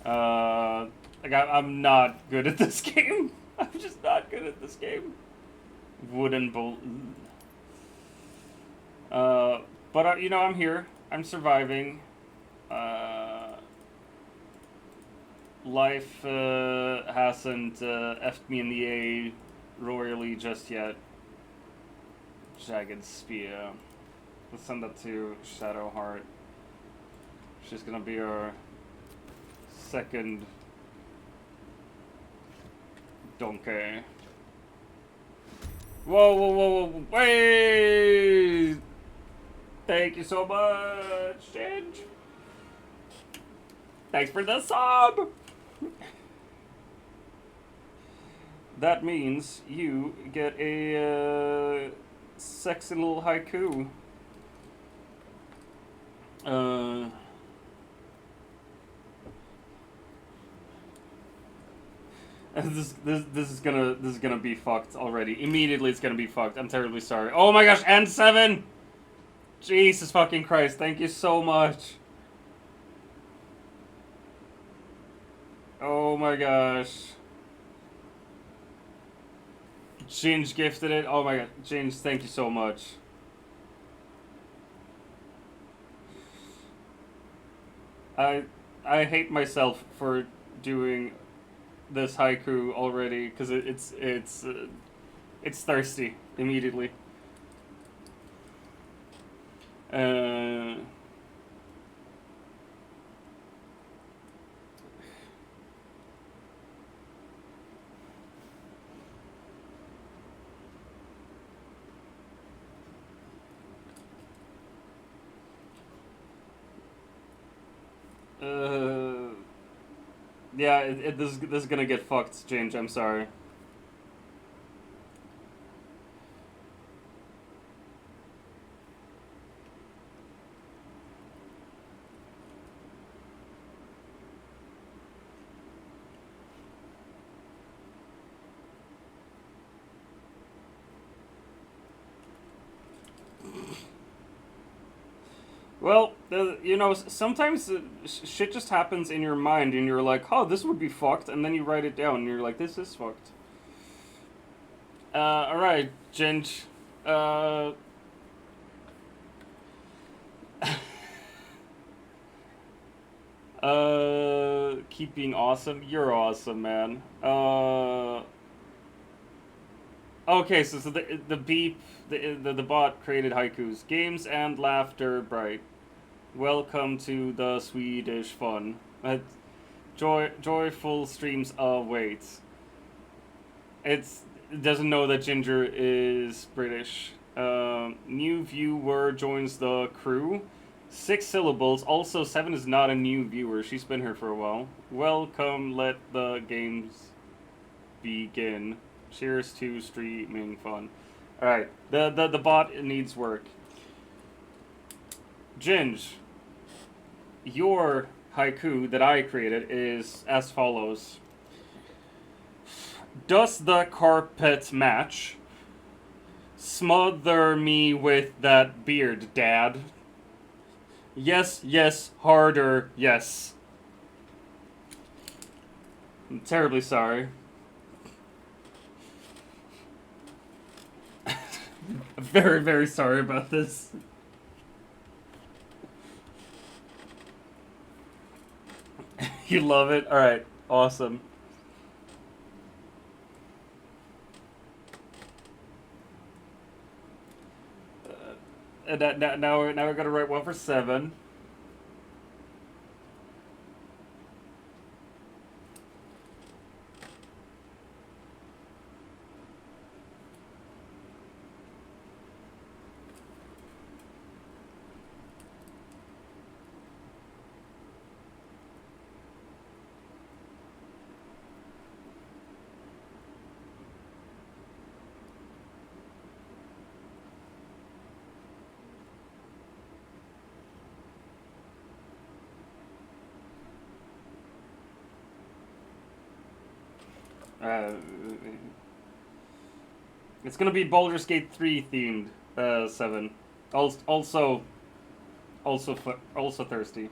I'm not good at this game. I'm just not good at this game. Wooden bolt. But you know, I'm here. I'm surviving. Life hasn't effed me in the A royally just yet. Jagged Spear. Let's send that to Shadowheart. She's gonna be our second donkey. Whoa, wait! Thank you so much, Ginge. Thanks for the sub! That means you get a sexy little haiku. This is gonna be fucked already. Immediately it's gonna be fucked. I'm terribly sorry. Oh my gosh, and 7! Jesus fucking Christ, thank you so much. Oh my gosh. Ginge gifted it. Oh my god. Ginge, thank you so much. I hate myself for doing this haiku already because it's thirsty immediately. Yeah, this is gonna get fucked, James. I'm sorry. Well, you know, sometimes shit just happens in your mind, and you're like, "Oh, this would be fucked," and then you write it down, and you're like, "This is fucked." All right, Ginge. Uh, keep being awesome. You're awesome, man. Okay, so the beep, the bot created haikus, games and laughter bright. Welcome to the Swedish fun. Joyful streams await. It doesn't know that Ginger is British. New viewer joins the crew. 6 syllables. Also, 7 is not a new viewer. She's been here for a while. Welcome. Let the games begin. Cheers to streaming fun. All right. The bot needs work. Ginge, your haiku that I created is as follows. Does the carpet match? Smother me with that beard, Dad. Yes, yes, harder, yes. I'm terribly sorry. I'm very, very sorry about this. You love it? Alright, awesome. Now we're gonna write one for 7. It's gonna be Baldur's Gate 3 themed, 7. Also thirsty.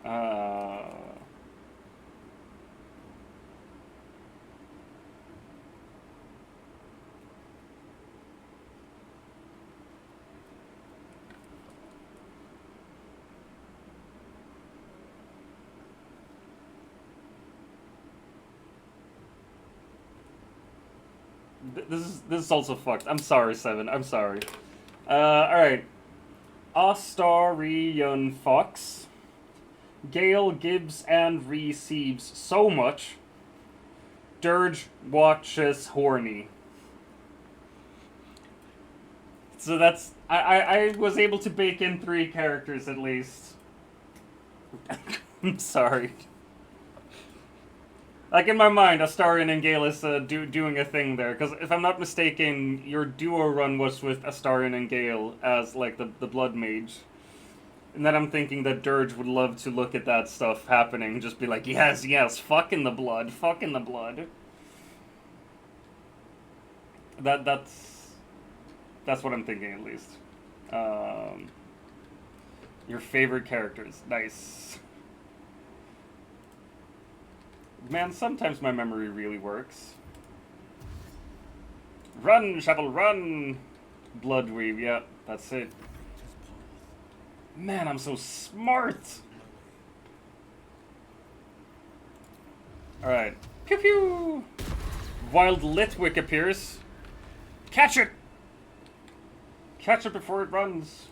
Uh, this is also fucked. I'm sorry, 7. I'm sorry. Alright. Astarian Fox. Gale gives and receives so much. Dirge watches horny. So that's... I was able to bake in 3 characters at least. I'm sorry. Like, in my mind, Astarion and Gale is doing a thing there. Because if I'm not mistaken, your duo run was with Astarion and Gale as, like, the Blood Mage. And then I'm thinking that Dirge would love to look at that stuff happening. Just be like, yes, yes, fuck in the blood, fuck in the blood. That's what I'm thinking, at least. Your favorite characters. Nice. Man, sometimes my memory really works. Run, Shovel, run! Bloodweave, yeah, that's it. Man, I'm so smart! Alright. Pew pew! Wild Litwick appears. Catch it! Catch it before it runs.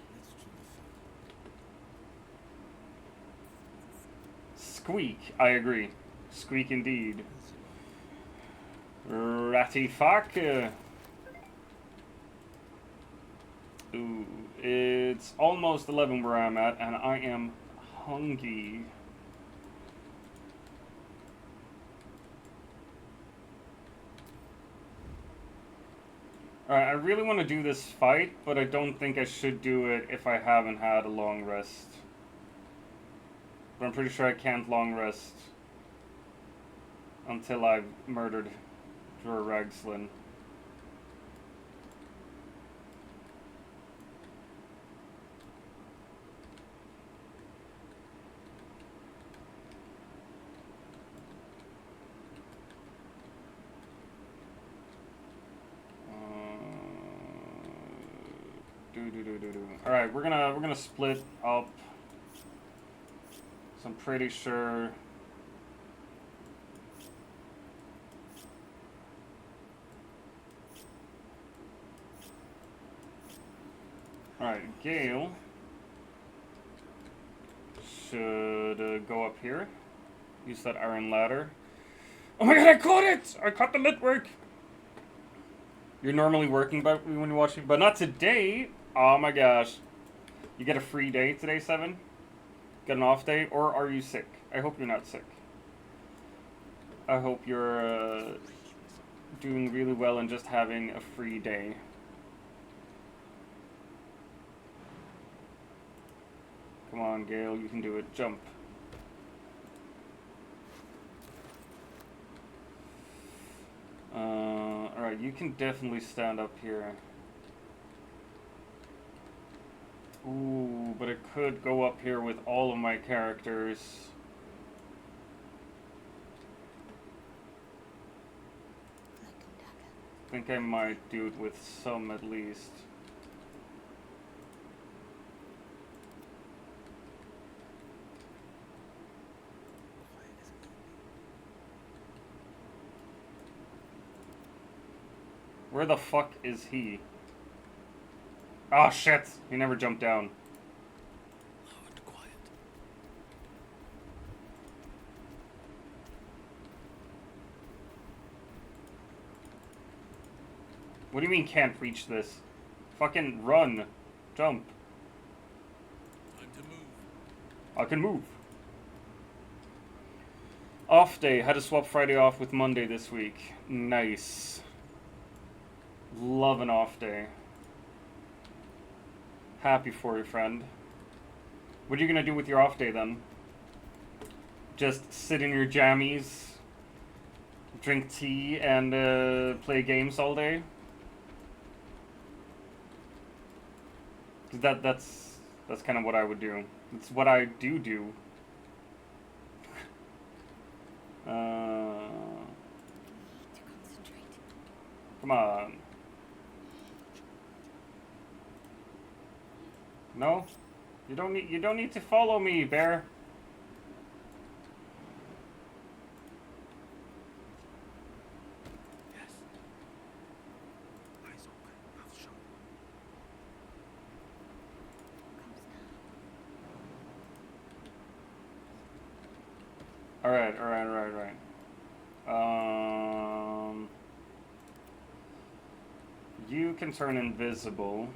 Squeak, I agree. Squeak indeed. Ratty fuck. Ooh, it's almost 11 where I'm at, and I am hungry. Alright, I really want to do this fight, but I don't think I should do it if I haven't had a long rest. But I'm pretty sure I can't long rest until I've murdered DrVem. Alright, we're gonna split up. So I'm pretty sure. Alright, Gale should go up here. Use that iron ladder. Oh my god, I caught it! I caught the network! You're normally working when you watch it, but not today! Oh my gosh. You get a free day today, 7? Get an off day? Or are you sick? I hope you're not sick. I hope you're doing really well and just having a free day. Come on, Gale, you can do it. Jump. Alright, you can definitely stand up here. Ooh, but it could go up here with all of my characters. I think I might do it with some at least. Where the fuck is he? Oh shit! He never jumped down. Low and quiet. What do you mean can't reach this? Fucking run. Jump. Time to move. I can move. Off day. Had to swap Friday off with Monday this week. Nice. Love an off day. Happy for you, friend. What are you gonna do with your off day then? Just sit in your jammies, drink tea, and play games all day? 'Cause that's kind of what I would do. It's what I do. Come on. No? You don't need to follow me, bear. Yes. Eyes open, mouth shut. Alright. You can turn invisible.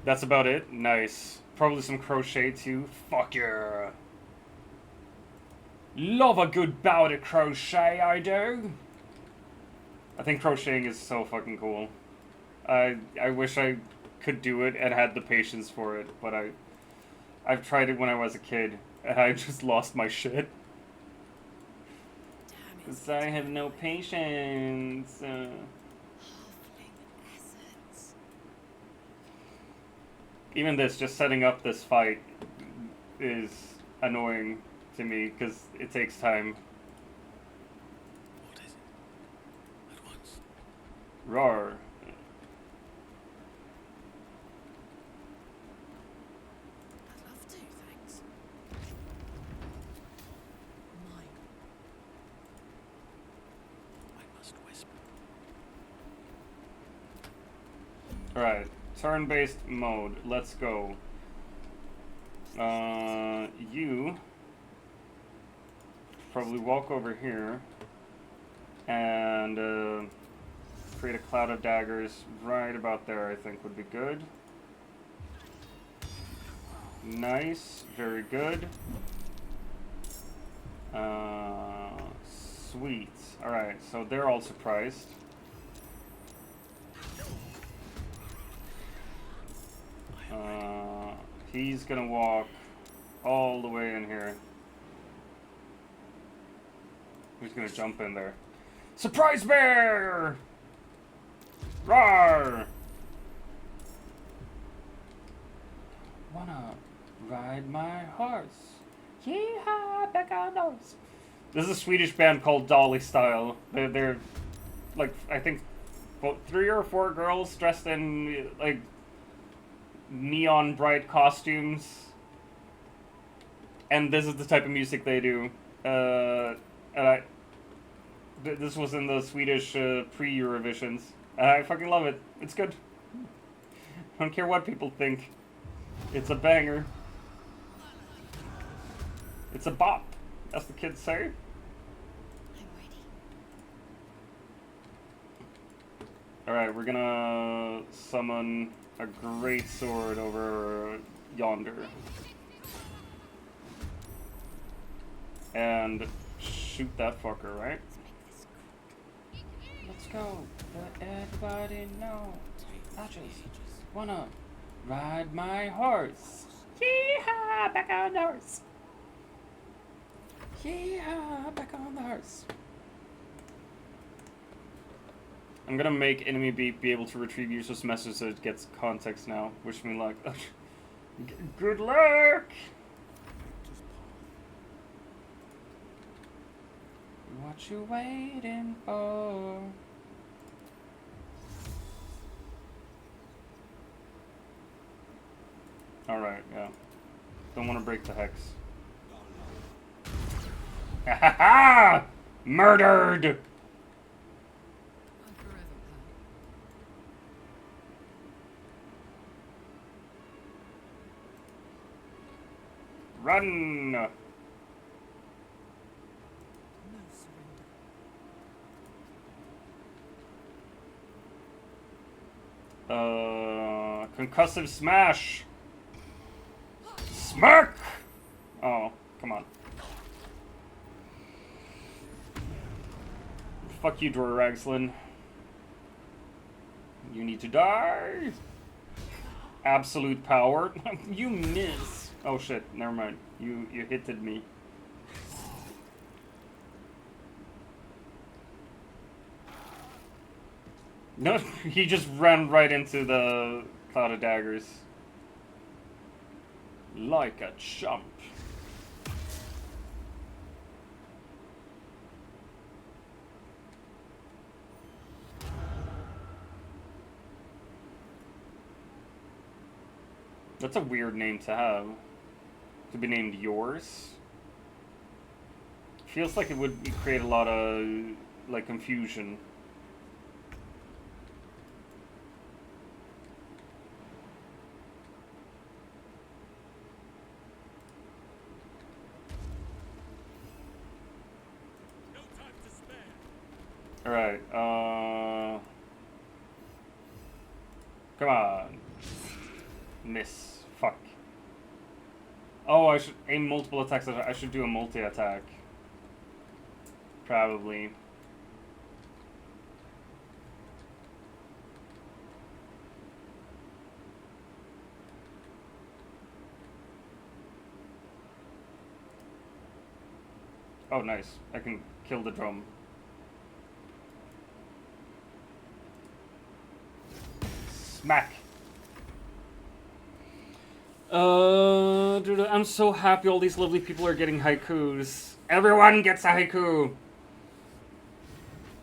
That's about it. Nice. Probably some crochet too. Fuck yeah. Love a good bout of crochet, I do. I think crocheting is so fucking cool. I wish I could do it and had the patience for it, but I've tried it when I was a kid, and I just lost my shit. Damn it. 'Cause I have no patience. Halfling essence. Even this, just setting up this fight is annoying to me because it takes time. What is it? At once. Roar. I'd love to, thanks. Mine. I must whisper. Alright, turn-based mode. Let's go. You probably walk over here and create a cloud of daggers right about there, I think would be good. Nice, very good. Sweet. Alright, so they're all surprised. He's gonna walk all the way in here. He's gonna jump in there. Surprise bear! Rawr! Wanna ride my horse? Yeehaw, back on horse. This is a Swedish band called Dolly Style. They're like, I think, 3 or 4 girls dressed in like neon bright costumes, and this is the type of music they do. This was in the Swedish pre-Eurovisions. I fucking love it. It's good. I don't care what people think. It's a banger. It's a bop, as the kids say. I'm ready. Alright, we're gonna summon a great sword over yonder. And shoot that fucker, right? Let's go. Let everybody know. I just wanna ride my horse. Yeehaw, back on the horse. Yeehaw, back on the horse. I'm gonna make enemy be able to retrieve useless messages so it gets context now. Wish me luck. Good luck! What you waiting for? Alright, yeah. Don't want to break the hex. Ha ha ha! Murdered! I'm forever, pal. Run! No surrender. Concussive smash! Smack! Oh, come on. Fuck you, Droragslin. You need to die! Absolute power. You miss! Oh shit, never mind. You hitted me. No, he just ran right into the cloud of daggers. Like a chump. That's a weird name to have. To be named yours. Feels like it would create a lot of, like, confusion. No time to spare. Alright, come on. Miss. Fuck. Oh, I should aim multiple attacks. I should do a multi-attack. Probably. Oh, nice. I can kill the drum. Smack. Dude, I'm so happy all these lovely people are getting haikus. Everyone gets a haiku!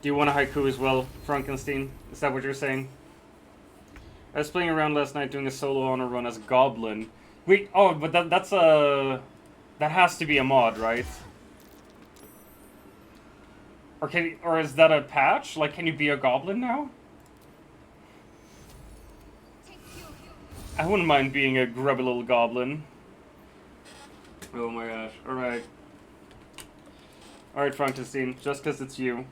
Do you want a haiku as well, Frankenstein? Is that what you're saying? I was playing around last night doing a solo honor run as Goblin. Wait, oh, but that's a... That has to be a mod, right? Or is that a patch? Like, can you be a Goblin now? I wouldn't mind being a grubby little goblin. Oh my gosh. Alright. Alright, Frankenstein. Just because it's you.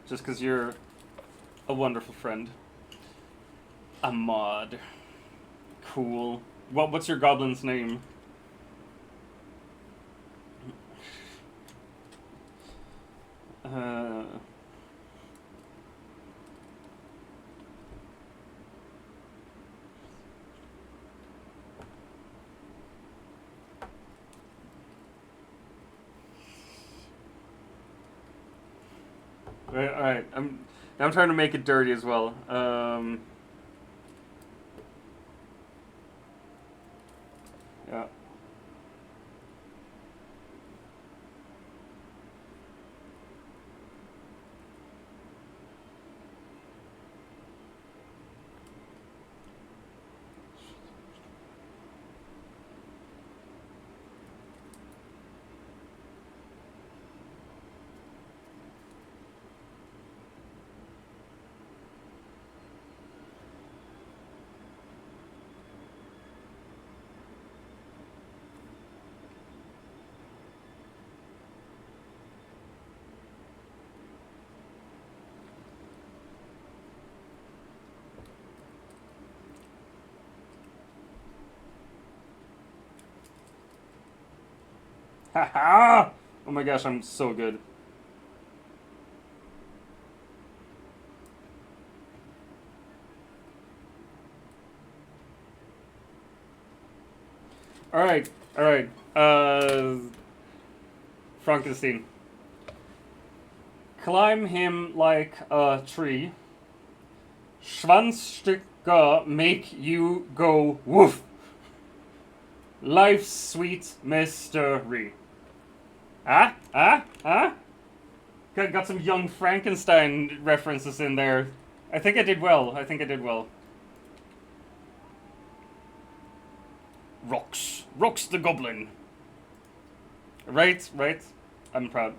just because you're a wonderful friend. A mod. Cool. What's your goblin's name? Alright, I'm trying to make it dirty as well. Yeah. Haha! Oh my gosh, I'm so good. Alright, alright. Frankenstein. Climb him like a tree. Schwanzstücke make you go woof. Life's sweet mystery. Got some young Frankenstein references in there. I think I did well. Rocks the goblin. Right. I'm proud.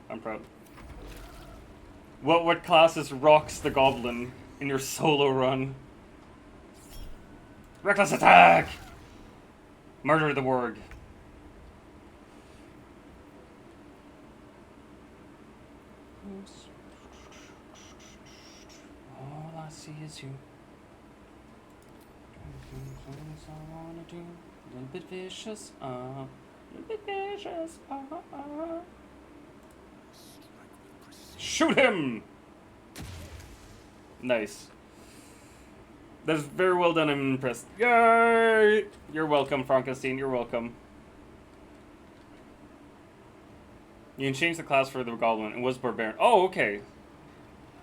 What class is Rocks the goblin in your solo run? Reckless attack! Murder the warg. All I see is you. I wanna do. A little bit vicious, Shoot him! Nice. That is very well done, I'm impressed. Yay! You're welcome, Frankenstein, you're welcome. You can change the class for the goblin. It was barbarian. Oh, okay.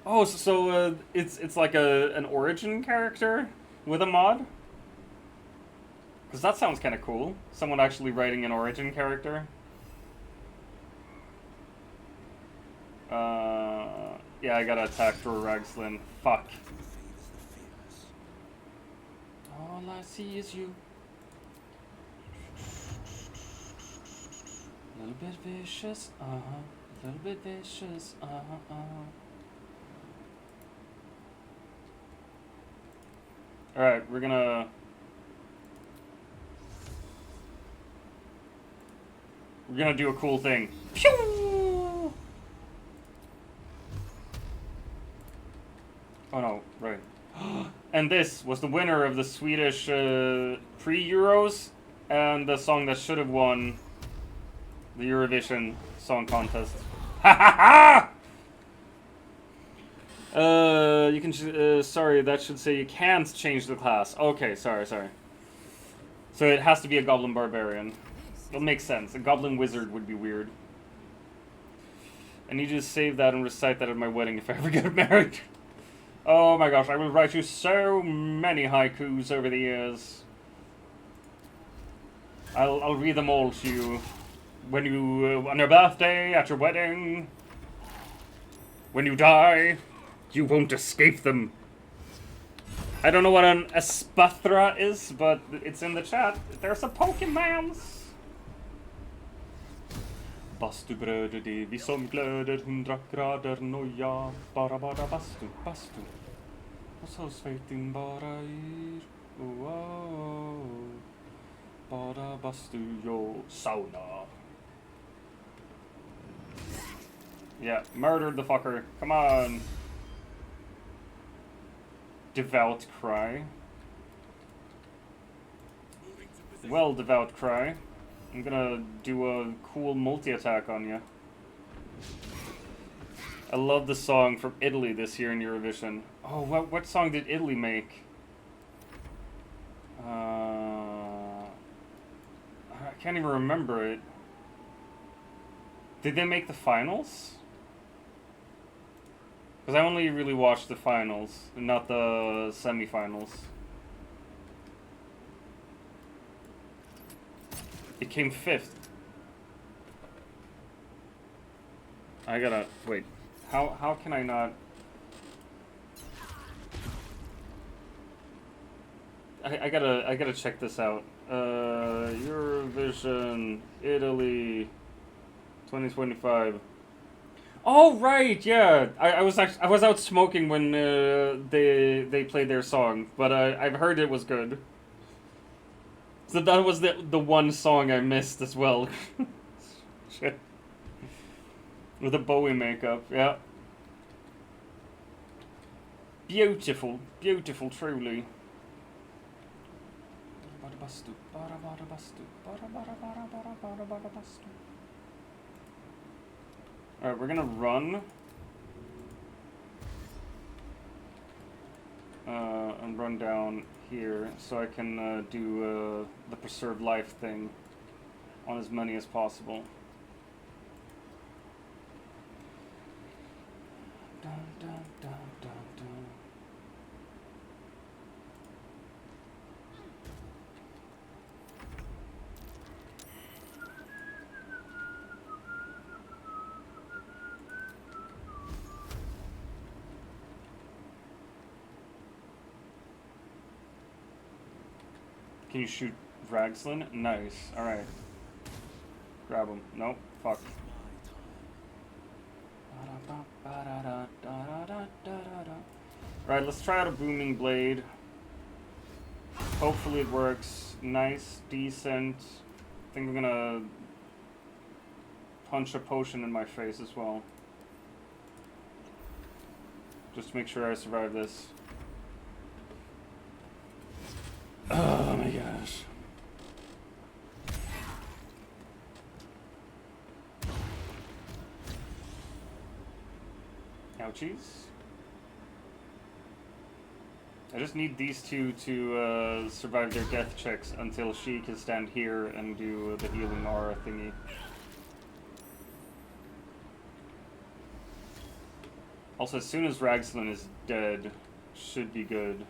Oh, so it's like an origin character with a mod? Because that sounds kind of cool. Someone actually writing an origin character. Yeah, I gotta attack Dor Ragslin. Fuck. All I see is you. A little bit vicious, A little bit vicious, Alright, we're gonna do a cool thing. Pew! Oh no, right. And this was the winner of the Swedish pre-Euros and the song that should have won the Eurovision Song Contest. Ha ha ha! You can, sorry, that should say you can't change the class. Okay, sorry. So it has to be a Goblin Barbarian. It'll make sense. A Goblin Wizard would be weird. I need you to save that and recite that at my wedding if I ever get married. Oh my gosh, I will write you so many haikus over the years. I'll read them all to you. When you, on your birthday, at your wedding. When you die, you won't escape them. I don't know what an Espathra is, but it's in the chat. There's a Pokemons. Bastu bröder det vi som glöder 100 grader noja. Bara bastu. Och så svejtin bara yr. Bara bastu jo sauna. Yeah, murdered the fucker. Come on. Devout Cry. Well, Devout Cry. I'm gonna do a cool multi-attack on you. I love the song from Italy this year in Eurovision. Oh, what song did Italy make? I can't even remember it. Did they make the finals? Because I only really watched the finals, and not the semifinals. It came 5th. I gotta wait. How can I not? I gotta check this out. Eurovision Italy 2025. Oh right, yeah. I was out smoking when they played their song, but I've heard it was good. So that was the one song I missed as well. Shit. With the Bowie makeup, yeah. Beautiful, beautiful, truly. Alright, we're gonna run. And run down here so I can do the preserve life thing on as many as possible. Dun, dun, dun, dun, dun. Can you shoot Ragslin? Nice. Alright. Grab him. Nope. Fuck. Right, let's try out a Booming Blade. Hopefully it works. Nice. Decent. I think I'm gonna punch a potion in my face as well. Just to make sure I survive this. Oh my gosh. Ouchies. I just need these two to survive their death checks until she can stand here and do the healing aura thingy. Also, as soon as Ragslin is dead, should be good.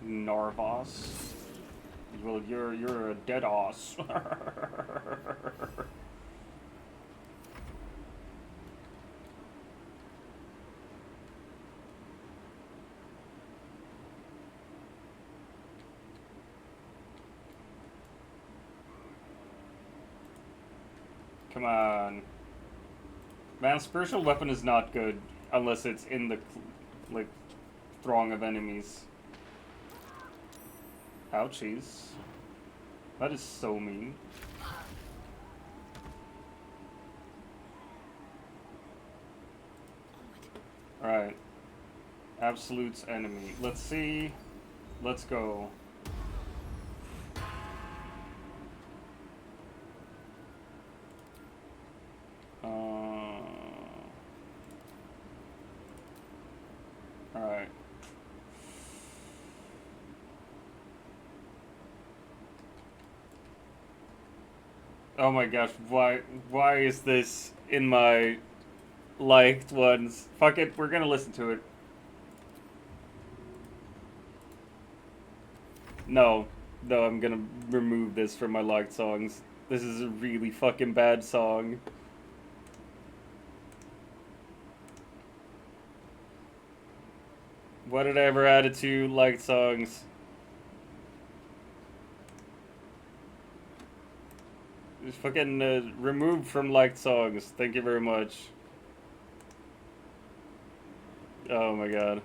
Narvas. Well, you're a dead ass. Come on. Man, spiritual weapon is not good unless it's in the like throng of enemies. Ouchies. That is so mean. Alright. Absolute's enemy. Let's see. Let's go. Alright. Oh my gosh, why is this in my liked ones? Fuck it, we're gonna listen to it. No, I'm gonna remove this from my liked songs. This is a really fucking bad song. What did I ever add it to liked songs? Just fucking removed from liked songs. Thank you very much. Oh my god.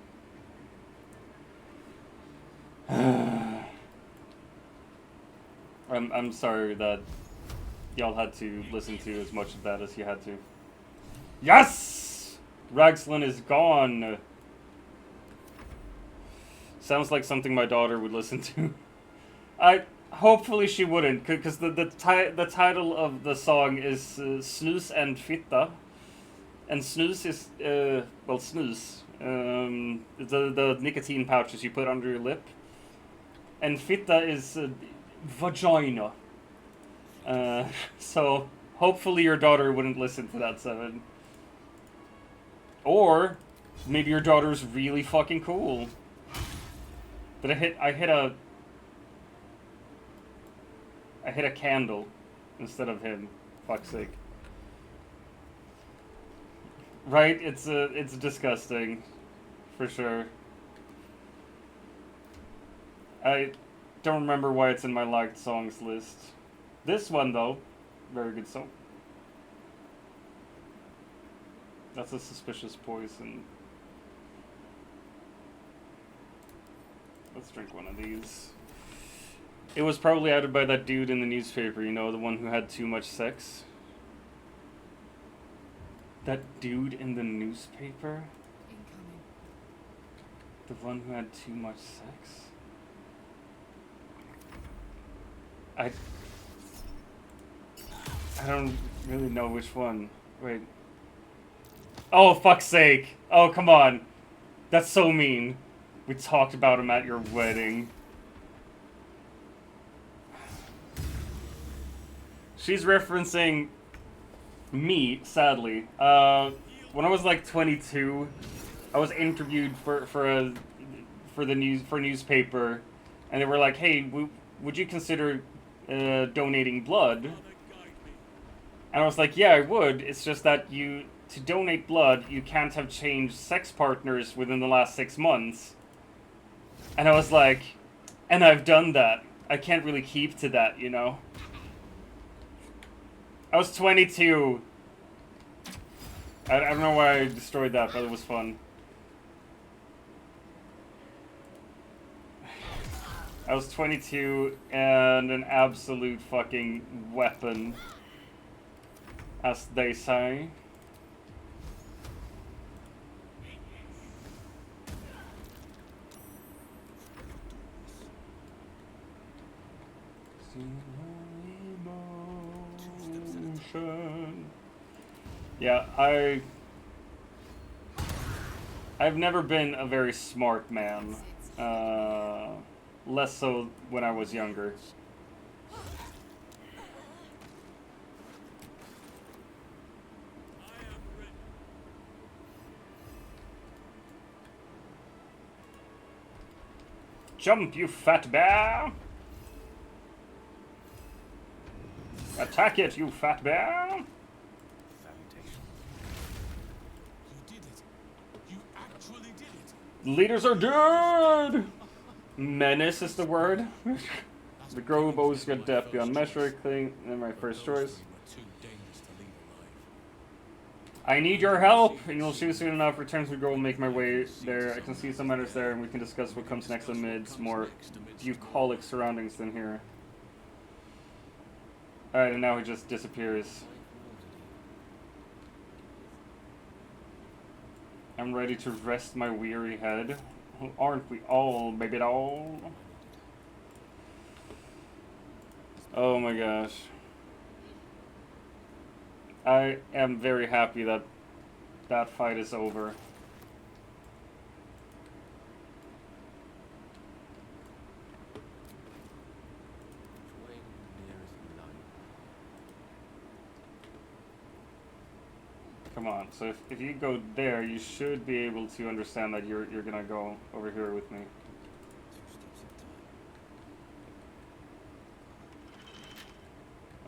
I'm sorry that y'all had to listen to as much of that as you had to. Yes! Ragslin is gone. Sounds like something my daughter would listen to. Hopefully she wouldn't, because the title of the song is Snus and Fitta. And snus is, well, snus. The nicotine pouches you put under your lip. And fitta is vagina. So hopefully your daughter wouldn't listen to that, Seven. Or maybe your daughter's really fucking cool. But I hit a candle instead of him. Fuck's sake. Right? It's disgusting. For sure. I don't remember why it's in my liked songs list. This one, though, very good song. That's a suspicious poison. Let's drink one of these. It was probably added by that dude in the newspaper, you know, the one who had too much sex. That dude in the newspaper? Incoming. The one who had too much sex? I don't really know which one. Wait. Oh, fuck's sake. Oh, come on. That's so mean. We talked about him at your wedding. She's referencing me, sadly. When I was like 22, I was interviewed for newspaper, and they were like, "Hey, would you consider donating blood?" And I was like, "Yeah, I would. It's just that to donate blood, you can't have changed sex partners within the last 6 months." And I was like, "And I've done that. I can't really keep to that, you know." I was 22. I don't know why I destroyed that, but it was fun. I was 22 and an absolute fucking weapon, as they say. Yeah, I've never been a very smart man. Less so when I was younger. Jump, you fat bear! Attack it, you fat bear! You did it. You actually did it. Leaders are dead! Menace is the word. The grove always got depth beyond measure, thing in my first choice. I need your help, and you'll see soon enough. Return to the grove will make my way there. I can see some matters there, and we can discuss what comes next amidst more bucolic surroundings than here. Alright, and now he just disappears. I'm ready to rest my weary head. Aren't we all, baby doll? Oh my gosh. I am very happy that that fight is over. Come on, so if you go there, you should be able to understand that you're gonna go over here with me.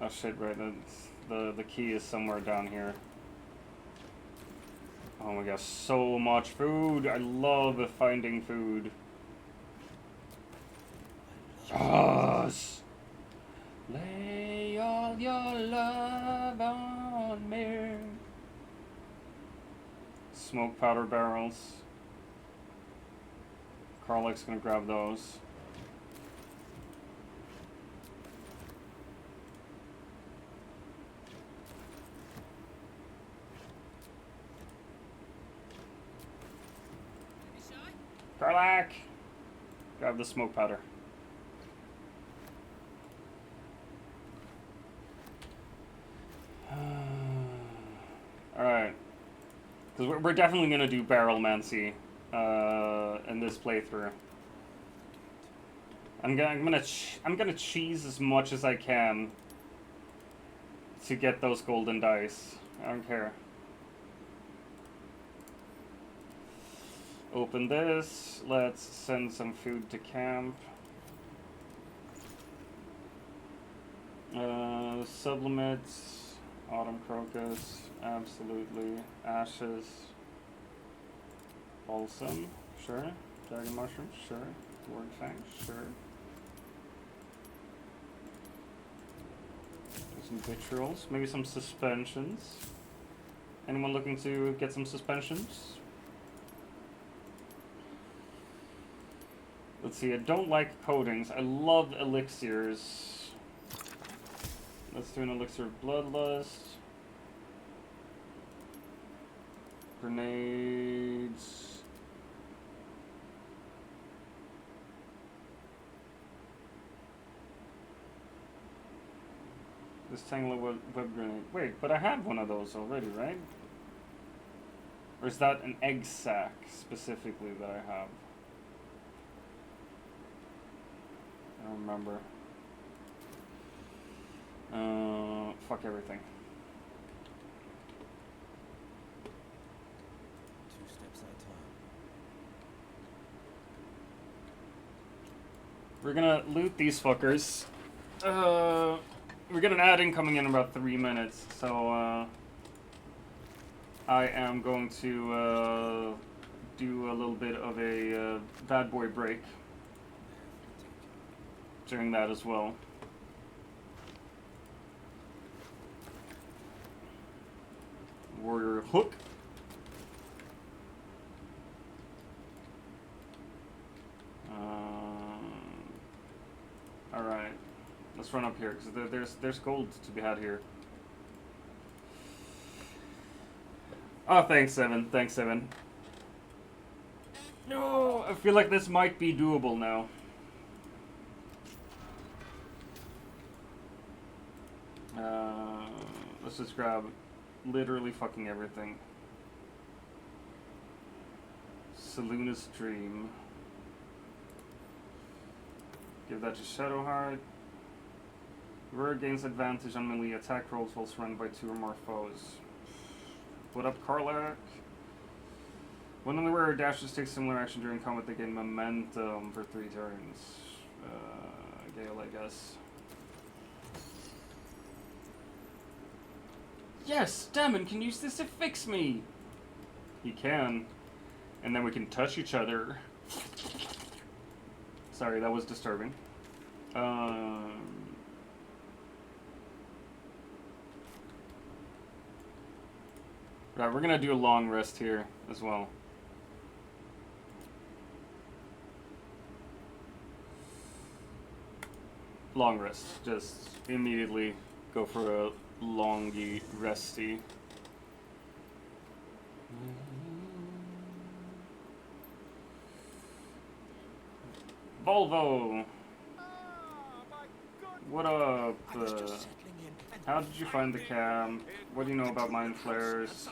Oh shit, right, the key is somewhere down here. Oh my gosh, so much food! I love finding food. Yes! Lay all your love on me. Smoke powder barrels. Karlach's gonna grab those. Grab the smoke powder. Alright. Because we're definitely going to do barrelmancy in this playthrough. I'm gonna cheese as much as I can to get those golden dice. I don't care. Open this. Let's send some food to camp. Sublimate. Autumn crocus. Absolutely. Ashes. Balsam. Sure. Dragon mushroom. Sure. Word fang. Sure. Some vitriols. Maybe some suspensions. Anyone looking to get some suspensions? Let's see, I don't like coatings. I love elixirs. Let's do an elixir of bloodlust. Grenades. This tangle web grenade. Wait, but I had one of those already, right? Or is that an egg sac specifically that I have? I don't remember. Fuck everything. 2 steps at a time. We're gonna loot these fuckers. We get an ad-in coming in about 3 minutes, so I am going to do a little bit of a bad boy break during that as well. Warrior hook. All right. Let's run up here, because there's gold to be had here. Oh, thanks, Seven. Thanks, Seven. No, I feel like this might be doable now. Let's just grab literally fucking everything. Saloonist Dream. Give that to Shadowheart. Roar gains advantage on melee attack rolls while surrounded by 2 or more foes. What up, Karlak? When on the wearer dashes takes similar action during combat, they gain momentum for 3 turns. Gale, I guess. Yes, Damon can use this to fix me! He can. And then we can touch each other. Sorry, that was disturbing. Right, we're gonna do a long rest here as well. Long rest. Just immediately go for a longy resty. Volvo! What up? How did you find the camp? What do you know about mind flares?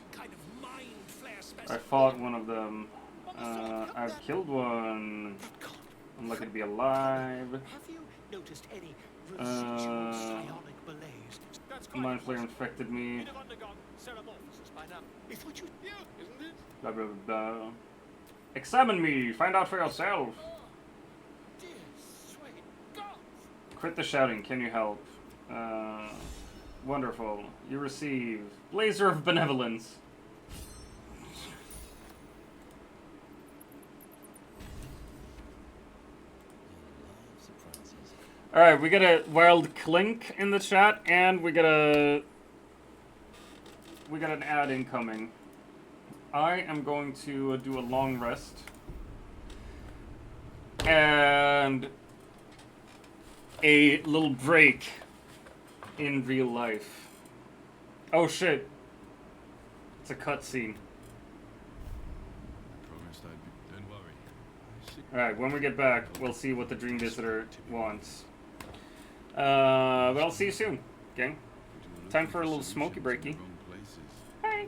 I fought one of them. I've killed one. I'm lucky to be alive. Have you noticed any residual psionic malaise? Mind flare infected me. It's what you do, isn't it? Blah blah blah. Examine me. Find out for yourself. Dear sweet God. Quit the shouting. Can you help? Wonderful. You receive Blazer of Benevolence. Alright, we got a Wild Clink in the chat, and we got an ad incoming. I am going to do a long rest. And a little break in real life. Oh shit. It's a cutscene. Promised I'd be. Don't worry. I Alright, when we get back, we'll see what the Dream Visitor wants. But I'll see you soon, gang. Time for a little smoky breaky. Hi.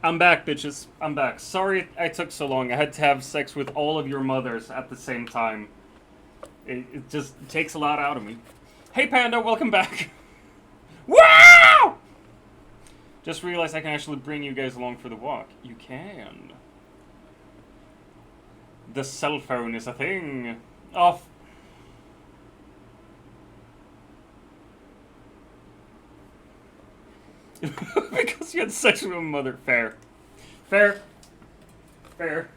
I'm back, bitches. I'm back. Sorry I took so long. I had to have sex with all of your mothers at the same time. It just takes a lot out of me. Hey, Panda, welcome back. Wow! Just realized I can actually bring you guys along for the walk. You can. The cell phone is a thing. Oh. Because you had sex with a mother. Fair. Fair. Fair.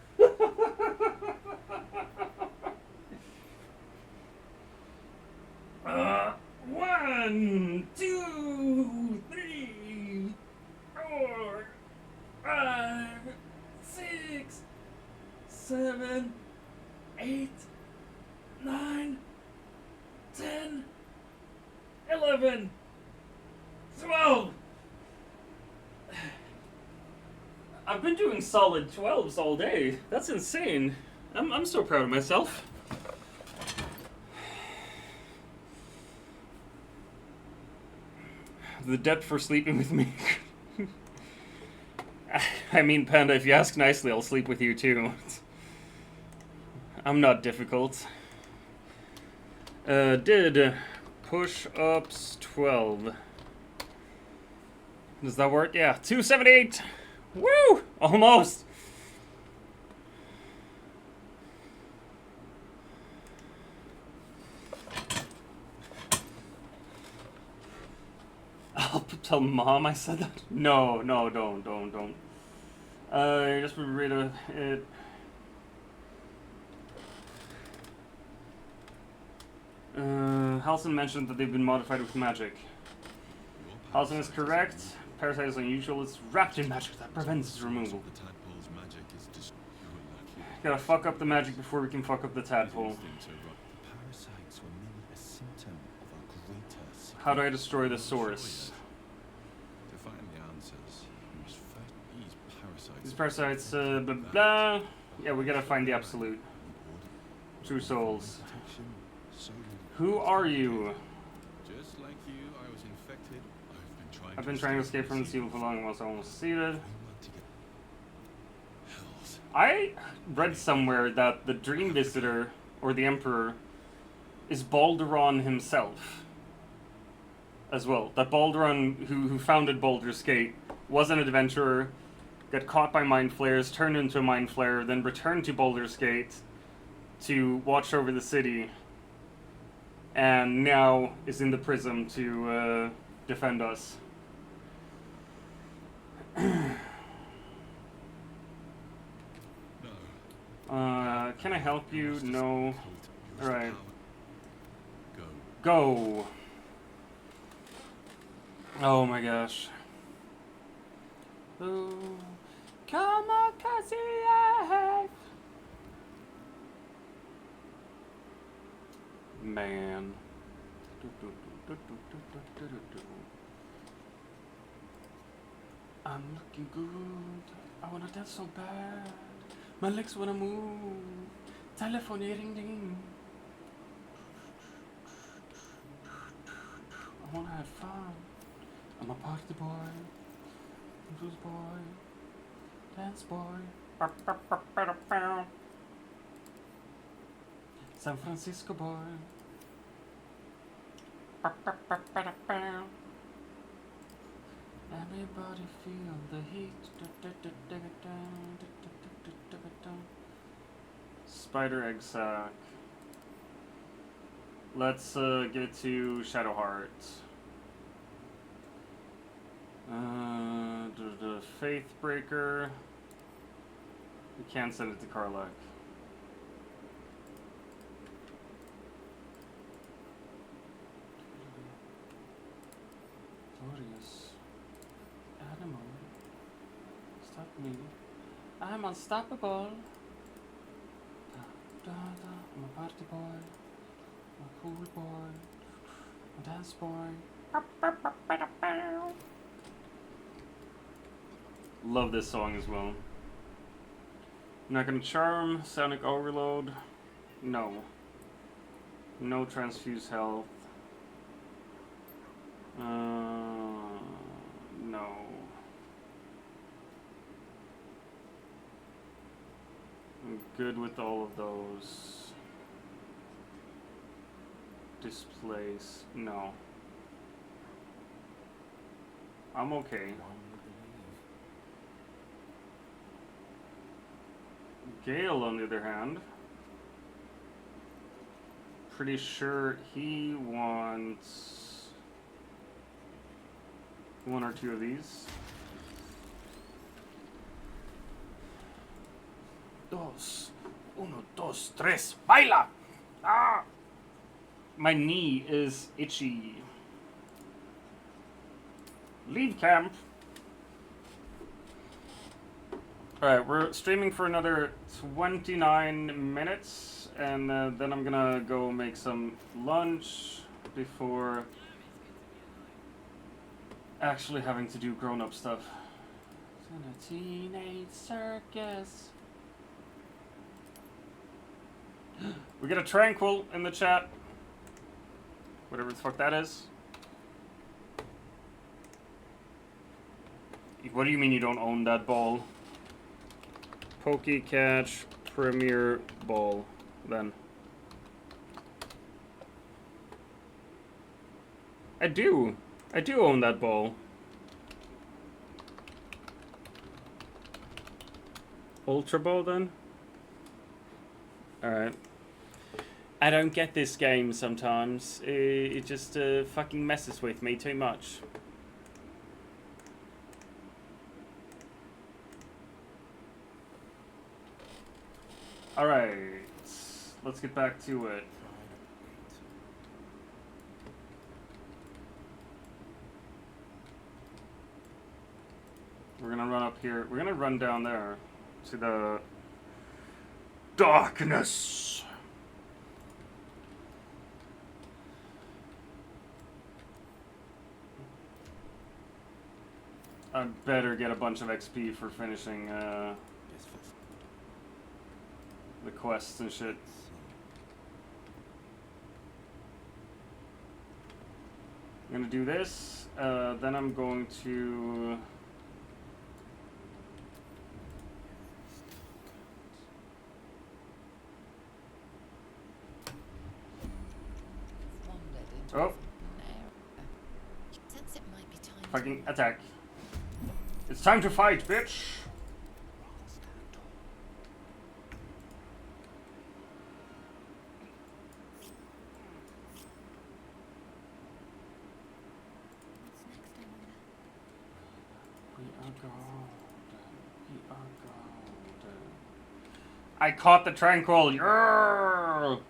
1, 2, 3, 4, 5, 6, 7, 8, 9, 10, 11, 12. I've been doing solid 12s all day. That's insane. I'm so proud of myself. The debt for sleeping with me. I mean, Panda, if you ask nicely, I'll sleep with you too. I'm not difficult. Did push-ups 12. Does that work? Yeah, 278. Woo! Almost. I'll tell Mom I said that. No, don't. Just read it. Halson mentioned that they've been modified with magic. Halson is correct. Parasite is unusual. It's wrapped in magic that prevents its removal. The tadpole's magic is just Gotta fuck up the magic before we can fuck up the tadpole. Parasites were merely a symptom of a greater sickness. How do I destroy the source? to find the answers. You must fight these parasites. These parasites, blah blah. Yeah, we gotta find the absolute. True souls. Who are you? Just like you, I was infected. I've been trying to escape from this evil for long, whilst almost succeeded. I read somewhere that the Dream Visitor, or the Emperor, is Balderon himself. As well. That Balderon, who founded Baldur's Gate, was an adventurer, got caught by mind flayers, turned into a mind flayer, then returned to Baldur's Gate to watch over the city, and now is in the prism to defend us. Can I help you? No. Alright. Go. Oh my gosh. Oh, come on, Cassie. Man. I'm looking good. I wanna dance so bad. My legs wanna move. Telephone ring ding. I wanna have fun. I'm a party boy. Blues boy. Dance boy. San Francisco boy. Everybody feel the heat. Spider egg sack. Let's give it to Shadowheart. The Faithbreaker. We can't send it to Karlach. Glorious animal. Stop me. I'm unstoppable. I'm a party boy. I'm a cool boy. I'm a dance boy. Love this song as well. I'm not gonna charm. Sonic Overload. No. No transfuse health. No. I'm good with all of those. Displace. No. I'm okay. Gale, on the other hand, pretty sure he wants one or two of these. Dos. Uno, dos, tres. Baila! Ah! My knee is itchy. Leave camp. Alright, we're streaming for another 29 minutes, and then I'm gonna go make some lunch before actually having to do grown-up stuff. It's in a teenage circus. We get a tranquil in the chat. Whatever the fuck that is. What do you mean you don't own that ball? Pokecatch Premier Ball, then. I do own that ball. Ultra Ball, then? Alright. I don't get this game sometimes. It just fucking messes with me too much. Alright, let's get back to it. We're gonna run up here. We're gonna run down there to the darkness. I better get a bunch of XP for finishing the quests and shit. I'm gonna do this, then I'm going to... Oh, Sense it might be time fucking attack. It's time to fight, bitch! I caught the tranquil. Yarr!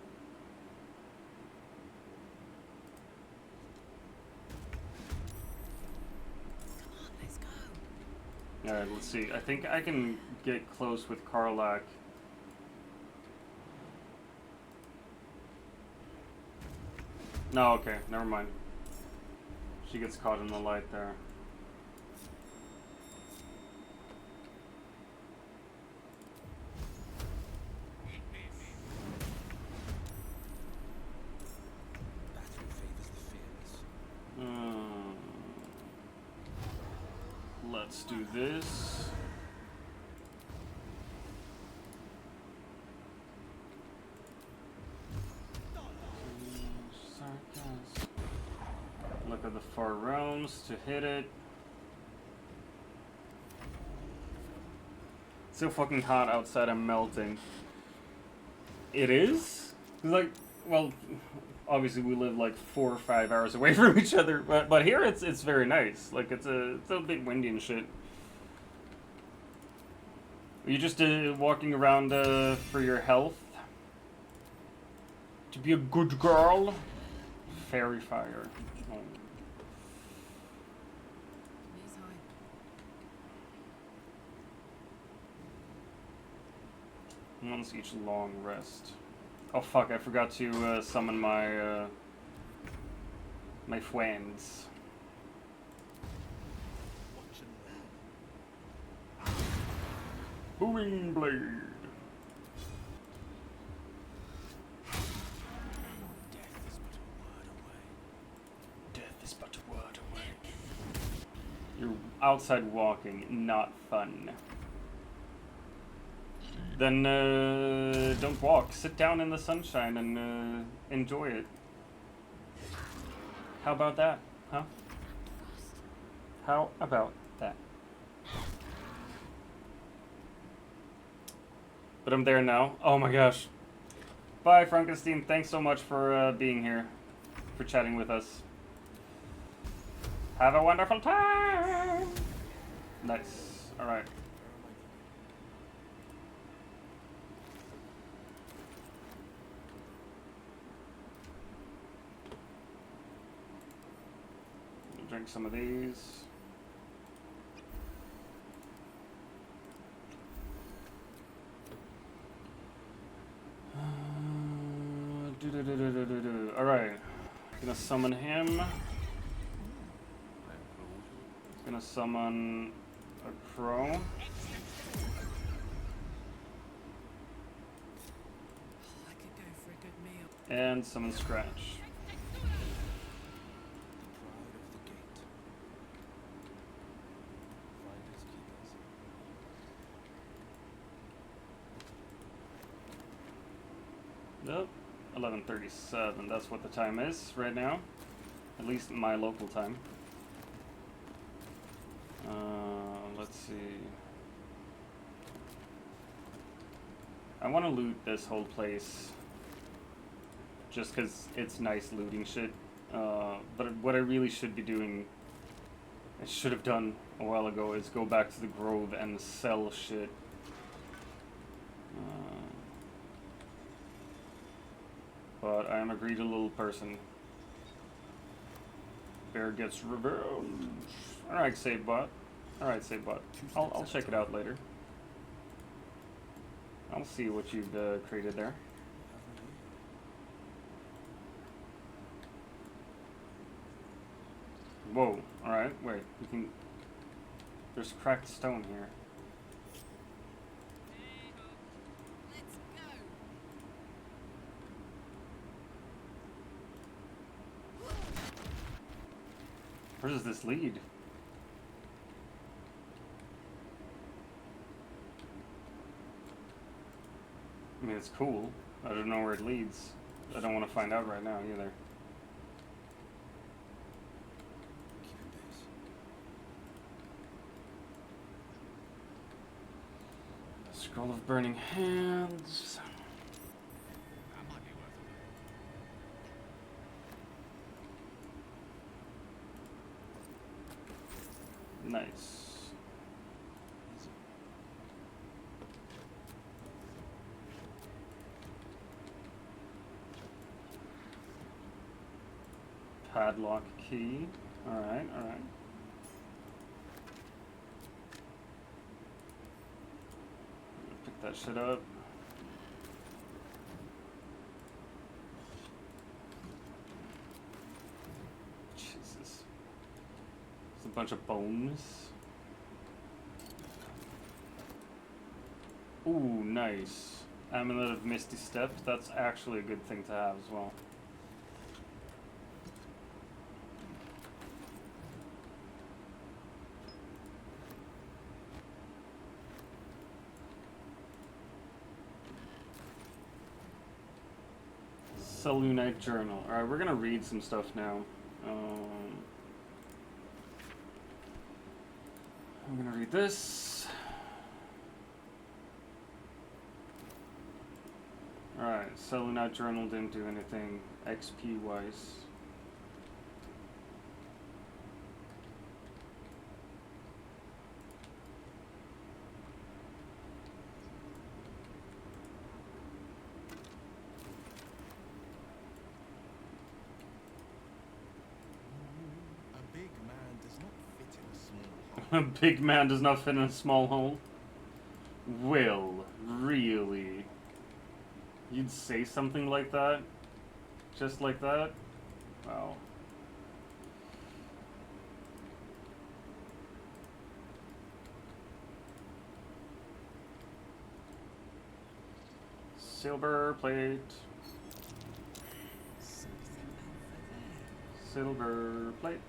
Let's go. Alright, let's see. I think I can get close with Karlak. No, okay, never mind. She gets caught in the light there. Let's do this. Look at the far realms to hit it. It's so fucking hot outside, I'm melting. It is? Like, well, obviously we live like 4 or 5 hours away from each other, but here it's very nice. Like it's a bit windy and shit. Are you just walking around for your health? To be a good girl? Fairy fire. Oh. Knees high. Once each long rest. Oh fuck! I forgot to summon my my friends. Booming blade. Death is but a word away. You're outside walking, not fun. then don't walk. Sit down in the sunshine and enjoy it. How about that? Huh? How about that? But I'm there now. Oh my gosh. Bye, Frankenstein. Thanks so much for being here, for chatting with us. Have a wonderful time. Nice. All right. Drink some of these. Alright. Gonna summon him. Gonna summon a crow. I could go for a good meal. And summon Scratch. Pride of the gate. Finders keepers. Nope. 11:37. That's what the time is right now. At least in my local time. Let's see. I want to loot this whole place. Just because it's nice looting shit. But what I really should be doing, I should have done a while ago, is go back to the Grove and sell shit. But I am a greedy little person. Bear gets revenge. Alright, save bot. Alright, save bot. I'll check it out later. I'll see what you've created there. Whoa, alright, wait, we can... There's cracked stone here. Let's go. Where does this lead? I mean, it's cool. I don't know where it leads. I don't want to find out right now either. Keeping pace. Scroll of Burning Hands. That might be worth it. Nice. Padlock key. Alright, alright. Pick that shit up. Jesus. There's a bunch of bones. Ooh, nice. Amulet of Misty Step. That's actually a good thing to have as well. Selunite Journal. Alright, we're gonna read some stuff now. I'm gonna read this. Alright, Selunite Journal didn't do anything XP wise. A big man does not fit in a small hole. A big man does not fit in a small hole. Will, really? You'd say something like that? Just like that? Wow. Silver plate. Something over there. Silver plate.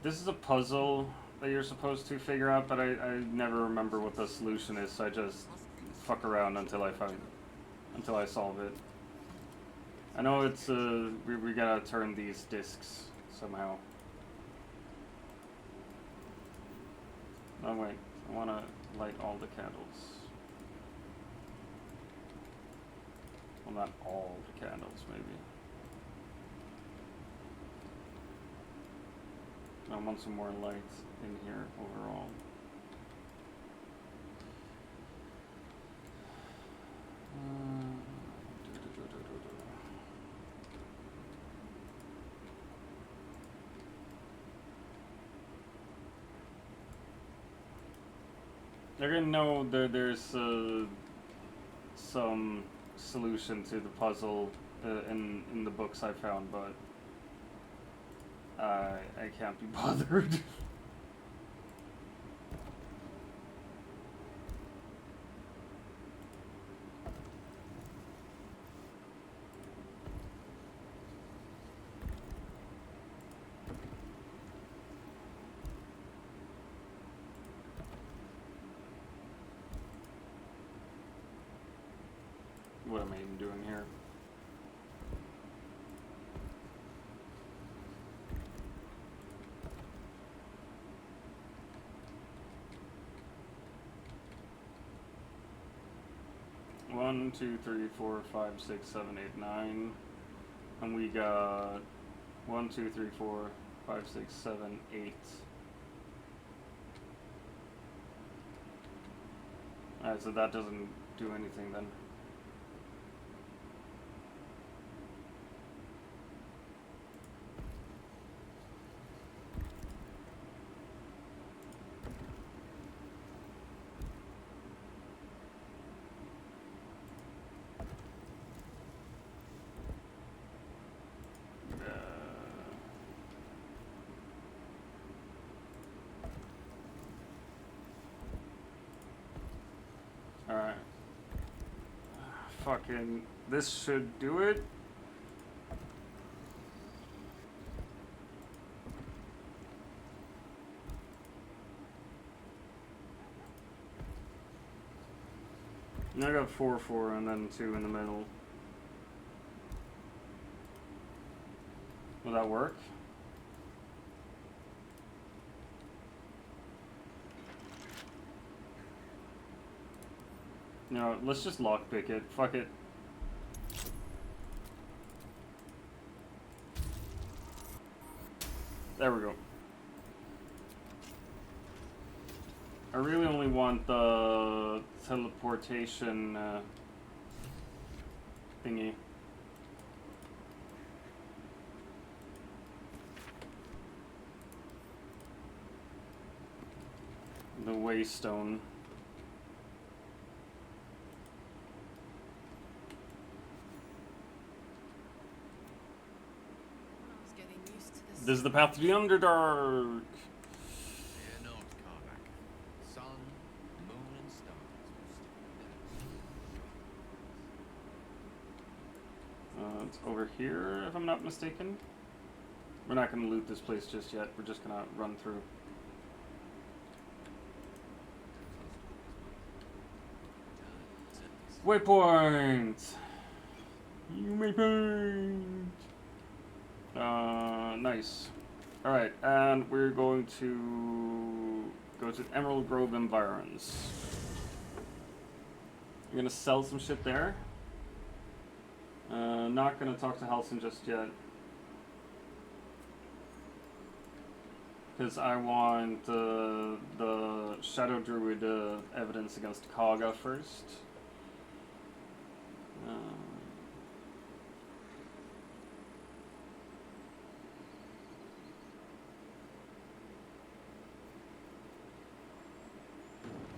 This is a puzzle that you're supposed to figure out, but I never remember what the solution is, so I just fuck around until I solve it. I know it's we gotta turn these discs somehow. Oh wait, I wanna light all the candles. Well, not all the candles, maybe. I want some more lights in here overall. They're gonna know that there's some solution to the puzzle in the books I found, but I can't be bothered. What am I even doing here? One, two, three, four, five, six, seven, eight, 9. And we got 1, 2, 3, 4, 5, 6, 7, 8. Alright, so that doesn't do anything then. Alright. Fucking, this should do it. And I got 4, 4, and then 2 in the middle. Will that work? No, let's just lockpick it. Fuck it. There we go. I really only want the teleportation thingy. The waystone. I was getting used to this. This is the path to the Underdark. Fear not, Karnak. Sun, moon, and stars will still It's over here, if I'm not mistaken. We're not going to loot this place just yet. We're just going to run through. Waypoint! Waypoint! Nice. Alright, and we're going to go to Emerald Grove Environs. We're going to sell some shit there. Not going to talk to Halsin just yet. Because I want the Shadow Druid evidence against Kaga first.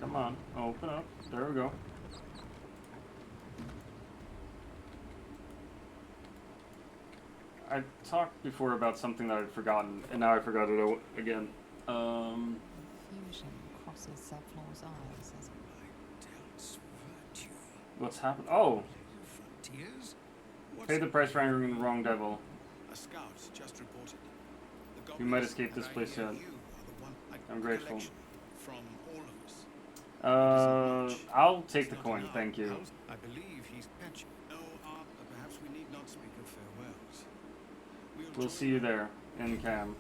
Come on, open up. There we go. I talked before about something that I'd forgotten, and now I forgot it again. Fusion crosses Zevlor's eyes as What's happened? Oh! Frontiers? Pay the price for angering the wrong devil. A scout just reported. The You might goblins escape this and I place hear yet. you are the one I'm grateful. Collection from all of us. I'll take the It's not coin, enough. thank you. I believe he's catching. Oh, perhaps we need not speak of farewells. We'll join see you there in camp.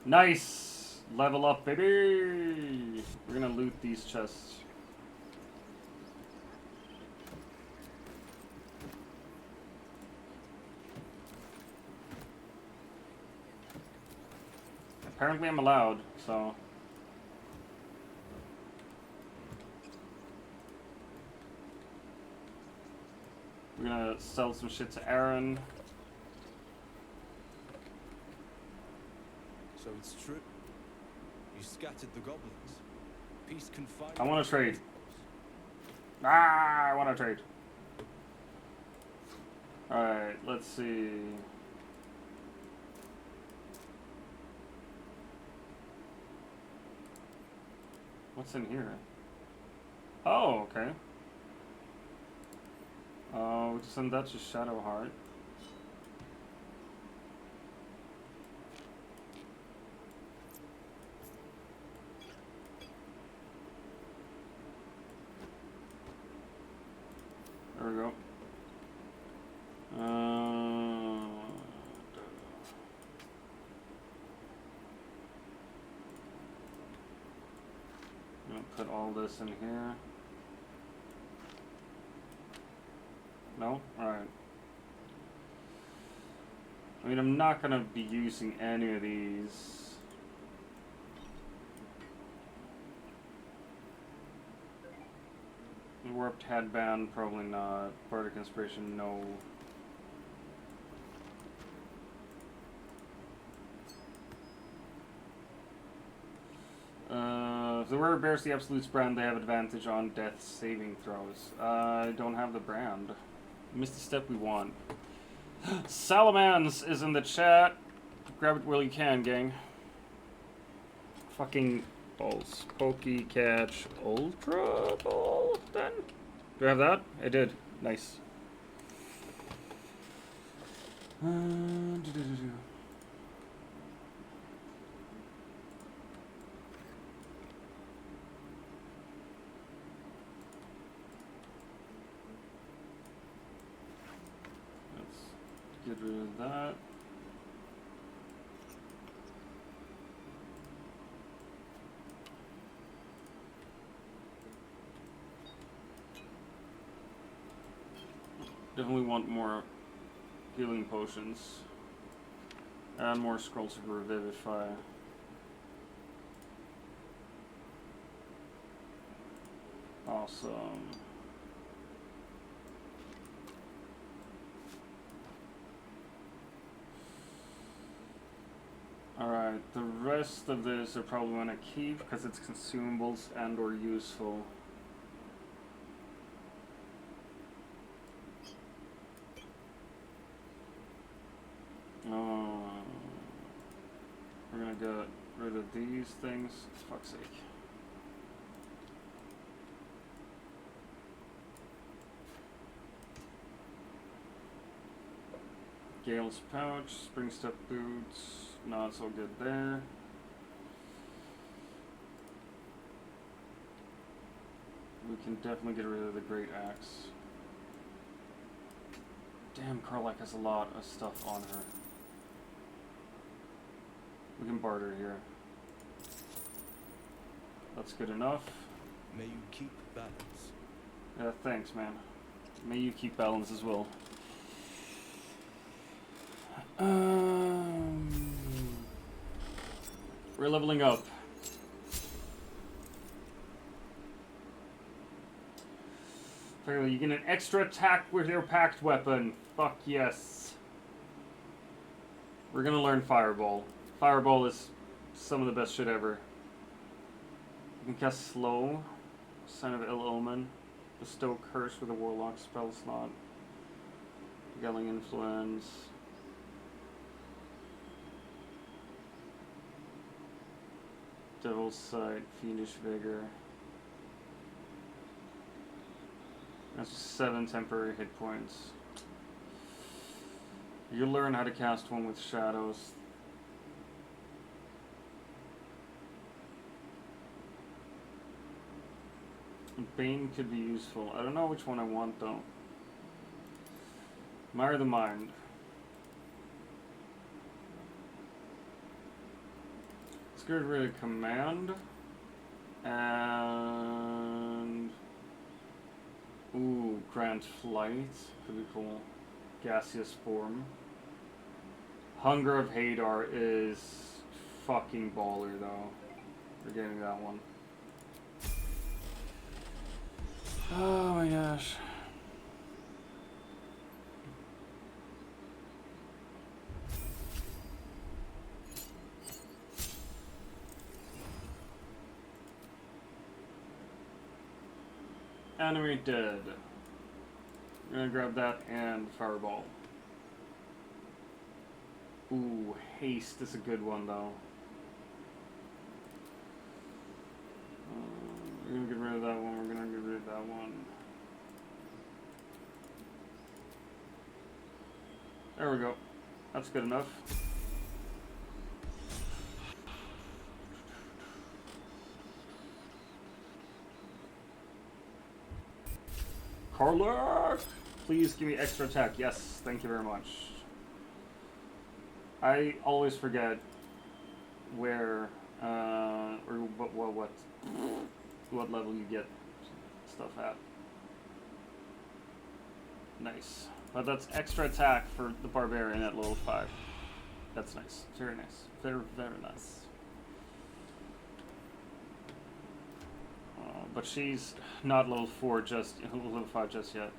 Nice! Level up, baby! We're gonna loot these chests. Apparently I'm allowed, so... We're gonna sell some shit to Aaron. So it's true. You scattered the goblins. Peace confined. I wanna trade. Ah, I wanna trade. Alright, let's see. What's in here? Oh, okay. Oh, we just send that to Shadowheart. There we go. I'm gonna put all this in here. No? Alright. I mean, I'm not gonna be using any of these. Warped headband, probably not. Bardic Inspiration, no. If the wearer bears the Absolute's brand, they have advantage on death saving throws. I don't have the brand. Missed the step we want. Salamans is in the chat. Grab it while you can, gang. Fucking balls. Pokey Catch Ultra Ball, then? Do I have that? I did. Nice. Let's get rid of that. Definitely want more healing potions. And more scrolls of revivify. Awesome. Alright, the rest of this I probably want to keep because it's consumables and or useful. We're gonna get rid of these things. For fuck's sake. Gale's pouch, spring step boots, not so good there. We can definitely get rid of the great axe. Damn, Carlac has a lot of stuff on her. We can barter here. That's good enough. May you keep balance. Yeah, thanks, man. May you keep balance as well. We're leveling up. You get an extra attack with your packed weapon. Fuck yes. We're gonna learn Fireball. Fireball is some of the best shit ever. You can cast Slow, Sign of Ill Omen, Bestow Curse with a Warlock spell slot, Yelling Influence. Devil's Sight, Fiendish Vigor. That's 7 temporary hit points. You learn how to cast one with shadows. Bane could be useful. I don't know which one I want though. Mire the Mind. Let's get rid of Command. And... Ooh, Grant Flight. Could be cool. Gaseous Form. Hunger of Hadar is fucking baller though. We're getting that one. Oh my gosh. Enemy dead. I'm gonna grab that and Fireball. Ooh, Haste is a good one though. We're gonna get rid of that one, we're gonna get rid of that one. There we go. That's good enough. Karlach! Please give me extra attack. Yes, thank you very much. I always forget where, or what level you get stuff at. Nice. But that's extra attack for the Barbarian at level 5. That's nice. Very nice. Very, very nice. But she's not level 4 just, level 5 just yet.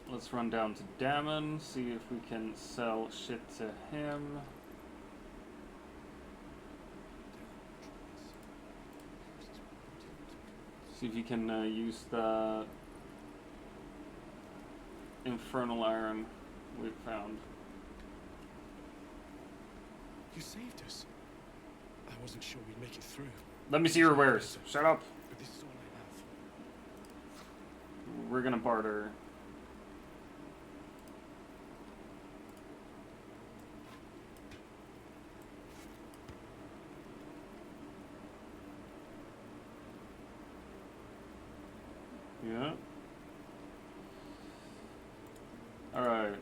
Let's run down to Damon, see if we can sell shit to him. See if you can use the Infernal Iron we've found. You saved us. I wasn't sure we'd make it through. Let me see your wares. Shut up. But this is all I have. We're gonna barter. Yeah. Alright.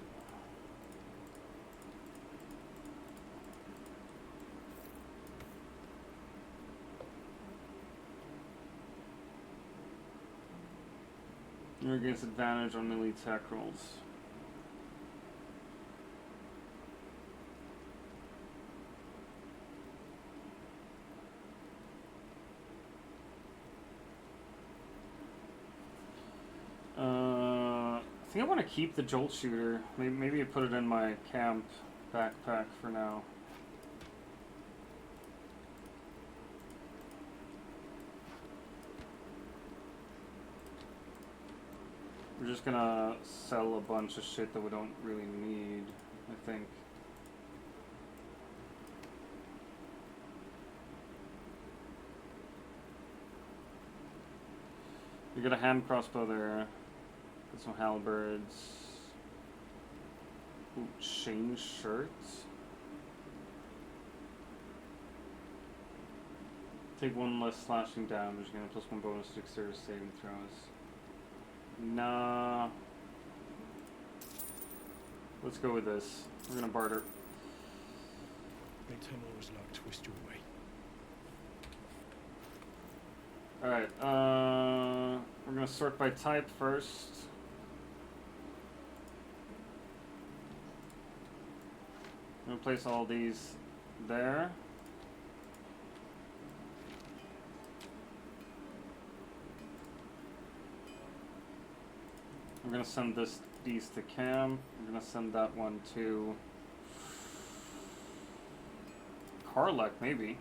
You're against advantage on melee attack rolls. I think I want to keep the Jolt Shooter. Maybe I put it in my camp backpack for now. We're just gonna sell a bunch of shit that we don't really need, I think. We got a hand crossbow there. Got some halberds. Ooh, chain shirts. Take 1 less slashing damage, gonna plus 1 bonus to exterior saving throws. Nah. Let's go with this. We're gonna barter. May Tenor's luck twist your way. Alright, we're gonna sort by type first. I'm gonna place all these there. I'm gonna send these to Cam. I'm gonna send that one to Karlach, maybe.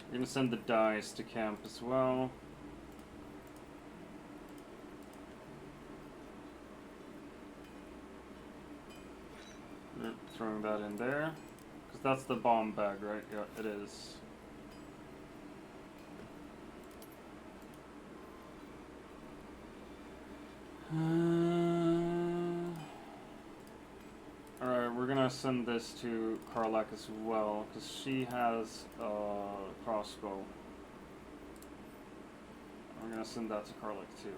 I'm gonna send the dice to camp as well. We're throwing that in there. Because that's the bomb bag, right? Yeah, it is. Alright, we're gonna send this to Karlak as well, because she has a crossbow. We're gonna send that to Karlak too.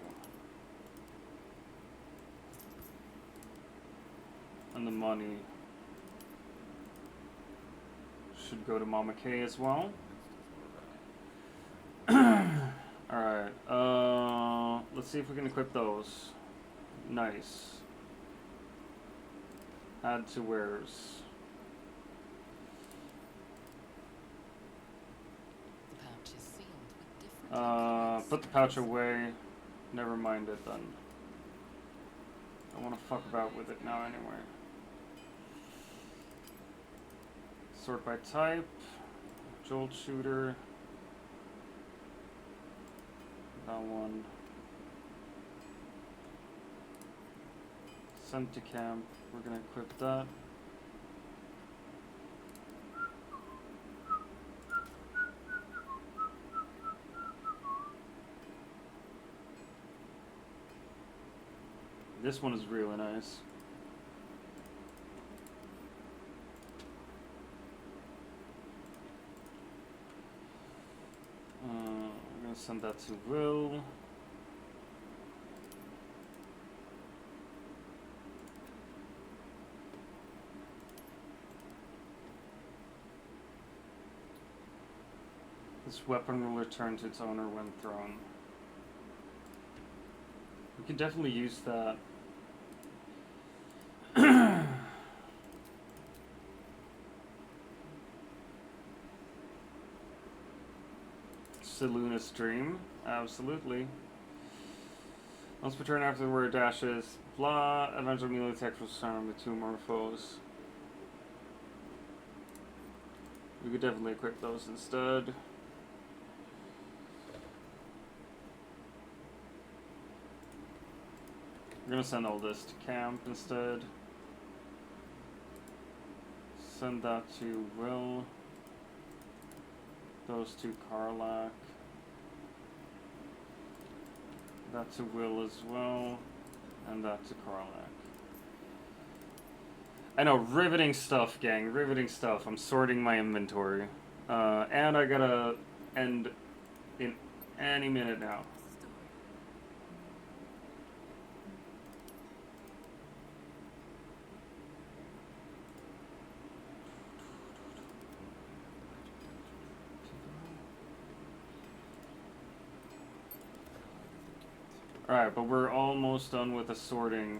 And the money should go to Mama K as well. Alright, let's see if we can equip those. Nice. Add to wares. The pouch is sealed with different Put the pouch away. Never mind it then. I want to fuck about with it now anyway. Sort by type. Jolt shooter. That one. Sent to camp. We're gonna equip that. This one is really nice. I'm gonna send that to Will. This weapon will return to its owner when thrown. We could definitely use that. Seluna stream, absolutely. Once return after the word dashes, blah, eventual melee attack will surround with 2 more foes. We could definitely equip those instead. We're gonna send all this to camp instead. Send that to Will. Those to Karlak. That to Will as well. And that to Karlak. I know, riveting stuff, gang. Riveting stuff. I'm sorting my inventory. And I gotta end in any minute now. Alright, but we're almost done with the sorting.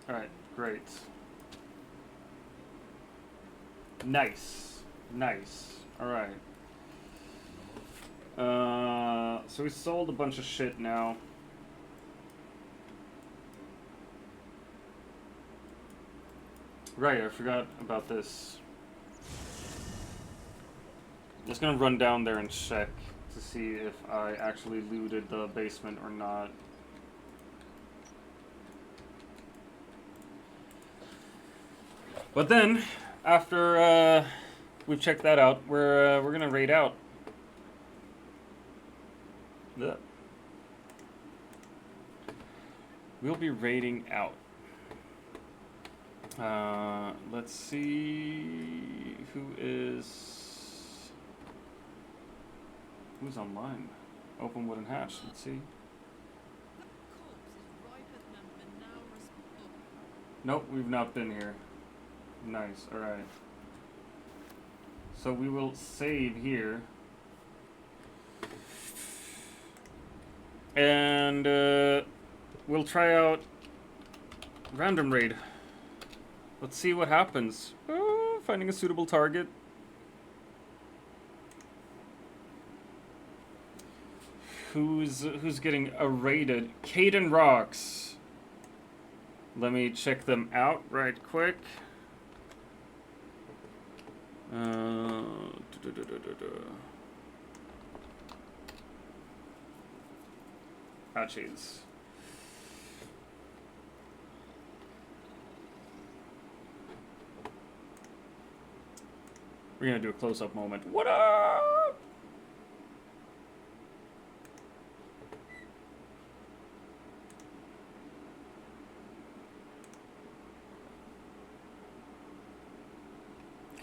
Alright, great. Nice. Nice. Alright. So we sold a bunch of shit now. Right, I forgot about this. Just gonna run down there and check to see if I actually looted the basement or not. But then, after we've checked that out, we're gonna raid out. Ugh. We'll be raiding out. Let's see who's online. Open wooden hatch. Let's see. That corpse is riper than a Manaurus book. Nope, we've not been here. Nice. All right. So we will save here. And we'll try out random raid. Let's see what happens. Finding a suitable target. Who's getting raided? Caden Rocks. Let me check them out right quick. Jeez. We're gonna do a close-up moment. What up?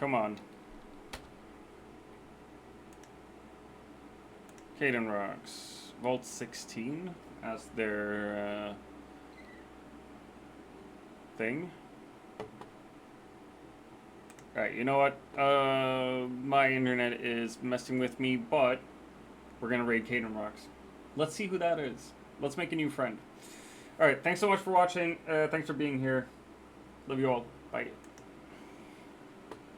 Come on. Caden Rocks. Vault 16 as their thing. Alright, you know what? My internet is messing with me, but we're gonna raid Caden Rocks. Let's see who that is. Let's make a new friend. Alright, thanks so much for watching. Thanks for being here. Love you all. Bye.